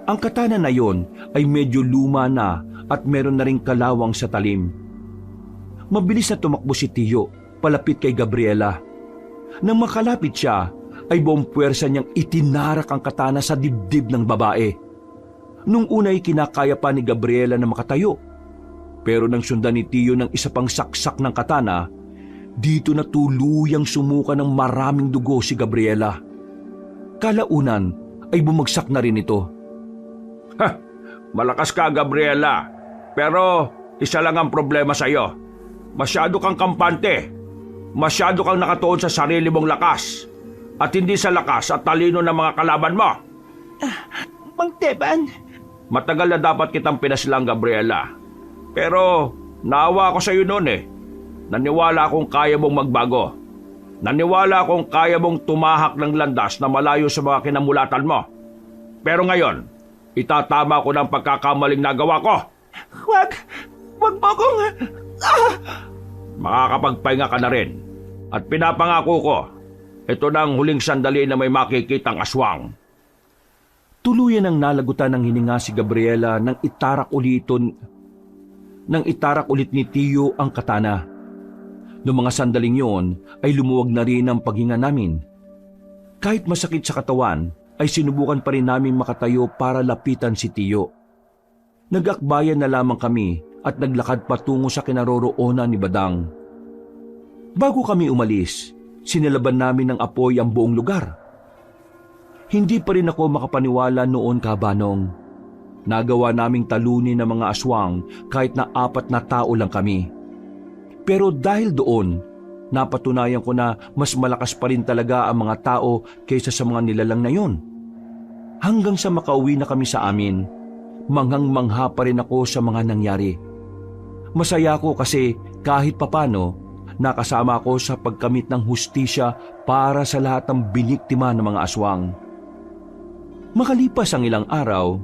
Ang katana na yon ay medyo luma na at meron na ring kalawang sa talim. Mabilis na tumakbo si Tio, palapit kay Gabriela. Nang makalapit siya, ay buong puwersa niyang itinarak ang katana sa dibdib ng babae. Nung una ay kinakaya pa ni Gabriela na makatayo. Pero nang sundan ni Tio ng isa pang saksak ng katana, dito na tuluyang sumuka ng maraming dugo si Gabriela. Kalaunan ay bumagsak na rin ito. Malakas ka, Gabriela. Pero isa lang ang problema sa iyo. Masyado kang kampante. Masyado kang nakatuon sa sarili mong lakas. At hindi sa lakas at talino ng mga kalaban mo. Mang Teban, Matagal na dapat kitang pinaslang, Gabriela. Pero naawa ako sa iyo noon eh. Naniwala akong kaya mong magbago. Naniwala akong kaya mong tumahak ng landas na malayo sa mga kinamulatan mo. Pero ngayon, itatama ko ng pagkakamaling nagawa ko. Wag mo akong... Makakapagpahinga ka na rin. At pinapangako ko, ito na ang huling sandali na may makikitang aswang. Tuluyan ang nalagutan ng hininga si Gabriela nang itarak ulit ni Tio ang katana. Noong mga sandaling yon ay lumuwag na rin ang paghinga namin. Kahit masakit sa katawan, ay sinubukan pa rin namin makatayo para lapitan si Tio. Nag-akbayan na lamang kami at naglakad patungo sa kinaroroonan ni Badang. Bago kami umalis, sinilaban namin ng apoy ang buong lugar. Hindi pa rin ako makapaniwala noon, Kabanong. Nagawa naming talunin ng mga aswang kahit na 4 na tao lang kami. Pero dahil doon, napatunayan ko na mas malakas pa rin talaga ang mga tao kaysa sa mga nilalang na yon. Hanggang sa makauwi na kami sa amin, manghang-mangha pa rin ako sa mga nangyari. Masaya ako kasi kahit papano, nakasama ako sa pagkamit ng hustisya para sa lahat ng biniktima ng mga aswang. Makalipas ang ilang araw,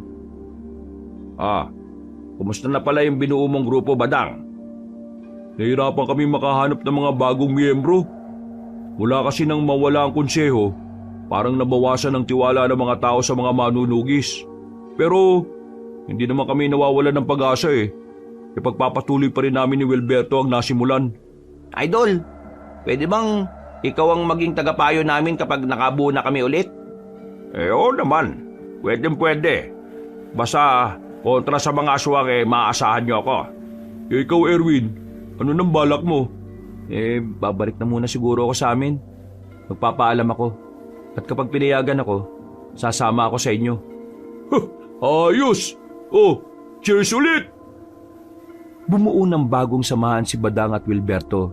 Kumusta na pala yung binuo mong grupo, Badang? Nahirapan kami makahanap ng mga bagong miyembro. Mula kasi nang mawala ang konseho, parang nabawasan ang tiwala ng mga tao sa mga manunugis. Pero hindi naman kami nawawalan ng pag-asa eh. Ipagpapatuloy pa rin namin ni Wilberto ang nasimulan. Idol, pwede bang ikaw ang maging tagapayo namin kapag nakabuo na kami ulit? Oo naman, pwede. Basta kontra sa mga aswang maaasahan niyo ako. Ikaw, Erwin, ano nang balak mo? Babalik na muna siguro ako sa amin. Magpapaalam ako. At kapag pinayagan ako, sasama ako sa inyo. Ayos! Cheers ulit! Bumuo ng bagong samahan si Badang at Wilberto.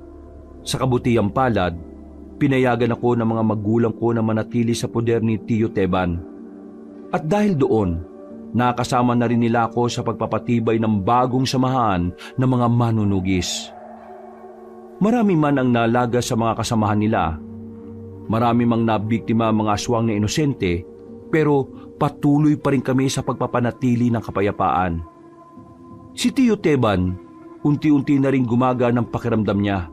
Sa kabutihang palad, pinayagan ako ng mga magulang ko na manatili sa poder ni Tio Teban. At dahil doon, nakasama na rin nila ako sa pagpapatibay ng bagong samahan ng mga manunugis. Marami man ang nalaga sa mga kasamahan nila. Marami mang nabiktima ang mga aswang na inosente, pero patuloy pa rin kami sa pagpapanatili ng kapayapaan. Si Tio Teban, unti-unti na rin gumaga ng pakiramdam niya.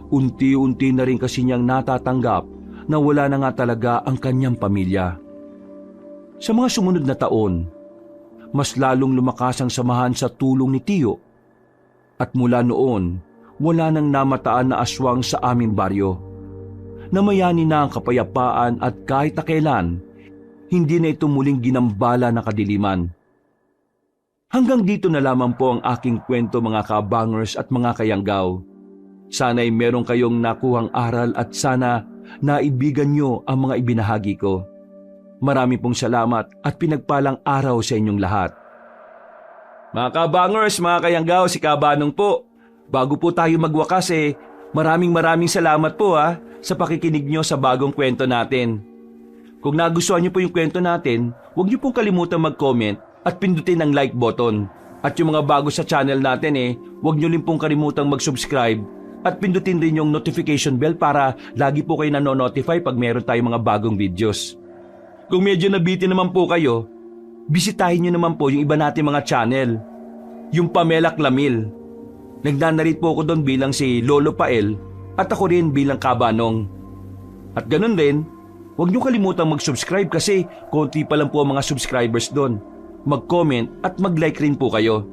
Unti-unti na rin kasi niyang natatanggap na wala na nga talaga ang kanyang pamilya. Sa mga sumunod na taon, mas lalong lumakas ang samahan sa tulong ni Tio. At mula noon, wala nang namataan na aswang sa aming baryo. Namayani na ang kapayapaan at kahit na kailan, hindi na ito muling ginambala na kadiliman. Hanggang dito na lamang po ang aking kwento, mga kabangers at mga kayanggaw. Sana'y meron kayong nakuhang aral at sana naibigan nyo ang mga ibinahagi ko. Marami pong salamat at pinagpalang araw sa inyong lahat. Mga kabangers, mga kayanggaw, si Kabanong po. Bago po tayo magwakas maraming salamat po sa pakikinig nyo sa bagong kwento natin. Kung nagustuhan nyo po yung kwento natin, huwag nyo pong kalimutan mag-comment at pindutin ang like button. At yung mga bago sa channel natin huwag nyo rin pong kalimutang mag-subscribe at pindutin din yung notification bell para lagi po kayo nanonotify pag meron tayong mga bagong videos. Kung medyo nabitin naman po kayo, bisitahin nyo naman po yung iba natin mga channel. Yung Pamela Clamil. Nagnanarit po ako doon bilang si Lolo Pael at ako rin bilang Kabanong. At ganun din, huwag nyo kalimutang mag-subscribe kasi konti pa lang po ang mga subscribers doon. Mag-comment at mag-like rin po kayo.